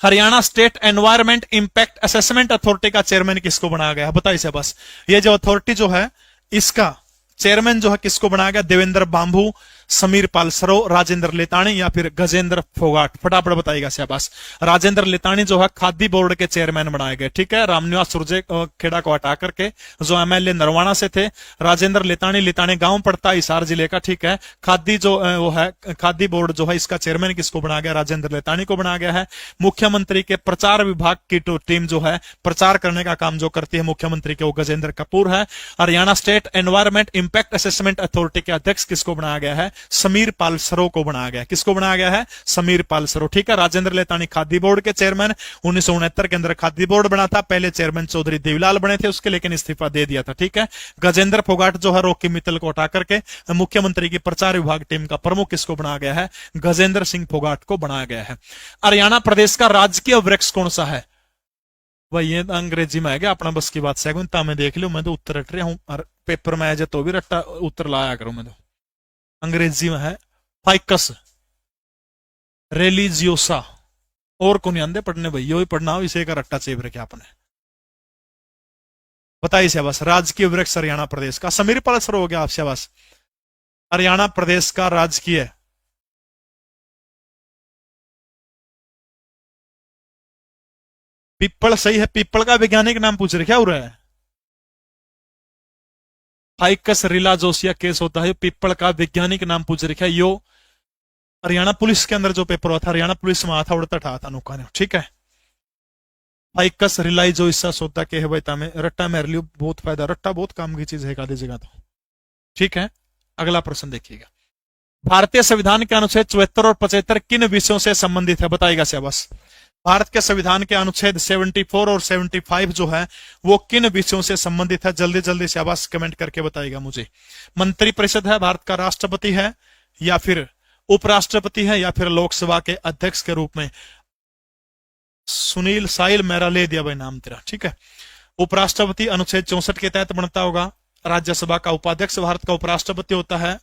Haryana state environment impact assessment authority का चेयरमैन किसको बनाया गया? बताइए से बस। ये जो अथॉरिटी जो है इसका चेयरमैन जो है किसको बनाया गया? देवेंद्र बांबू, समीर पाल सरो, राजेंद्र लेतानी या फिर गजेंद्र फोगाट? फटाफट बताइएगा शाबाश। राजेंद्र लेतानी जो है खादी बोर्ड के चेयरमैन बनाए गए, ठीक है, रामनिवास सुरजे खेड़ा को हटा करके, जो एमएलए नरवाना से थे। राजेंद्र लेतानी गांव पड़ता है हिसार जिले का, ठीक है। खादी जो वो है खादी बोर्ड जो है इसका चेयरमैन किसको बनाया गया? राजेंद्र लेतानी को बनाया गया है। मुख्यमंत्री के प्रचार विभाग की टीम जो है प्रचार करने का काम जो करती है मुख्यमंत्री के, वो गजेंद्र कपूर है। Haryana state environment impact assessment authority के अध्यक्ष किसको बनाया गया है? समीर पाल सरो को बनाया गया। किसको बनाया गया है? समीर पाल सरो, ठीक है। राजेंद्र लेतानी खादी बोर्ड के चेयरमैन, 1969 के अंदर खादी बोर्ड बना था। पहले चेयरमैन चौधरी देवीलाल बने थे उसके, लेकिन इस्तीफा दे दिया था, ठीक है। गजेंद्र फोगाट जो है रॉकी मित्तल को हटा करके मुख्यमंत्री की प्रचार विभाग टीम का प्रमुख किसको बनाया गया है? गजेंद्र सिंह फोगाट को बनाया गया है। हरियाणा प्रदेश का राजकीय वृक्ष कौन सा है? भाई ये अंग्रेजी में है क्या? अपना बस की बात से मैं देख लू, मैं तो उत्तर रट रहा हूं पेपर में है तो भी रट्टा उत्तर लाया करूं मैं तो। अंग्रेजी में है फाइकस रेलिजियोसा। और कौन आंदे पढ़ने भाई? यो ही पढ़ना हो, इसे का रट्टा चेप रखे आपने। बताइए शाबाश। राजकीय वृक्ष हरियाणा प्रदेश का समीर पाल सरो हो गया आप, शाबाश। हरियाणा प्रदेश का राजकीय पीपल सही है। पीपल का वैज्ञानिक नाम पूछ रहे क्या हो रहा है? फाइकस रिलाजोसिया केस होता है। पीपल का वैज्ञानिक नाम पूछ रखा है। यो हरियाणा पुलिस के अंदर जो पेपर हुआ था, हरियाणा पुलिस में आता उड़ता ठा था नौका ने, ठीक है। फाइकस रिलाइजोसिया सोता के है बेटा में रट्टा मेरे लिए बहुत फायदा, रट्टा बहुत काम की चीज है एकाधी जगह तो, ठीक है। अगला प्रश्न देखिएगा। भारतीय संविधान के अनुच्छेद 74 और 75 किन विषयों से संबंधित है? बताइएगा शाबाश। भारत के संविधान के अनुच्छेद 74 और 75 जो है वो किन विषयों से संबंधित है? जल्दी जल्दी शाबाश कमेंट करके बताइएगा मुझे। मंत्रिपरिषद है, भारत का राष्ट्रपति है, या फिर उपराष्ट्रपति है, या फिर लोकसभा के अध्यक्ष के रूप में? सुनील साहिल मेरा ले दिया भाई नाम तेरा, ठीक है। उपराष्ट्रपति अनुच्छेद 64 के तहत बनता होगा। राज्यसभा का उपाध्यक्ष भारत का उपराष्ट्रपति होता है।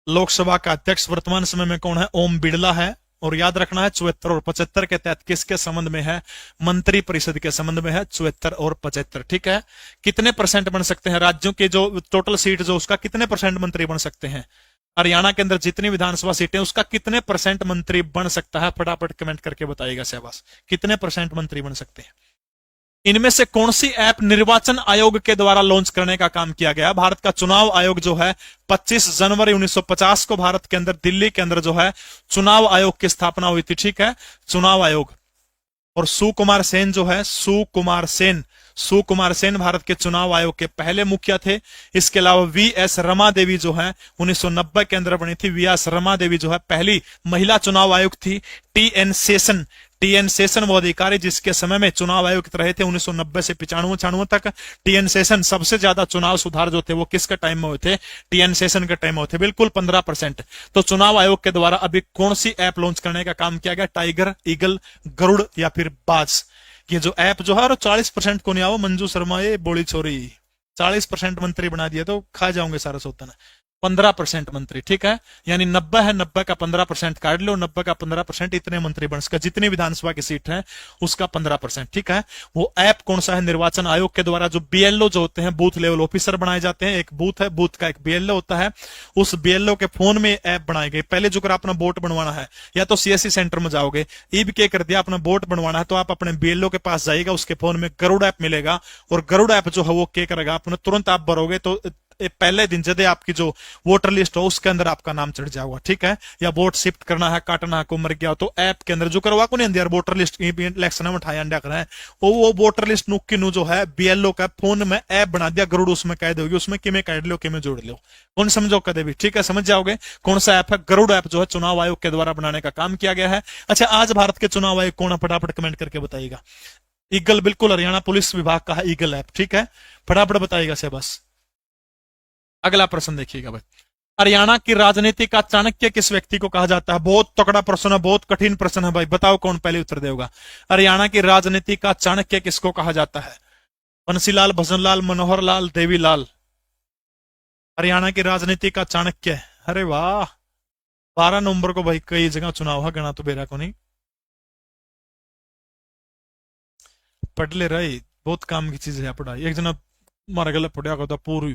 लोकसभा का अध्यक्ष वर्तमान समय में कौन है? ओम बिड़ला है। और याद रखना है 74 और 75 के तहत किसके संबंध में है? मंत्री परिषद के संबंध में है 74 और 75, ठीक है। कितने परसेंट बन सकते हैं राज्यों के जो टोटल सीट जो उसका कितने परसेंट मंत्री बन सकते हैं? हरियाणा के अंदर जितनी विधानसभा सीटें उसका कितने परसेंट मंत्री बन सकता है? फटाफट कमेंट करके बताइएगा शाबाश। कितने परसेंट मंत्री बन सकते हैं? इनमें से कौन सी ऐप निर्वाचन आयोग के द्वारा लॉन्च करने का काम किया गया? भारत का चुनाव आयोग जो है 25 जनवरी 1950 को भारत के अंदर दिल्ली के अंदर जो है चुनाव आयोग की स्थापना हुई थी, ठीक है, चुनाव आयोग। और सुकुमार सेन जो है सुकुमार सेन भारत के चुनाव आयोग के पहले मुखिया थे। इसके अलावा वीएस रमा देवी जो है 1990 के अंदर बनी थी। वीएस रमा देवी जो है पहली महिला चुनाव आयोग थी। टीएन सेशन वो अधिकारी जिसके समय में चुनाव आयुक्त रहे थे 1990 से 95 तक। टीएन सेशन सबसे ज्यादा चुनाव सुधार जो थे वो किसके टाइम में हुए थे? टीएन सेशन के टाइम में हुए थे, बिल्कुल 15%। तो चुनाव आयोग के द्वारा अभी कौन सी ऐप लॉन्च करने का काम किया गया? टाइगर, ईगल, गरुड़ या फिर बाज? ये जो ऐप जो है 40% को नहीं आओ मंजू शर्मा ये बोली छोरी 40% मंत्री बना दिया तो खा जाओगे सारा सोता ना। 15% मंत्री, ठीक है, यानी 90 है, 90 का 15% काट लो, 90 का 15% इतने मंत्री बन सके। जितनी विधानसभा की सीट है उसका 15%, ठीक है। वो ऐप कौन सा है? निर्वाचन आयोग के द्वारा जो बीएलओ जो होते हैं बूथ लेवल ऑफिसर बनाए जाते हैं। एक बूथ है, बूथ का एक बीएलओ होता है, उस बीएलओ के फोन में ऐप बनाई गई। पहले जो अपना वोट बनवाना है या तो सीएससी सेंटर में जाओगे, ईब के कर दिया अपना वोट बनवाना है तो आप अपने बीएलओ के पास जाइएगा, उसके फोन में गरुड़ ऐप मिलेगा और गरुड़ ऐप जो है वो क्या करेगा, अपने तुरंत आप भरोगे तो पहले दिन जदे आपकी जो वोटर लिस्ट हो उसके अंदर आपका नाम चढ़ जाएगा, ठीक है। या वोट शिफ्ट करना है, काटना है, को मर गया तो ऐप के अंदर जो करवा को नहीं यार वोटर लिस्ट इलेक्शन में उठाया अंडा करा है वो वोटर लिस्ट नुक की नु जो है बीएलओ का फोन में ऐप बना दिया गरुड़, उसमें कह दोगे उसमें किमें काट लो किमें जोड़ लो, कौन समझो कदे भी, ठीक है, समझ जाओगे कौन सा ऐप है। गरुड़ ऐप जो है चुनाव आयोग के द्वारा बनाने का काम किया गया है। अच्छा, आज भारत के चुनाव आयोग कौन है, फटाफट कमेंट करके बताइएगा। ईगल, बिल्कुल हरियाणा पुलिस विभाग का है ईगल ऐप, ठीक है, फटाफट बताइएगा से बस। अगला प्रश्न देखिएगा भाई, हरियाणा की राजनीति का चाणक्य किस व्यक्ति को कहा जाता है? बहुत तगड़ा प्रश्न है, बहुत कठिन प्रश्न है भाई, बताओ कौन पहले उत्तर देगा। हरियाणा की राजनीति का चाणक्य किसको कहा जाता है? बंसीलाल, भजनलाल, मनोहर लाल, देवीलाल। हरियाणा की राजनीति का चाणक्य, अरे वाह, 12 नवंबर को भाई कई जगह चुनाव है, गणा तो बेरा को नहीं पढ़ ले रही, बहुत काम की चीज है पढ़ाई। एक जना मारा गला पढ़िया करता पूरी,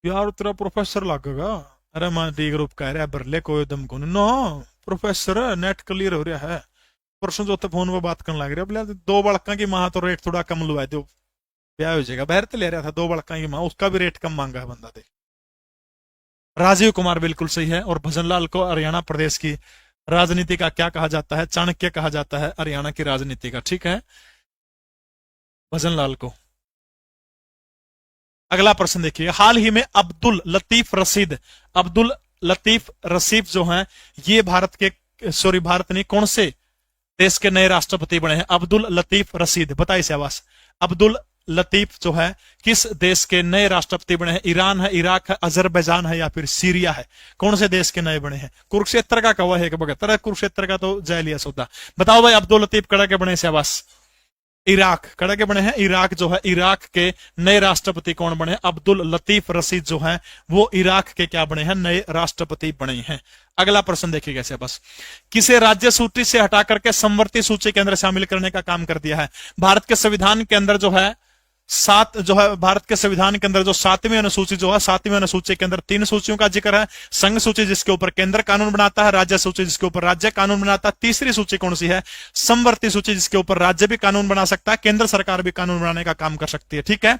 यार तेरा प्रोफेसर लगेगा, अरे मैं डी ग्रुप कह रहा है बरले कोई दम को नो प्रोफेसर नेट क्लियर हो रहा है, परसों जो फोन पे बात करने लग रहा है, बोले 2 बड़का की माँ तो रेट थोड़ा कम लुआ दो, ब्याह हो जाएगा। बहर तो ले रहा था 2 बड़का की माँ, उसका भी रेट कम मांगा है बंदा दे। राजीव कुमार बिल्कुल सही है। और भजनलाल को हरियाणा प्रदेश की राजनीति का क्या कहा जाता है? चाणक्य कहा जाता है हरियाणा की राजनीति का, ठीक है, भजनलाल को। अगला प्रश्न देखिए, हाल ही में अब्दुल लतीफ रशीद, अब्दुल लतीफ रशीद जो हैं ये भारत के, सॉरी भारत नहीं, कौन से देश के नए राष्ट्रपति बने हैं? अब्दुल लतीफ रशीद, बताइए शाबाश। अब्दुल लतीफ जो है किस देश के नए राष्ट्रपति बने हैं? ईरान है, इराक है, अजरबैजान है या फिर सीरिया है? कौन से देश के नए बने हैं? कुरुक्षेत्र का कवा है बगैर, कुरुक्षेत्र का तो जय लिया सौदा। बताओ भाई अब्दुल लतीफ कड़ा के बने शाबाश। इराक कड़ा के बने हैं, इराक जो है, इराक के नए राष्ट्रपति कौन बने हैं? अब्दुल लतीफ रशीद जो है वो इराक के क्या बने हैं? नए राष्ट्रपति बने हैं। अगला प्रश्न देखिए कैसे, बस किसे राज्य सूची से हटा करके समवर्ती सूची के अंदर शामिल करने का काम कर दिया है? भारत के संविधान के अंदर जो है भारत के संविधान के अंदर जो 7वीं अनुसूची जो है, 7वीं अनुसूची के अंदर 3 सूचियों का जिक्र है। संघ सूची जिसके ऊपर केंद्र कानून बनाता है, राज्य सूची जिसके ऊपर राज्य कानून बनाता है, तीसरी सूची कौन सी है? समवर्ती सूची जिसके ऊपर राज्य भी कानून बना सकता है, केंद्र सरकार भी कानून बनाने का काम कर सकती है, ठीक है।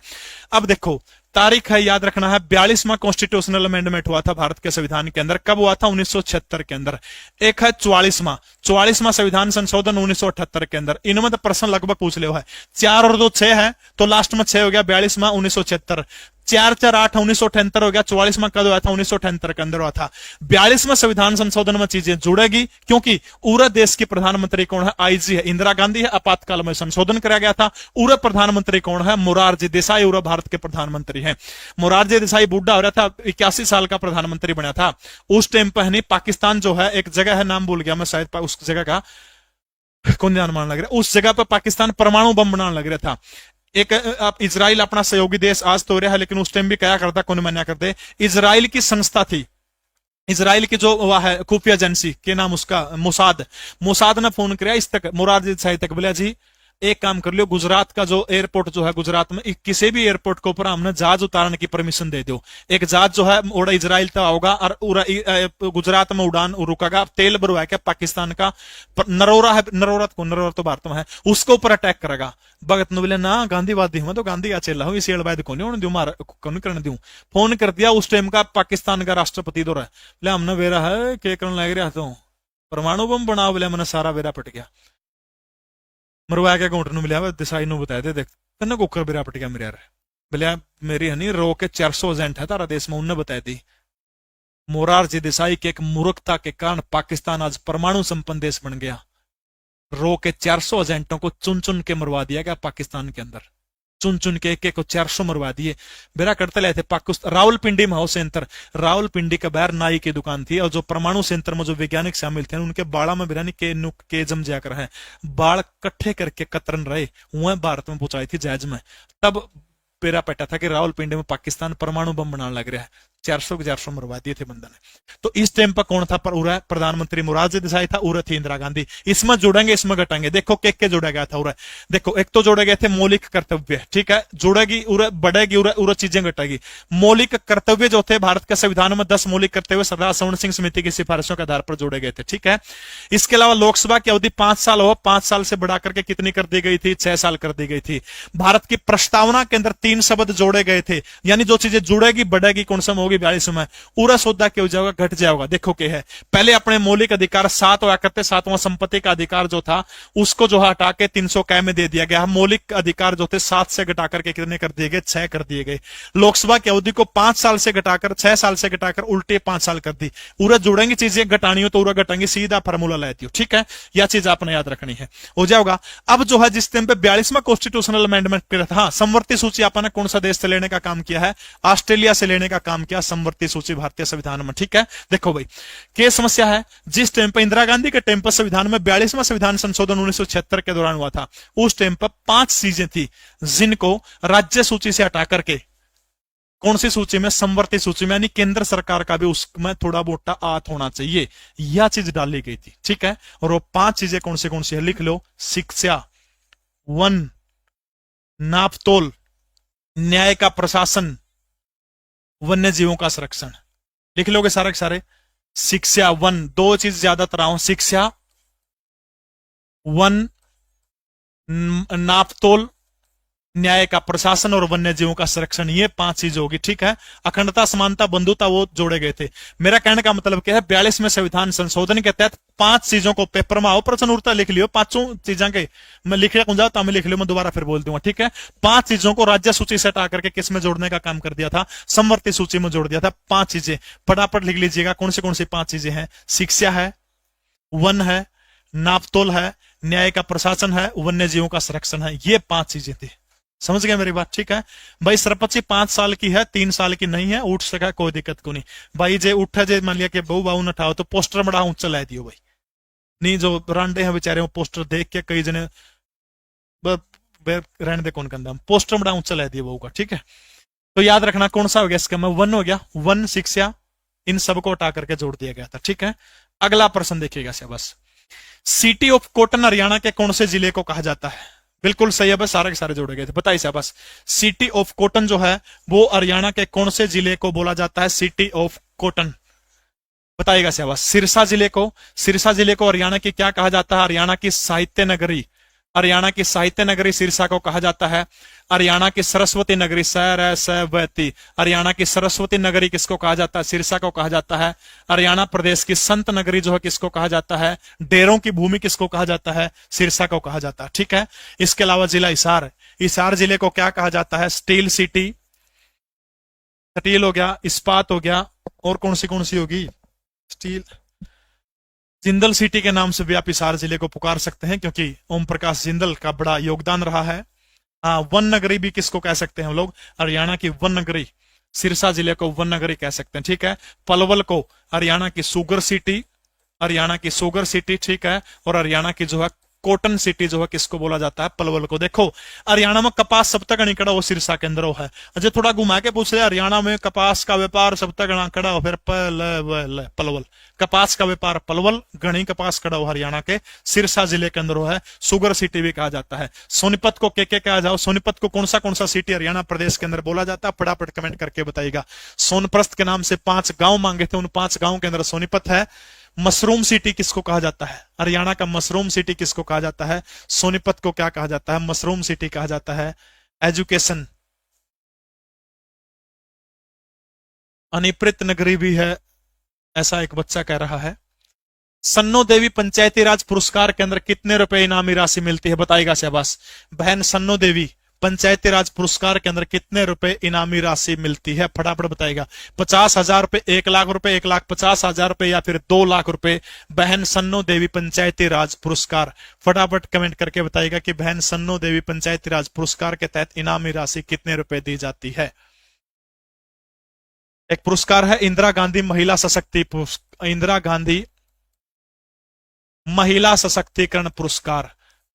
अब देखो तारीख है, याद रखना है, 42वां कॉन्स्टिट्यूशनल अमेंडमेंट हुआ था भारत के संविधान के अंदर, कब हुआ था? 1976 के अंदर। एक है 44वां संविधान संशोधन 1978 के अंदर। इनमें तो प्रश्न लगभग पूछ ले है, 4 और 2 6 है तो लास्ट में 6 हो गया, 42वां 1976, 4 4 8 1978 हो गया, 44वां कद हुआ था? 1978 के अंदर हुआ था। 42वां संविधान संशोधन में चीजें जुड़ेगी क्योंकि पूरे देश की प्रधानमंत्री कौन है? आईजी है, इंदिरा गांधी है, आपातकाल में संशोधन कराया गया था। पूरे प्रधानमंत्री कौन है? मोरारजी देसाई पूरे भारत के प्रधानमंत्री हैं। मोरारजी देसाई बूढ़ा हो रहा था, 81 साल का प्रधानमंत्री बना था उस टाइम पर। नहीं, पाकिस्तान जो है, एक जगह है नाम भूल गया मैं शायद, उस जगह का कौन ध्यान मानने लग रहा है, उस जगह पर पाकिस्तान परमाणु बम बनाने लग रहा था। एक इजराइल अपना सहयोगी देश आज तो रहा है, लेकिन उस टाइम भी क्या करता, कौन मना करते, इजराइल की संस्था थी, इजराइल की जो वह है खुफिया एजेंसी के नाम उसका मोसाद ने फोन किया इस तक मोरारजी देसाई तक, बोला जी एक काम कर लियो, गुजरात का जो एयरपोर्ट जो है, गुजरात में किसी भी एयरपोर्ट के ऊपर हमने जहाज उतारने की परमिशन दे दो। एक जहाज जो है उड़ा इजराइल तक आओगा और गुजरात में उड़ान रुकेगा, तेल भरवा के पाकिस्तान का नरोरा है, नरोरा तो भारत में है, उसके ऊपर अटैक करेगा। भगत ने बोले ना गांधीवादी हूं तो गांधी का चेला हूं, इसी अड़वाद को नहीं दूं, मार कौन करने दूं। फोन कर दिया उस टाइम का पाकिस्तान का राष्ट्रपति दो रहा, बोले हमने वेरा है के करने लग रहा तो परमाणु बम बनाओ, बोले मैंने सारा वेरा पट गया, मरवा के घोट नु मिलिया दिसाई नु बताया दे, देख तन्ने कुकर बेरा पट गया मेरे यार, बोले मेरी हनी रो के 400 एजेंट है तारा देश में, उनने बताया दी। मोरारजी देसाई के एक मूर्खता के कारण पाकिस्तान आज परमाणु संपन्न देश बन गया। रो के 400 एजेंटों को चुन चुन के मरवा दिया गया पाकिस्तान के अंदर, चुन चुन के एक को 400 मरवा दिए। बेरा करते ले थे पाकिस्तान रावलपिंडी में हाउस सेंटर, रावलपिंडी के बाहर नाई की दुकान थी, और जो परमाणु सेंटर में जो वैज्ञानिक शामिल थे उनके बाड़ा में बिरानी के नुक के जम जाकर है, बाढ़ कट्ठे करके कतरन रहे वह भारत में पहुंचाई थी जहाज में। तब पेरा पटा था कि रावलपिंडी में पाकिस्तान परमाणु बम बनाने लग रहा है। 400 के 400 मरवा दिए थे बंदा ने। तो इस टाइम पर कौन था? पर उरा प्रधानमंत्री मोरारजी देसाई था, उरा थी इंदिरा गांधी। इसमें जोड़ेंगे, इसमें घटाएंगे। देखो के जोड़ा गया था उरा। देखो एक तो जोड़े गए थे मौलिक कर्तव्य, ठीक है, जुड़ेगी उरा, बढ़ेगी उरा, उरा चीजें घटेगी। मौलिक कर्तव्य जो थे भारत के संविधान में 10 मौलिक कर्तव्य सरदार सवर्ण सिंह समिति की सिफारिशों के आधार पर जोड़े गए थे, ठीक है। इसके अलावा लोकसभा की अवधि 5 साल हो, 5 साल से बढ़ा करके कितनी कर दी गई थी? 6 साल कर दी गई थी। भारत की प्रस्तावना के अंदर 3 शब्द जोड़े गए थे, यानी जो चीजें जुड़ेगी बढ़ेगी, कौन सा होगी? 42 में पूरा सौदा क्या हो जाएगा? घट जाएगा। देखो क्या है, पहले अपने मौलिक अधिकार 7 हुआ करते, 7वां संपत्ति का अधिकार जो था उसको जो हटा के 300 कै में दे दिया गया। मौलिक अधिकार जो थे 7 से घटा करके कितने कर दिए गए? 6 कर दिए गए। लोकसभा की अवधि को 5 साल से घटाकर 6 साल से घटाकर उल्टे 5 साल कर दी। पूरा जुड़ेंगी चीजें, घटानी हो तो पूरा घटाएंगे, सीधा फार्मूला लेती हो, ठीक है। यह चीज आपने याद रखनी है, हो जाएगा। अब जो है जिस टाइम पे 42वां कॉन्स्टिट्यूशनल अमेंडमेंट किया था, हाँ, समवर्ती सूची आपने कौन सा देश से लेने का काम किया है? ऑस्ट्रेलिया से लेने का काम किया, समवर्ती सूची भारतीय संविधान में, ठीक है। देखो भाई क्या समस्या है, जिस टाइम पर इंदिरा गांधी के टाइम पर संविधान में 42वां संविधान संशोधन 1976 के दौरान हुआ था, उस टाइम पर 5 चीजें थी जिनको राज्य सूची से हटा करके कौन सी सूची में? समवर्ती सूची में, यानी केंद्र सरकार का भी उसमें थोड़ा मोटा हाथ होना चाहिए, यह चीज डाली गई थी, ठीक है। और वो 5 चीजें कौन सी है? लिख लो। शिक्षा, वन, नापतोल, न्याय का प्रशासन, वन्य जीवों का संरक्षण। लिख लोगे सारे के सारे। शिक्षा, वन, 2 चीज ज्यादातर आओ, शिक्षा, वन, नापतोल, न्याय का प्रशासन और वन्य जीवों का संरक्षण, ये 5 चीज होगी, ठीक है। अखंडता, समानता, बंधुता वो जोड़े गए थे। मेरा कहने का मतलब क्या है, 42वें संविधान संशोधन के तहत 5 चीजों को पेपर में आओ, प्रश्न उठता लिख लियो, 5 चीजों के मैं लिख रहा मैं लिख लियो, मैं दोबारा फिर बोल दूंगा, ठीक है। 5 चीजों को राज्य सूची से हटा करके किस में जोड़ने का काम कर दिया था? समवर्ती सूची में जोड़ दिया था। 5 चीजें फटाफट लिख लीजिएगा, कौन सी 5 चीजें हैं? शिक्षा है, वन है, नापतोल है, न्याय का प्रशासन है, वन्य जीवों का संरक्षण है, ये 5 चीजें थी। समझ गए मेरी बात, ठीक है भाई। सरपंची 5 साल की है, 3 साल की नहीं है, उठ सका कोई दिक्कत को नहीं भाई। जे उठा जे मान लिया कि बहु बाहू न उठाओ तो पोस्टर बड़ा ऊंचा ला दियो भाई, नहीं जो रांडे हैं बेचारे वो पोस्टर देख के कई जने रहने दे, कौन कहता पोस्टर बड़ा ऊंचा ला दिया बहू का, ठीक है। तो याद रखना कौन सा हो गया इसका? मैं वन हो गया, वन, शिक्षा, इन सबको हटा करके जोड़ दिया गया था, ठीक है। अगला प्रश्न देखिएगा बस। सिटी ऑफ कॉटन हरियाणा के कौन से जिले को कहा जाता है? बिल्कुल सही है, बस सारे के सारे जोड़े गए थे, बताइए बस। सिटी ऑफ कॉटन जो है वो हरियाणा के कौन से जिले को बोला जाता है? सिटी ऑफ कॉटन, बताइएगा बस। सिरसा जिले को, सिरसा जिले को हरियाणा की क्या कहा जाता है? हरियाणा की साहित्य नगरी, हरियाणा की साहित्य नगरी सिरसा को कहा जाता है। हरियाणा की सरस्वती नगरी, सरस्वती, हरियाणा की सरस्वती नगरी किसको कहा जाता है? सिरसा को कहा जाता है। हरियाणा प्रदेश की संत नगरी जो है किसको कहा जाता है? डेरों की भूमि किसको कहा जाता है? सिरसा को कहा जाता है, ठीक है। इसके अलावा जिला हिसार, हिसार जिले को क्या कहा जाता है? स्टील सिटी, स्टील हो गया, इस्पात हो गया, और कौन सी होगी? स्टील, जिंदल सिटी के नाम से भी आप हिसार जिले को पुकार सकते हैं, क्योंकि ओम प्रकाश जिंदल का बड़ा योगदान रहा है। हाँ, वन नगरी भी किसको कह सकते हैं हम लोग? हरियाणा की वन नगरी, सिरसा जिले को वन नगरी कह सकते हैं, ठीक है। पलवल को हरियाणा की सुगर सिटी, हरियाणा की सुगर सिटी, ठीक है। और हरियाणा की जो है कॉटन सिटी जो है किसको बोला जाता है? पलवल को। देखो हरियाणा में कपास सब तक अणिकड़ा वो सिरसा के अंदर है। अच्छा थोड़ा घुमा के पूछ रहे, हरियाणा में कपास का व्यापार सब तक अणिकड़ा हो, फिर पलवल, कपास का व्यापार पलवल, घनी कपास कड़ा हो हरियाणा के सिरसा जिले के अंदर है। सुगर सिटी भी कहा जाता है। सोनीपत को के कहा जाओ? सोनीपत को कौन सा सिटी हरियाणा प्रदेश के अंदर बोला जाता है? फटाफट कमेंट करके बताइएगा। सोनप्रस्थ के नाम से 5 गांव मांगे थे, उन 5 गांव के अंदर सोनीपत है। मशरूम सिटी किसको कहा जाता है? हरियाणा का मशरूम सिटी किसको कहा जाता है? सोनीपत को क्या कहा जाता है? मशरूम सिटी कहा जाता है। एजुकेशन, अनिप्रित नगरी भी है, ऐसा एक बच्चा कह रहा है। सन्नो देवी पंचायती राज पुरस्कार के अंदर कितने रुपए इनामी राशि मिलती है? बताएगा शहबाज। बहन सन्नो देवी पंचायती राज पुरस्कार के अंदर कितने रुपए इनामी राशि मिलती है? फटाफट बताएगा। 50,000 रुपए, 1 लाख रुपए, 1,50,000 रुपए, या फिर 2 लाख रुपए? बहन सन्नो देवी पंचायती राज पुरस्कार, फटाफट कमेंट करके बताएगा कि बहन सन्नो देवी पंचायती राज पुरस्कार के तहत इनामी राशि कितने रुपए दी जाती है। एक पुरस्कार है इंदिरा गांधी महिला इंदिरा गांधी महिला सशक्तिकरण पुरस्कार,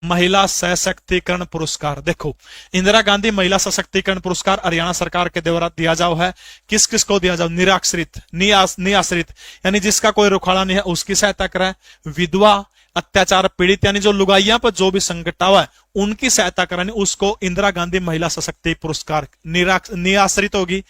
महिला सशक्तिकरण पुरस्कार। देखो, इंदिरा गांधी महिला सशक्तिकरण पुरस्कार हरियाणा सरकार के द्वारा दिया जाओ है। किस किस को दिया जाओ? निराश्रित, निआश्रित यानी जिसका कोई रुखाड़ा नहीं है उसकी सहायता कराए, विधवा, अत्याचार पीड़ित यानी जो लुगाइयां पर जो भी संकट आवा है उनकी सहायता करानी, उसको इंदिरा गांधी महिला सशक्ति पुरस्कार। निराश्रित होगी,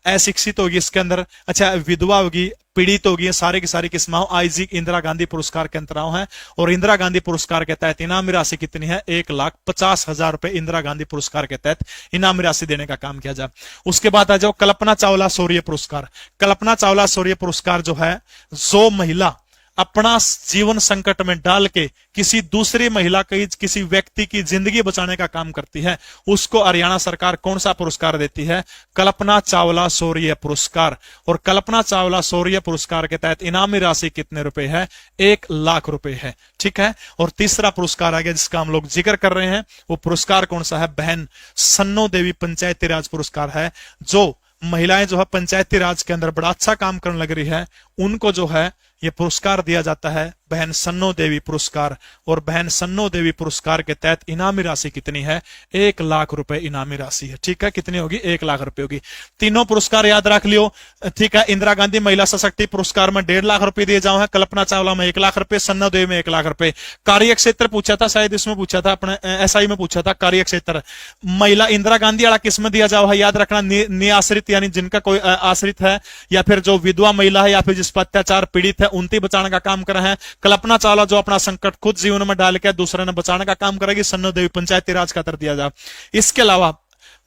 अशिक्षित होगी इसके अंदर, अच्छा विधवा होगी, पीड़ित होगी, सारे की सारी किस्में आईजी इंदिरा गांधी पुरस्कार के अंतराव है। और इंदिरा गांधी पुरस्कार के तहत इनामी राशि कितनी है? 1,50,000 रुपए इंदिरा गांधी पुरस्कार के तहत इनामी राशि देने का काम किया जाए। उसके बाद आ जाओ कल्पना चावला शौर्य पुरस्कार। कल्पना चावला शौर्य पुरस्कार जो है, जो महिला अपना जीवन संकट में डाल के किसी दूसरी महिला की, किसी व्यक्ति की जिंदगी बचाने का काम करती है, उसको हरियाणा सरकार कौन सा पुरस्कार देती है? कल्पना चावला शौर्य पुरस्कार। और कल्पना चावला शौर्य पुरस्कार के तहत इनामी राशि कितने रुपए है? 1,00,000 रुपए है। ठीक है। और तीसरा पुरस्कार आ गया जिसका हम लोग जिक्र कर रहे हैं, वो पुरस्कार कौन सा है? बहन सन्नो देवी पंचायती राज पुरस्कार है। जो महिलाएं जो है पंचायती राज के अंदर बड़ा अच्छा काम करने लग रही है, उनको जो है ये पुरस्कार दिया जाता है, बहन सन्नो देवी पुरस्कार। और बहन सन्नो देवी पुरस्कार के तहत इनामी राशि कितनी है? 1,00,000 रुपए इनामी राशि है। ठीक है, कितनी होगी? 1,00,000 रुपए होगी। तीनों पुरस्कार याद रख लियो। ठीक है, इंदिरा गांधी महिला सशक्ति पुरस्कार में 1,50,000 रुपए दिए जाओ हैं, कल्पना चावला में 1,00,000 रुपए, सन्नो देवी में 1,00,000 रुपए। कार्य क्षेत्र पूछा था, शायद इसमें पूछा था, अपने एसआई में पूछा था। कार्य क्षेत्र महिला इंदिरा गांधी वाला किसमें दिया जाओ है? याद रखना, निआश्रित यानी जिनका कोई आश्रित है, या फिर जो विधवा महिला है, या फिर जिस पर अत्याचार पीड़ित है, उनकी बचाने का काम कर रहे हैं। कल्पना चावला जो अपना संकट खुद जीवन में डाल के दूसरे ने बचाने का काम करेगी, सन्नो देवी पंचायती राज का तर दिया जाए। इसके अलावा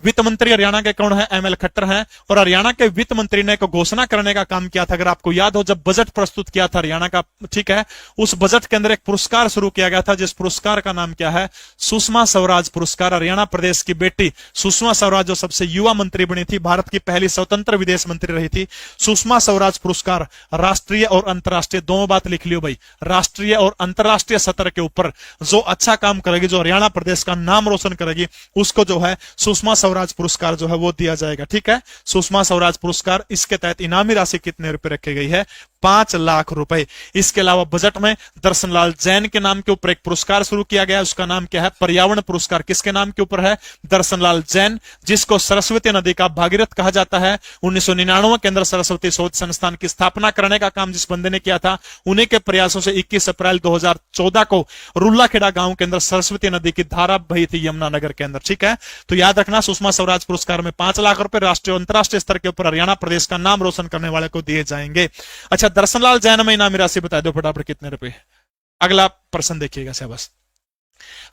वित्त मंत्री हरियाणा के कौन है? एमएल खट्टर हैं। और हरियाणा के वित्त मंत्री ने एक घोषणा करने का काम किया था, अगर आपको याद हो, जब बजट प्रस्तुत किया था हरियाणा का, ठीक है, उस बजट के अंदर एक पुरस्कार शुरू किया गया था, जिस पुरस्कार का नाम क्या है? सुषमा स्वराज पुरस्कार। हरियाणा प्रदेश की बेटी सुषमा स्वराज जो सबसे युवा मंत्री बनी थी, भारत की पहली स्वतंत्र विदेश मंत्री रही थी, सुषमा स्वराज पुरस्कार राष्ट्रीय और अंतर्राष्ट्रीय, दोनों बात लिख लियो भाई, राष्ट्रीय और अंतर्राष्ट्रीय सत्र के ऊपर जो अच्छा काम करेगी, जो हरियाणा प्रदेश का नाम रोशन करेगी, उसको जो है सुषमा स्वराज पुरस्कार जो है वो दिया जाएगा। ठीक है, सुषमा स्वराज पुरस्कार। इसके तहत इनामी राशि कितने रुपए रखी गई है? 5,00,000 रुपए। इसके अलावा बजट में दर्शन लाल जैन के नाम के ऊपर एक पुरस्कार शुरू किया गया, उसका नाम क्या है? पर्यावरण पुरस्कार। किसके नाम के ऊपर है? दर्शन लाल जैन, जिसको सरस्वती नदी का भागीरथ कहा जाता है। 1999 के अंदर सरस्वती शोध संस्थान की स्थापना करने का काम जिस बंदे ने किया था, उन्हीं के प्रयासों से 21 अप्रैल 2014 को रुल्लाखेड़ा गांव के अंदर सरस्वती नदी की धारा बही थी यमुनानगर के अंदर। ठीक है, तो याद रखना, सुषमा स्वराज पुरस्कार में 5,00,000 रुपए राष्ट्रीय और अंतर्राष्ट्रीय स्तर के ऊपर हरियाणा प्रदेश का नाम रोशन करने वाले को दिए जाएंगे। अच्छा, दर्शन लाल जैन में इनामी राशि बता दो फटाफट कितने रुपए है? अगला प्रश्न देखिएगा शाबाश।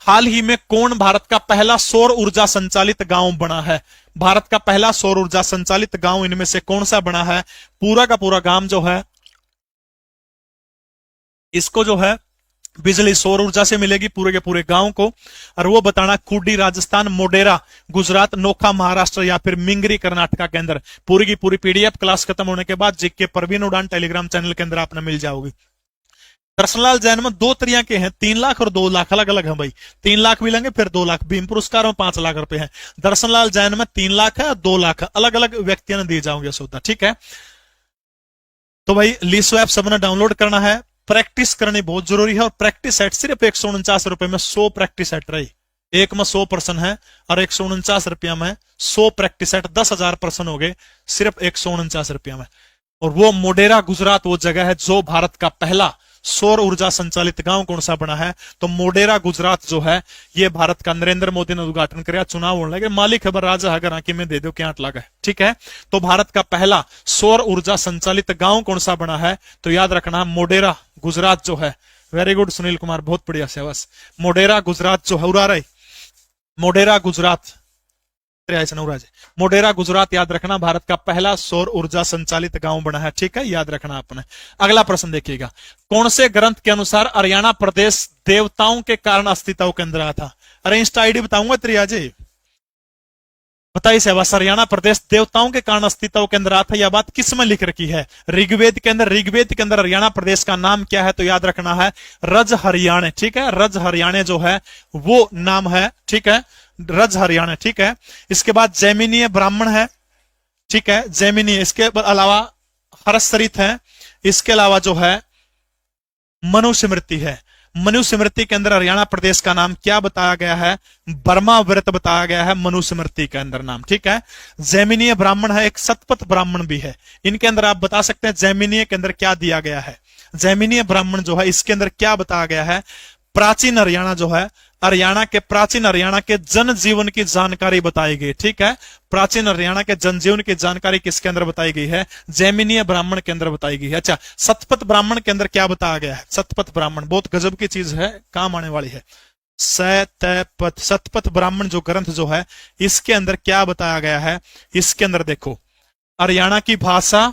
हाल ही में कौन भारत का पहला सौर ऊर्जा संचालित गांव बना है? भारत का पहला सौर ऊर्जा संचालित गांव इनमें से कौन सा बना है? पूरा का पूरा गांव जो है, इसको जो है बिजली सौर ऊर्जा से मिलेगी पूरे के पूरे गांव को। और वो बताना, कुडी राजस्थान, मोडेरा गुजरात, नोखा महाराष्ट्र, या फिर मिंगरी कर्नाटका के अंदर। पूरी की पूरी पीडीएफ क्लास खत्म होने के बाद जीके परवीन उड़ान टेलीग्राम चैनल के अंदर आपने मिल जाओगी। दर्शनलाल जैन में 2 तरह के हैं, 3,00,000 और 2,00,000 अलग अलग है भाई। 3,00,000 भी लेंगे, फिर 2,00,000। भीम पुरस्कार में 5,00,000 रुपए है। दर्शनलाल जैन में 3,00,000 है, 2,00,000 है, अलग अलग व्यक्तियों ने दिए जाओगे सौदा। ठीक है, तो भाई लीसो ऐप सबने डाउनलोड करना है, प्रैक्टिस करनी बहुत जरूरी है। और प्रैक्टिस सेट सिर्फ 149 रुपए में 100 प्रैक्टिस सेट रही। एक में 100 पर्सन है और 149 रुपया में 100 प्रैक्टिस सेट, 10,000 पर्सन हो गए सिर्फ 149 रुपया में। और वो मोडेरा गुजरात वो जगह है जो भारत का पहला सौर ऊर्जा संचालित गांव कौन सा बना है? तो मोडेरा गुजरात जो है, ये भारत का नरेंद्र मोदी ने उद्घाटन किया, चुनाव होने लगे, मालिक खबर राजा अगर आंकी में दे दो क्या 8 लाख है। ठीक है, तो भारत का पहला सौर ऊर्जा संचालित गांव कौन सा बना है? तो याद रखना, मोडेरा गुजरात जो है। वेरी गुड सुनील कुमार, बहुत बढ़िया से बस। मोडेरा गुजरात जो है, उड़ा रहे मोडेरा गुजरात, मोडेरा गुजरात याद रखना, भारत का पहला सौर ऊर्जा संचालित गांव बना है। ठीक है, याद रखना आपने। अगला प्रश्न देखिएगा, कौन से ग्रंथ के अनुसार हरियाणा प्रदेश देवताओं के कारण अस्तित्व के अंदर आया था? अरे इंस्टा आईडी बताऊंगा त्रिया जी, बताइए सेवा। हरियाणा प्रदेश देवताओं के कारण अस्तित्व के अंदर आता है, यह बात किस में लिख रखी है? ऋग्वेद के अंदर। ऋग्वेद के अंदर हरियाणा प्रदेश का नाम क्या है? तो याद रखना है रज हरियाणा। ठीक है, रज हरियाणा जो है वो नाम है। ठीक है, रज हरियाणा। ठीक है, इसके बाद जैमिनीय ब्राह्मण है। ठीक है, जैमिनीय। इसके अलावा हर्षरित है। इसके अलावा जो है मनुस्मृति है। मनुस्मृति के अंदर हरियाणा प्रदेश का नाम क्या बताया गया है? बर्मा व्रत बताया गया है मनुस्मृति के अंदर नाम, ठीक है। जैमिनीय ब्राह्मण है, एक सतपथ ब्राह्मण भी है। इनके अंदर आप बता सकते हैं जैमिनीय के अंदर क्या दिया गया है। जैमिनीय ब्राह्मण जो है इसके अंदर क्या बताया गया है? प्राचीन हरियाणा जो है, प्राचीन हरियाणा के जनजीवन की जानकारी बताई गई, ठीक है। प्राचीन हरियाणा के जनजीवन की जानकारी किसके अंदर बताई गई है? जैमिनीय ब्राह्मण के अंदर बताई गई है। अच्छा, सतपथ ब्राह्मण के अंदर क्या बताया गया है? सतपथ ब्राह्मण बहुत गजब की चीज है, काम आने वाली है। सतपथ ब्राह्मण जो ग्रंथ जो है इसके अंदर क्या बताया गया है? इसके अंदर देखो, हरियाणा की भाषा,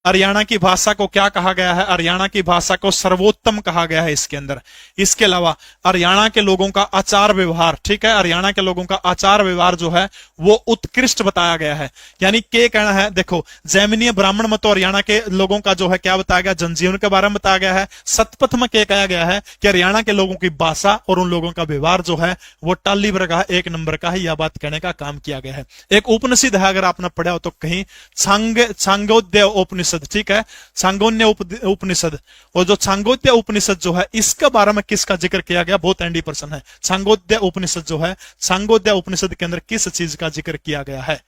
हरियाणा की भाषा को क्या कहा गया है? हरियाणा की भाषा को सर्वोत्तम कहा गया है इसके अंदर। इसके अलावा हरियाणा के लोगों का आचार व्यवहार, ठीक है, हरियाणा के लोगों का आचार व्यवहार जो है वो उत्कृष्ट बताया गया है। यानी क्या कहना है? देखो, जैमिनीय ब्राह्मण में तो हरियाणा के लोगों का जो है क्या बताया गया? जनजीवन के बारे में बताया गया है। सतपथ में क्या कहा गया है कि हरियाणा के लोगों की भाषा और उन लोगों का व्यवहार जो है वो टाली वर्ग का, एक नंबर का है। यह बात कहने का काम किया गया है। एक उपनिषद है, अगर आपने पढ़ा हो तो कहीं, छांगोदय उपनिषद, ठीक है, छांगोन्य उपनिषद। और जो छांगोदय उपनिषद जो है इसके बारे में किसका जिक्र किया गया? बहुत एंडी पर्सन है। छांगोदय उपनिषद जो है, छांगोदय उपनिषद के अंदर किस चीज का जिक्र किया गया है?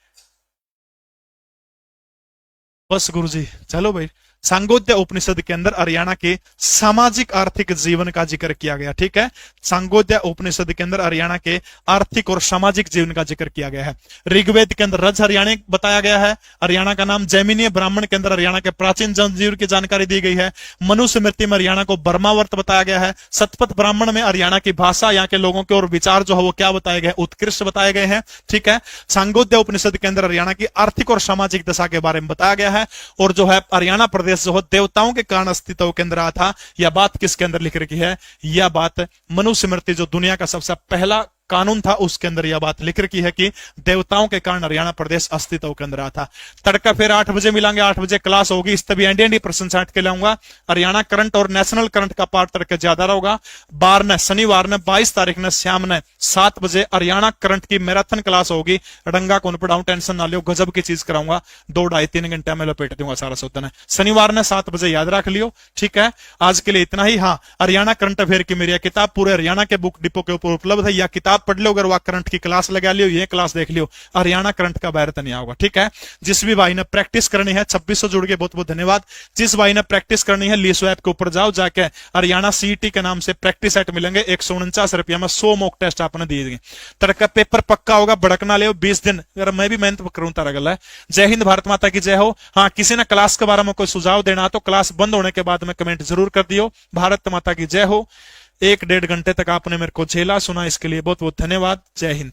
बस गुरुजी, चलो भाई। सांगोदय उपनिषद के अंदर हरियाणा के सामाजिक आर्थिक जीवन का जिक्र किया गया, ठीक है। सांगोदय उपनिषद के अंदर हरियाणा के आर्थिक और सामाजिक जीवन का जिक्र किया गया है। ऋग्वेद के अंदर रज हरियाणा बताया गया है, हरियाणा का नाम। जैमिनीय ब्राह्मण के अंदर हरियाणा के प्राचीन जनजीवन की जानकारी दी गई है। मनुस्मृति में हरियाणा को बर्मावर्त बताया गया है। सतपथ ब्राह्मण में हरियाणा की भाषा, यहाँ के लोगों के और विचार जो है वो क्या बताए गए? उत्कृष्ट बताए गए हैं, ठीक है। सांगोदय उपनिषद के अंदर हरियाणा की आर्थिक और सामाजिक दशा के बारे में बताया गया है। और जो है हरियाणा प्रदेश जो है देवताओं के कारण अस्तित्व के अंदर आया था। यह बात किसके अंदर लिख रखी है? यह बात मनुस्मृति जो दुनिया का सबसे पहला कानून था उसके अंदर यह बात लिख रखी है कि देवताओं के कारण हरियाणा प्रदेश अस्तित्व के अंदर आया था। तड़का फिर 8 बजे मिलेंगे, 8 बजे क्लास होगी। इस तभी एनडीएनडी प्रश्न छाट के लाऊंगा। हरियाणा करंट और नेशनल करंट का पार्ट तड़के ज्यादा रहेगा। शनिवार ने 22 तारीख ने शाम ने 7 बजे हरियाणा करंट की मैराथन क्लास होगी। डंगा कौन पढ़ाऊं, टेंशन ना लो, गजब की चीज कराऊंगा। 2 ढाई 3 घंटे में लपेट दूंगा सारा सौतन है। शनिवार ने 7 बजे याद रख लियो, ठीक है। आज के लिए इतना ही। हाँ, हरियाणा करंट अफेयर की मेरी किताब पूरे हरियाणा के बुक डिपो के ऊपर उपलब्ध है। यह किताब पढ़ लो, अगर वह करंट की क्लास लगा लियो, ये क्लास देख लियो, हरियाणा करंट का बैरत नहीं होगा, ठीक है। जिस भी भाई ने प्रैक्टिस करनी है, 2600 जुड़ के बहुत बहुत धन्यवाद। जिस भाई ने प्रैक्टिस करनी है, लीसो ऐप के ऊपर जाओ, जाके हरियाणा सीईटी के नाम से प्रैक्टिस सेट मिलेंगे 149 रुपया में। 100 मॉक टेस्ट आपने दिए देंगे। तड़का पेपर पक्का होगा, भड़कना ले 20 दिन। अगर मैं भी मेहनत करूं तारा गला है। जय हिंद, भारत माता की जय हो। हाँ, किसी ने क्लास के बारे में कोई सुझाव देना तो क्लास बंद होने के बाद में कमेंट जरूर कर दियो। भारत माता की जय हो। 1-1.5 घंटे तक आपने मेरे को झेला सुना, इसके लिए बहुत बहुत धन्यवाद। जय हिंद।